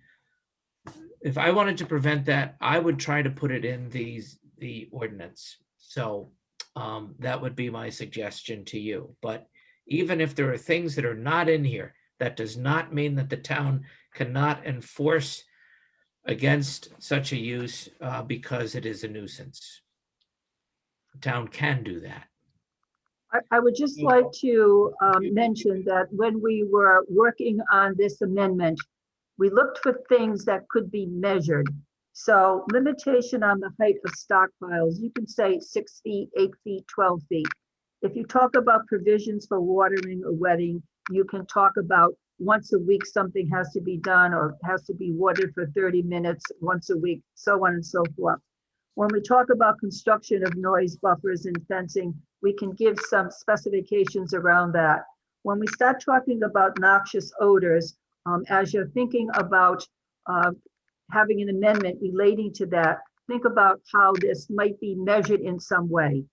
if I wanted to prevent that, I would try to put it in the ordinance. So that would be my suggestion to you. But even if there are things that are not in here, that does not mean that the town cannot enforce against such a use because it is a nuisance. The town can do that. I would just like to mention that when we were working on this amendment, we looked for things that could be measured. So limitation on the height of stockpiles, you can say 6 feet, 8 feet, 12 feet. If you talk about provisions for watering or wetting, you can talk about once a week something has to be done or has to be watered for 30 minutes once a week, so on and so forth. When we talk about construction of noise buffers and fencing, we can give some specifications around that. When we start talking about noxious odors, as you're thinking about having an amendment relating to that, think about how this might be measured in some way.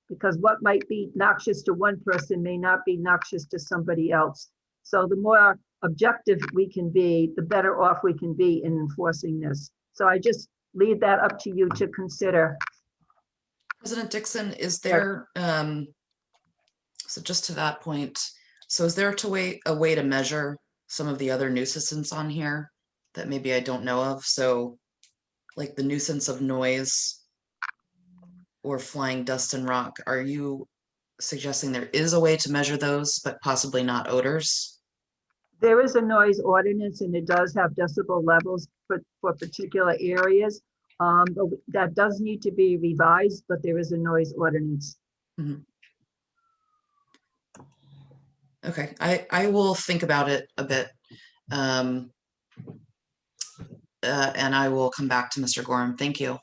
Because what might be noxious to one person may not be noxious to somebody else. So the more objective we can be, the better off we can be in enforcing this. So I just leave that up to you to consider. President Dixon, is there, so just to that point, so is there a way to measure some of the other nuisances on here that maybe I don't know of? So like the nuisance of noise or flying dust and rock, are you suggesting there is a way to measure those, but possibly not odors? There is a noise ordinance and it does have decibel levels for particular areas. But that does need to be revised, but there is a noise ordinance. Mhm. Okay, I will think about it a bit. And I will come back to Mr. Gorham. Thank you.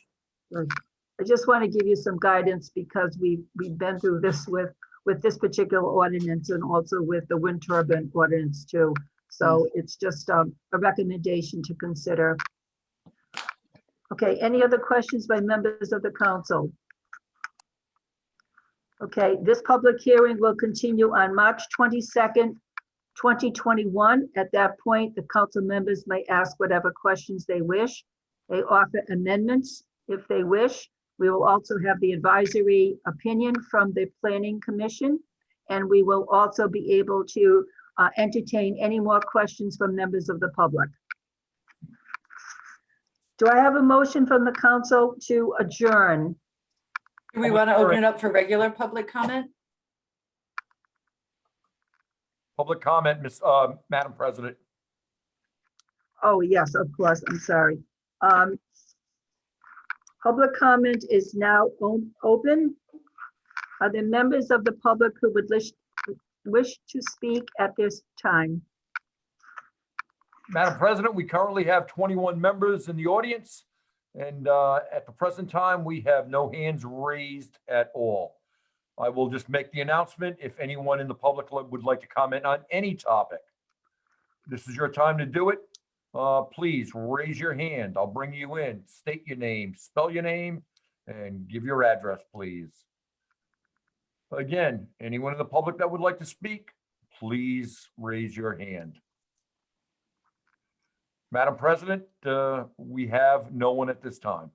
I just want to give you some guidance because we've been through this with this particular ordinance and also with the wind turbine ordinance too. So it's just a recommendation to consider. Okay, any other questions by members of the council? Okay, this public hearing will continue on March 22nd, 2021. At that point, the council members may ask whatever questions they wish. They offer amendments if they wish. We will also have the advisory opinion from the Planning Commission, and we will also be able to entertain any more questions from members of the public. Do I have a motion from the council to adjourn? Do we want to open it up for regular public comment? Public comment, Madam President. Oh, yes, of course, I'm sorry. Public comment is now open. Are there members of the public who would wish to speak at this time? Madam President, we currently have 21 members in the audience. And at the present time, we have no hands raised at all. I will just make the announcement if anyone in the public would like to comment on any topic. This is your time to do it. Please raise your hand. I'll bring you in. State your name, spell your name, and give your address, please. Again, anyone in the public that would like to speak, please raise your hand. Madam President, we have no one at this time.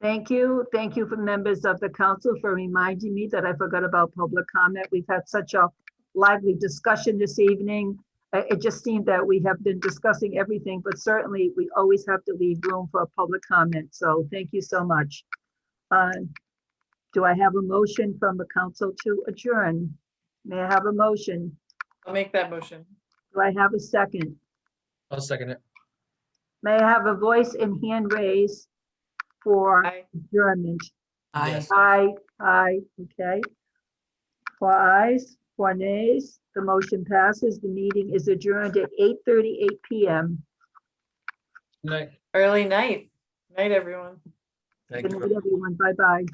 Thank you. Thank you for members of the council for reminding me that I forgot about public comment. We've had such a lively discussion this evening. It just seemed that we have been discussing everything, but certainly we always have to leave room for public comment. So thank you so much. Do I have a motion from the council to adjourn? May I have a motion? I'll make that motion. Do I have a second? I'll second it. May I have a voice and hand raise for Aye. adjournment? Aye. Yes. Aye, okay. 4 ayes, 4 nays, the motion passes. The meeting is adjourned at 8:38 p.m. Good night. Early night. Night, everyone. Thank Good you. night, everyone. Bye-bye.